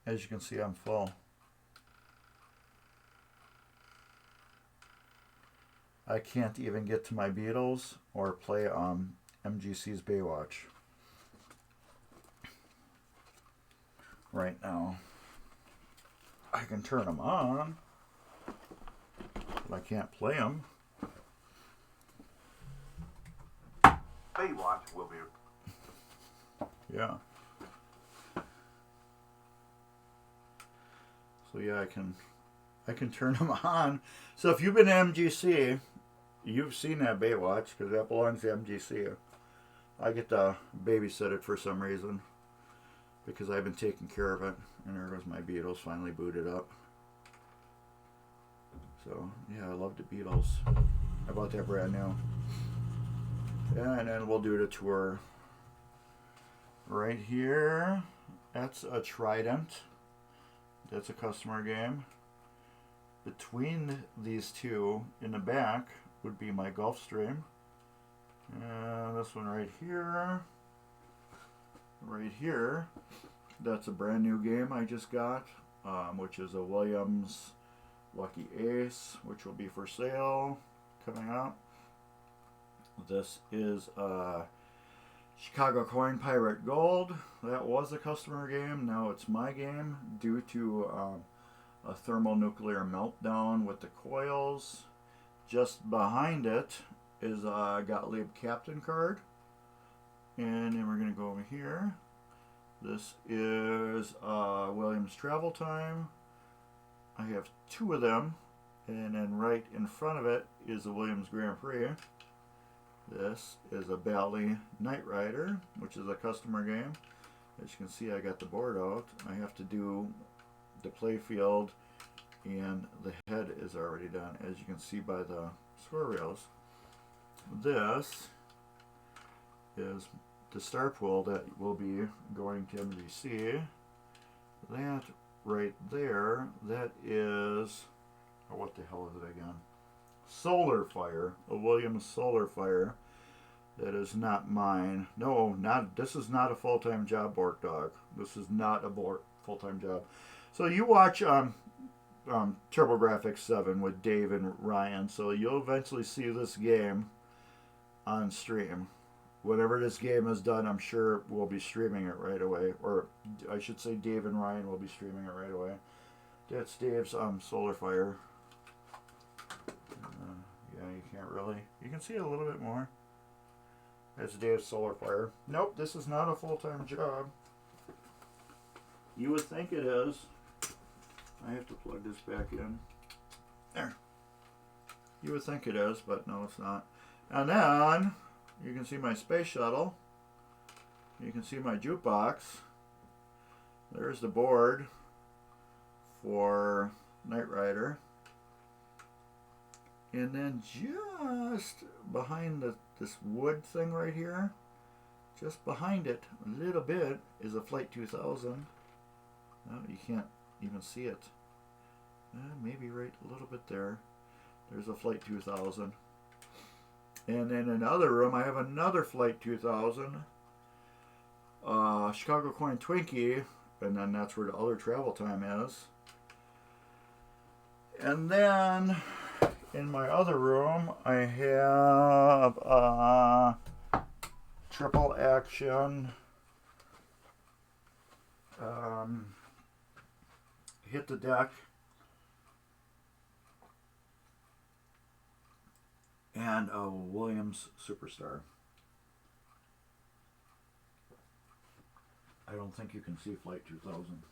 As you can see, I'm full. I can't even get to my Beatles or play MGC's Baywatch right now. I can turn them on, but I can't play them. Baywatch will be. Yeah. So yeah, I can turn them on. So if you've been to MGC, you've seen that Baywatch because that belongs to MGC. I get to babysit it for some reason because I've been taking care of it. And there goes my Beatles finally booted up. So yeah, I love the Beatles. I bought that brand new. Yeah, and then we'll do the tour. Right here, that's a Trident. That's a customer game. Between these two in the back would be my Gulfstream. And this one right here, that's a brand new game I just got, which is a Williams Lucky Ace, which will be for sale coming up. This is Chicago Coin Pirate Gold. That was a customer game. Now it's my game due to a thermonuclear meltdown with the coils. Just behind it is a Gottlieb Captain card. And then we're going to go over here. This is Williams Travel Time. I have 2 of them And then right in front of it is the Williams Grand Prix. This is a Bally Knight Rider, which is a customer game. As you can see, I got the board out. I have to do the play field, and the head is already done, as you can see by the square rails. This is the star pool that will be going to MGC. That right there, that is, oh, what the hell is it again? Solar Fire, a Williams Solar Fire. That is not mine. No, this is not a full-time job, Bork Dog. This is not a full-time job. So you watch TurboGrafx 7 with Dave and Ryan, so you'll eventually see this game on stream. Whenever this game is done, I'm sure we'll be streaming it right away. Or I should say Dave and Ryan will be streaming it right away. That's Dave's Solar Fire. Yeah, you can't really. You can see it a little bit more. That's Dave's Solar Fire. Nope, this is not a full-time job. You would think it is. I have to plug this back in. There. You would think it is, but no, it's not. And then you can see my space shuttle. You can see my jukebox. There's the board for Knight Rider. And then just behind this wood thing right here, just behind it a little bit, is a Flight 2000. Oh, you can't even see it. Maybe right a little bit there. There's a Flight 2000. And then in another room, I have another Flight 2000. Chicago Coin Twinkie. And then that's where the other travel time is. And then in my other room, I have triple action. Hit the deck. And a Williams Superstar. I don't think you can see Flight 2000.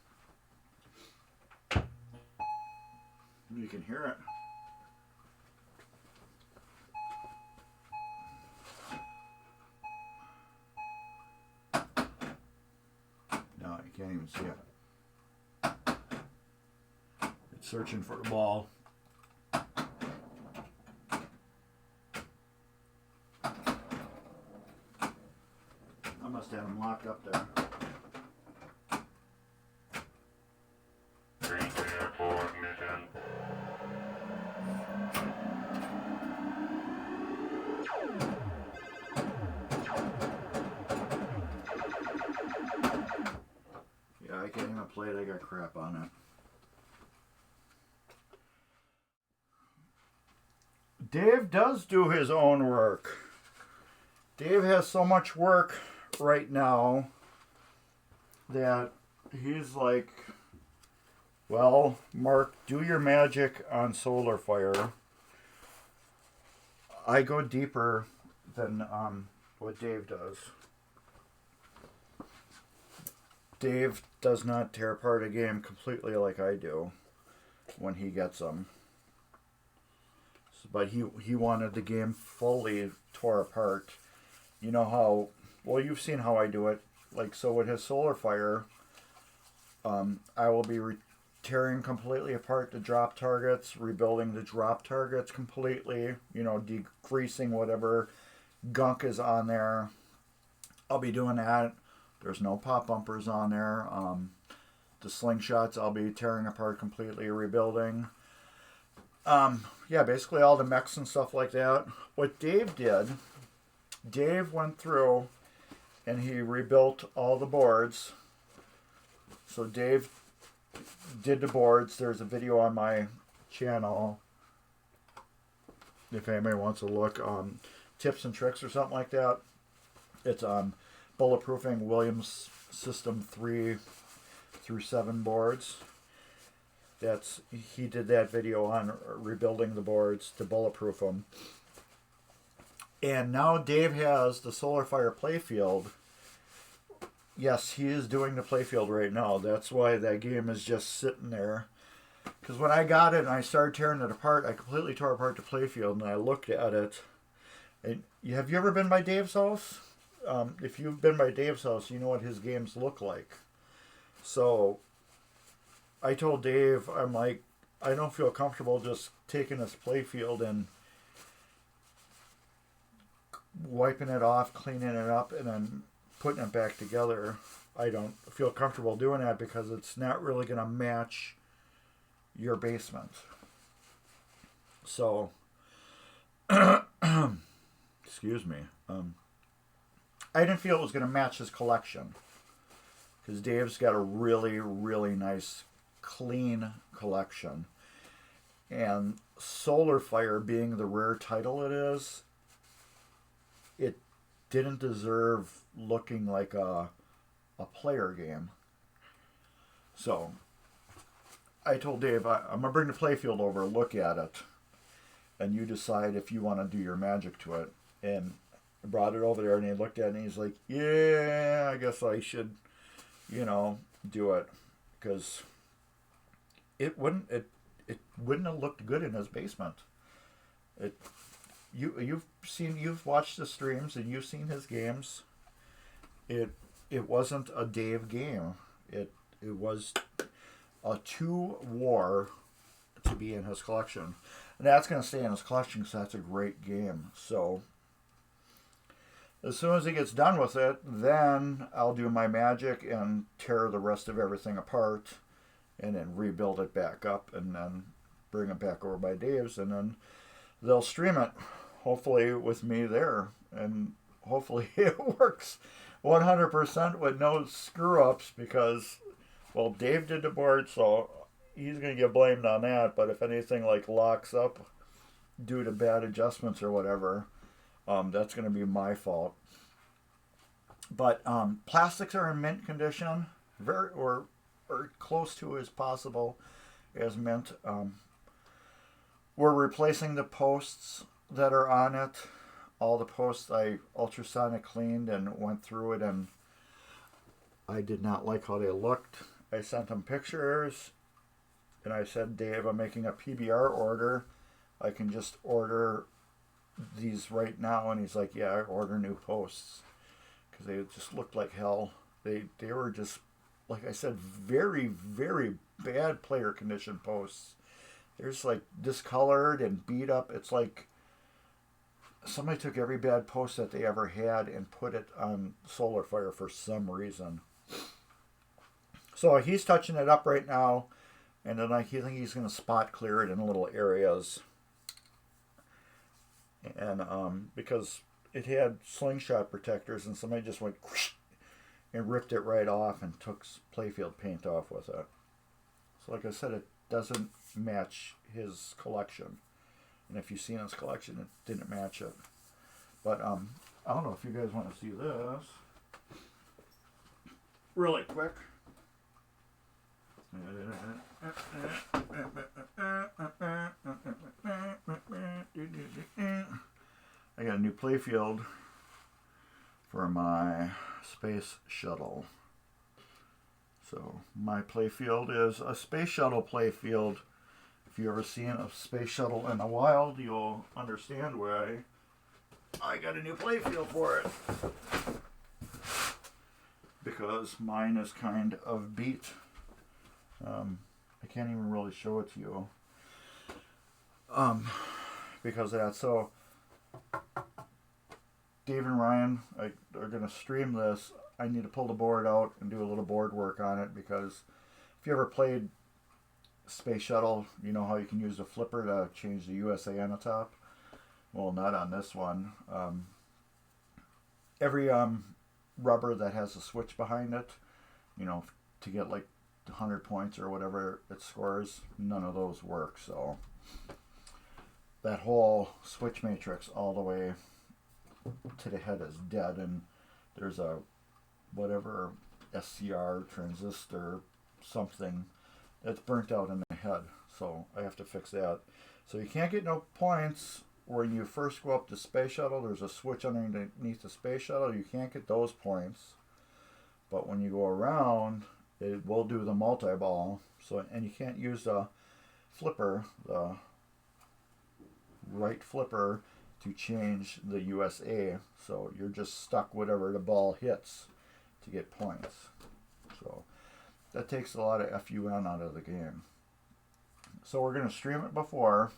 You can hear it. No, you can't even see it. It's searching for the ball. I must have him locked up there. Yeah, I can't even play it. I got crap on it. Dave does do his own work. Dave has so much work right now that he's like, well, Mark, do your magic on Solar Fire. I go deeper than what Dave does. Dave does not tear apart a game completely like I do when he gets them. But he wanted the game fully tore apart. You know how, well, you've seen how I do it. Like, so with his Solar Fire, I will be tearing completely apart the drop targets, rebuilding the drop targets completely, you know, decreasing whatever gunk is on there. I'll be doing that. There's no pop bumpers on there. The slingshots I'll be tearing apart completely, rebuilding. Yeah, basically all the mechs and stuff like that. What Dave did, Dave went through and he rebuilt all the boards. So Dave did the boards. There's a video on my channel if anybody wants to look, tips and tricks or something like that. It's bulletproofing Williams System 3 through 7 boards. He did that video on rebuilding the boards to bulletproof them. And now Dave has the Solar Fire playfield. Yes, he is doing the playfield right now. That's why that game is just sitting there. Because when I got it and I started tearing it apart, I completely tore apart the playfield and I looked at it. And have you ever been by Dave's house? If you've been by Dave's house, you know what his games look like. So I told Dave, I'm like, I don't feel comfortable just taking this playfield and wiping it off, cleaning it up, and then putting it back together. I don't feel comfortable doing that because it's not really going to match your basement. So, excuse me. I didn't feel it was going to match his collection because Dave's got a really, really nice, clean collection. And Solar Fire being the rare title it is, it didn't deserve looking like a player game. So I told Dave, I'm going to bring the playfield over, look at it, and you decide if you want to do your magic to it. And I brought it over there, and he looked at it, and he's like, yeah, I guess I should, do it. Because it wouldn't have looked good in his basement. You've watched the streams, and you've seen his games. It wasn't a Dave game. It was a 2-war to be in his collection. And that's going to stay in his collection because that's a great game. So as soon as he gets done with it, then I'll do my magic and tear the rest of everything apart and then rebuild it back up and then bring it back over by Dave's, and then they'll stream it, hopefully with me there. And hopefully it works 100% with no screw-ups because, well, Dave did the board, so he's going to get blamed on that. But if anything like locks up due to bad adjustments or whatever, that's going to be my fault. But plastics are in mint condition, very or close to as possible as mint. We're replacing the posts that are on it. All the posts I ultrasonic cleaned and went through it, and I did not like how they looked. I sent him pictures, and I said, Dave, I'm making a PBR order. I can just order these right now. And he's like, yeah, I order new posts. Because they just looked like hell. They were just, like I said, very, very bad player condition posts. They're just like discolored and beat up. It's like somebody took every bad post that they ever had and put it on Solar Fire for some reason. So he's touching it up right now, and then I think he's going to spot clear it in little areas. And because it had slingshot protectors, and somebody just went whoosh, and ripped it right off and took playfield paint off with it. So like I said, it doesn't match his collection. And if you've seen his collection, it didn't match it. But I don't know if you guys want to see this really quick. I got a new playfield for my space shuttle. So my playfield is a space shuttle playfield. If you've ever seen a space shuttle in the wild, you'll understand why I got a new playfield for it. Because mine is kind of beat. I can't even really show it to you. Because of that. So Dave and Ryan are going to stream this. I need to pull the board out and do a little board work on it, because if you ever played Space Shuttle, you know how you can use the flipper to change the USA on the top. Well, not on this one. Every rubber that has a switch behind it, to get like 100 points or whatever it scores, none of those work. So that whole switch matrix all the way to the head is dead, and there's a whatever SCR transistor something that's burnt out in the head, so I have to fix that. So you can't get no points when you first go up the space shuttle. There's a switch underneath the space shuttle. You can't get those points, but when you go around, it will do the multi-ball. So, and you can't use a flipper, the right flipper, to change the USA. So you're just stuck whatever the ball hits to get points. So that takes a lot of FUN out of the game. So we're going to stream it before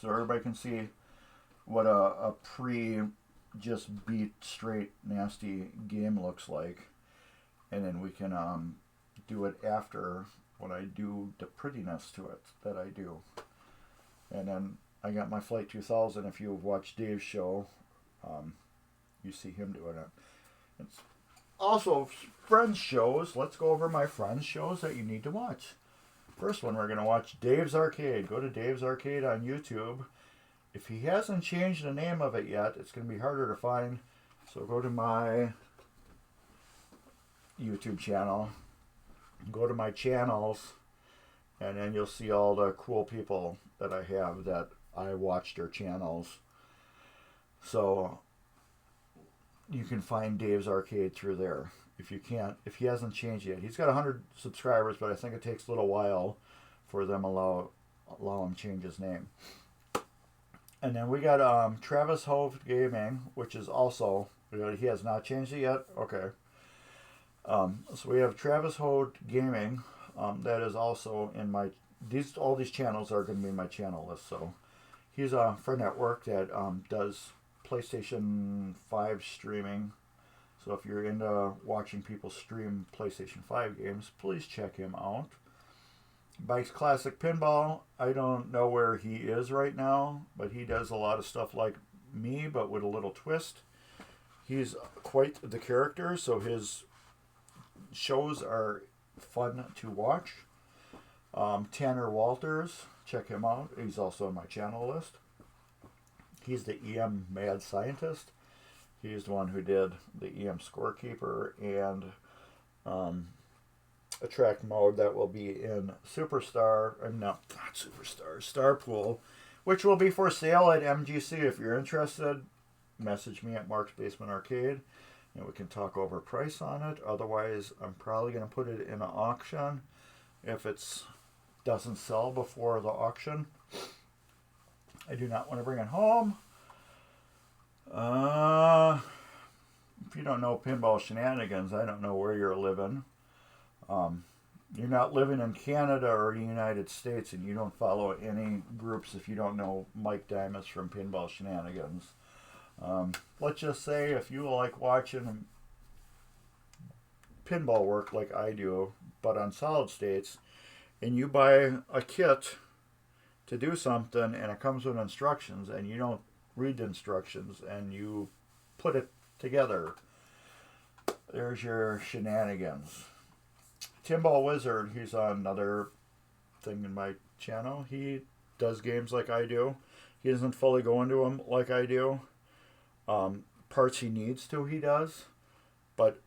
so everybody can see what a just beat straight nasty game looks like. And then we can do it after when I do the prettiness to it that I do. And then I got my Flight 2000. If you've watched Dave's show, you see him doing it. It's also friends shows. Let's go over my friends shows that you need to watch. First one, we're going to watch Dave's Arcade. Go to Dave's Arcade on YouTube. If he hasn't changed the name of it yet, it's going to be harder to find. So go to my YouTube channel. Go to my channels. And then you'll see all the cool people that I have that I watch their channels. So you can find Dave's Arcade through there. If he hasn't changed yet. He's got 100 subscribers, but I think it takes a little while for them allow him change his name. And then we got Travis Hove Gaming, which is also, he has not changed it yet. Okay. So we have Travis Hove Gaming. That is also in my, all these channels are going to be in my channel list. So he's a friend at work that does PlayStation 5 streaming. So if you're into watching people stream PlayStation 5 games, please check him out. Bike's Classic Pinball, I don't know where he is right now, but he does a lot of stuff like me, but with a little twist. He's quite the character, so his shows are fun to watch. Tanner Walters, check him out. He's also on my channel list. He's the EM Mad Scientist. He's the one who did the EM Scorekeeper and a track mode that will be in Superstar, or no, not Superstar, Star Pool, which will be for sale at MGC. If you're interested, message me at Mark's Basement Arcade, and we can talk over price on it. Otherwise, I'm probably going to put it in an auction if it doesn't sell before the auction. I do not want to bring it home. If you don't know Pinball Shenanigans, I don't know where you're living. You're not living in Canada or the United States, and you don't follow any groups if you don't know Mike Dimas from Pinball Shenanigans. Let's just say if you like watching pinball work like I do, but on solid states, and you buy a kit to do something and it comes with instructions and you don't read the instructions and you put it together, there's your shenanigans. Pinball Wizard, he's on another thing in my channel. He does games like I do. He doesn't fully go into them like I do. Parts he needs to, he does. But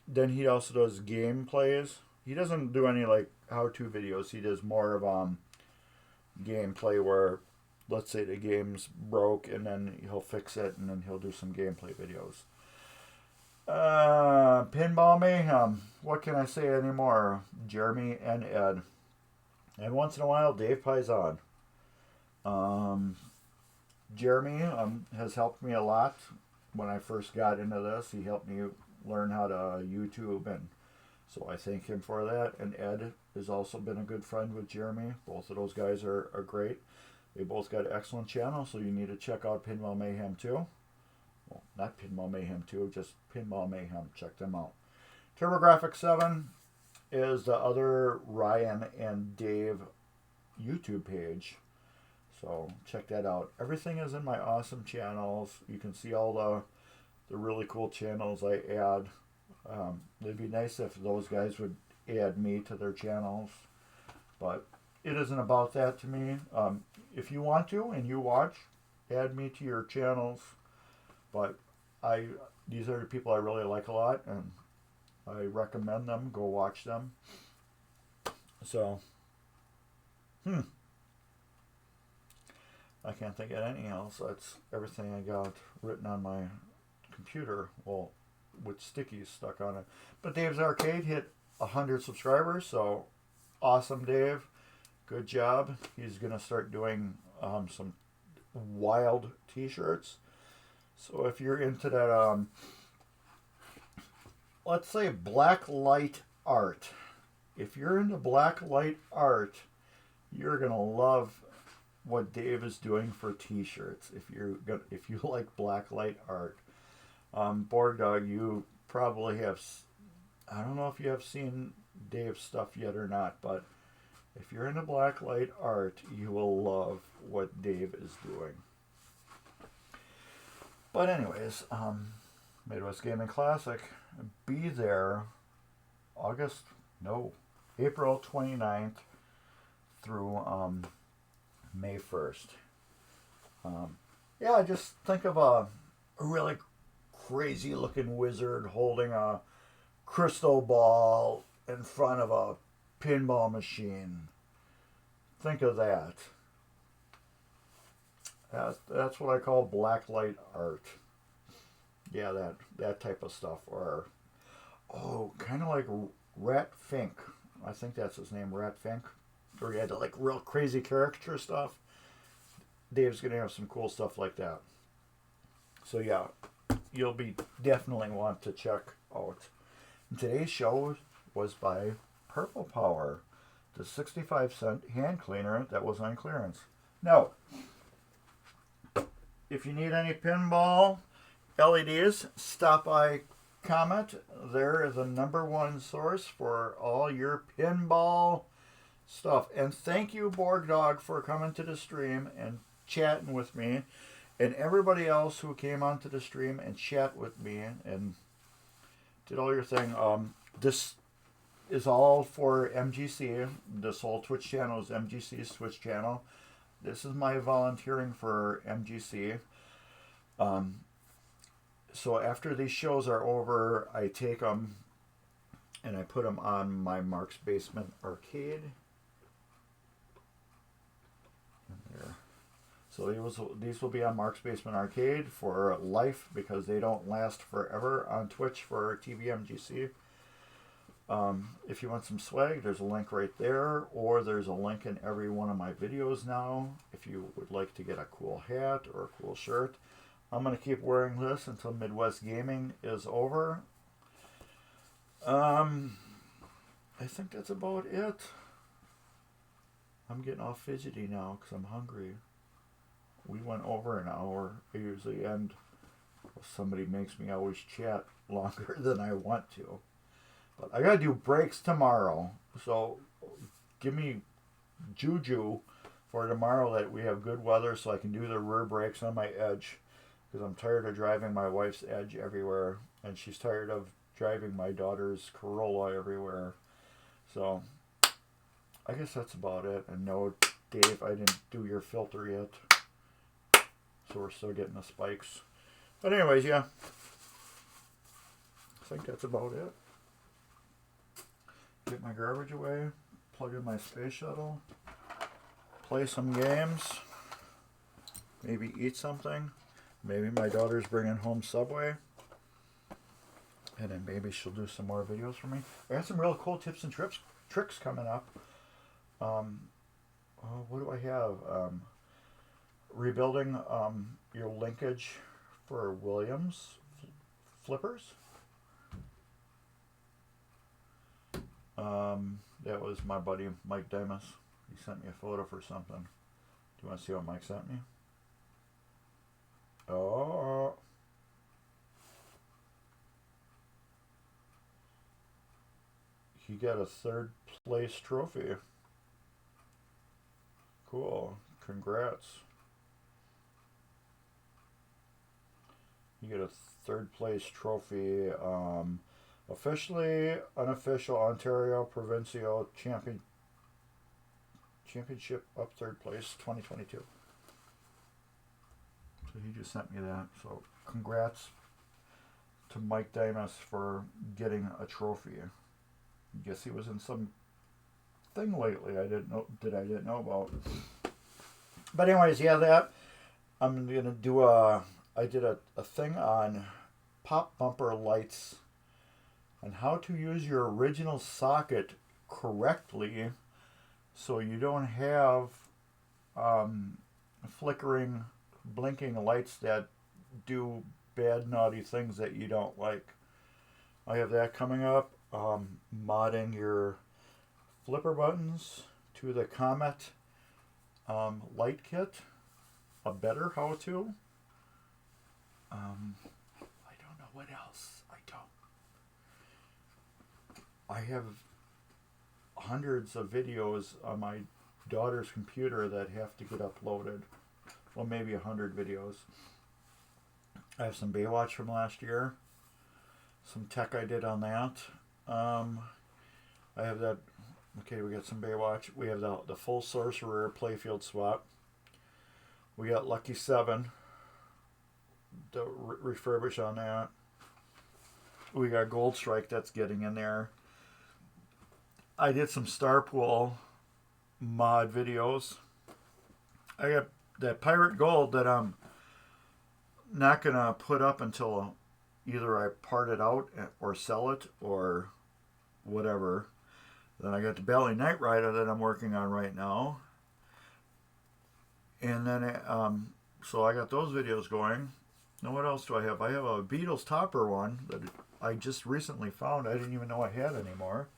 then he also does gameplays. He doesn't do any like how-to videos. He does more of gameplay where, let's say the game's broke and then he'll fix it and then he'll do some gameplay videos. Pinball Mayhem. What can I say anymore? Jeremy and Ed. And once in a while, Dave Paisan. Jeremy has helped me a lot when I first got into this. He helped me learn how to YouTube, and so I thank him for that. And Ed has also been a good friend with Jeremy. Both of those guys are great. They both got excellent channels, so you need to check out Pinball Mayhem too. Well, not Pinball Mayhem 2, just Pinball Mayhem. Check them out. TurboGrafx 7 is the other Ryan and Dave YouTube page. So check that out. Everything is in my awesome channels. You can see all the really cool channels I add. It'd be nice if those guys would add me to their channels. But it isn't about that to me. If you want to and you watch, add me to your channels. But these are the people I really like a lot, and I recommend them. Go watch them. So, I can't think of anything else. That's everything I got written on my computer. Well, with stickies stuck on it. But Dave's Arcade hit 100 subscribers, so awesome, Dave. good job. He's going to start doing some wild t-shirts. So if you're into that, let's say black light art. If you're into black light art, you're going to love what Dave is doing for t-shirts. If you like black light art. Borg Dog, you probably have, I don't know if you have seen Dave's stuff yet or not, but if you're into blacklight art, you will love what Dave is doing. But anyways, Midwest Gaming Classic, be there April 29th through May 1st. Yeah, just think of a really crazy looking wizard holding a crystal ball in front of a pinball machine. Think of that. That's what I call blacklight art. Yeah, that type of stuff. Or, kind of like Rat Fink. I think that's his name, Rat Fink. Or he had like real crazy caricature stuff. Dave's going to have some cool stuff like that. So yeah, you'll be definitely want to check out. And today's show was by Purple Power, the 65-cent hand cleaner that was on clearance. Now, if you need any pinball LEDs, stop by Comet. There is a #1 source for all your pinball stuff. And thank you, Borg Dog, for coming to the stream and chatting with me, and everybody else who came onto the stream and chat with me and did all your thing. This is all for MGC. This whole Twitch channel is MGC's Twitch channel. This is my volunteering for MGC. So after these shows are over, I take them and I put them on my Mark's Basement Arcade. There. So these will be on Mark's Basement Arcade for life because they don't last forever on Twitch for tvMGC. If you want some swag, there's a link right there, or there's a link in every one of my videos now. If you would like to get a cool hat or a cool shirt, I'm going to keep wearing this until Midwest Gaming is over. I think that's about it. I'm getting all fidgety now because I'm hungry. We went over an hour. I usually end. Somebody makes me always chat longer than I want to. But I got to do breaks tomorrow. So give me juju for tomorrow that we have good weather so I can do the rear brakes on my Edge. Because I'm tired of driving my wife's Edge everywhere. And she's tired of driving my daughter's Corolla everywhere. So I guess that's about it. And no, Dave, I didn't do your filter yet. So we're still getting the spikes. But anyways, yeah. I think that's about it. Get my garbage away. Plug in my space shuttle. Play some games. Maybe eat something. Maybe my daughter's bringing home Subway. And then maybe she'll do some more videos for me. I got some real cool tips and tricks coming up. What do I have? Rebuilding your linkage for Williams flippers. That was my buddy Mike Dimas. He sent me a photo for something. Do you want to see what Mike sent me? Oh. He got a 3rd place trophy. Cool. Congrats. You get a 3rd place trophy. Officially, unofficial Ontario Provincial Championship up 3rd place 2022. So he just sent me that. So congrats to Mike Dimas for getting a trophy. I guess he was in some thing lately I didn't know about. But anyways, yeah, that I'm gonna do I did a thing on pop bumper lights and how to use your original socket correctly so you don't have flickering, blinking lights that do bad, naughty things that you don't like. I have that coming up. Modding your flipper buttons to the Comet light kit. A better how-to. I don't know what else. I have hundreds of videos on my daughter's computer that have to get uploaded. Well, maybe 100 videos. I have some Baywatch from last year. Some tech I did on that. I have that. Okay, we got some Baywatch. We have the full Sorcerer playfield swap. We got Lucky 7. The refurbish on that. We got Gold Strike that's getting in there. I did some Star Pool mod videos. I got that Pirate Gold that I'm not going to put up until either I part it out or sell it or whatever. Then I got the Bally Knight Rider that I'm working on right now. And then, so I got those videos going. Now what else do I have? I have a Beatles topper one that I just recently found. I didn't even know I had anymore.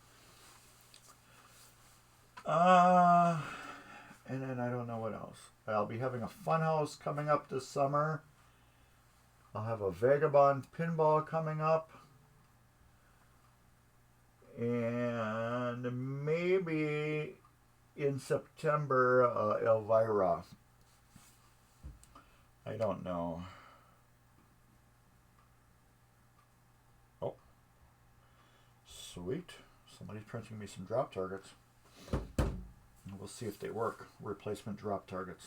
And then I don't know what else. I'll be having a funhouse coming up this summer. I'll have a Vagabond pinball coming up. And maybe in September, Elvira. I don't know. Oh. Sweet. Somebody's printing me some drop targets. We'll see if they work. Replacement drop targets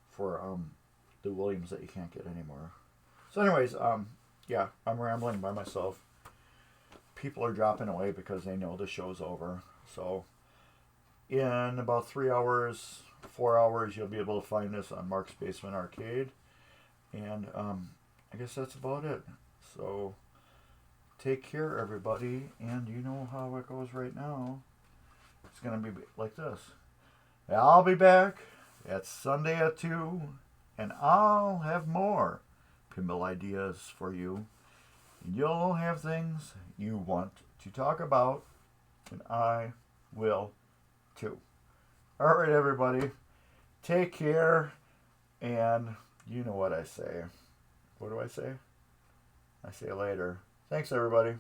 for the Williams that you can't get anymore. So anyways, yeah, I'm rambling by myself. People are dropping away because they know the show's over. So in about 3 hours, 4 hours, you'll be able to find this on Mark's Basement Arcade. And I guess that's about it. So take care, everybody. And you know how it goes right now. It's going to be like this. I'll be back at Sunday at 2, and I'll have more pinball ideas for you. You'll have things you want to talk about, and I will too. All right, everybody. Take care, and you know what I say. What do I say? I say later. Thanks, everybody.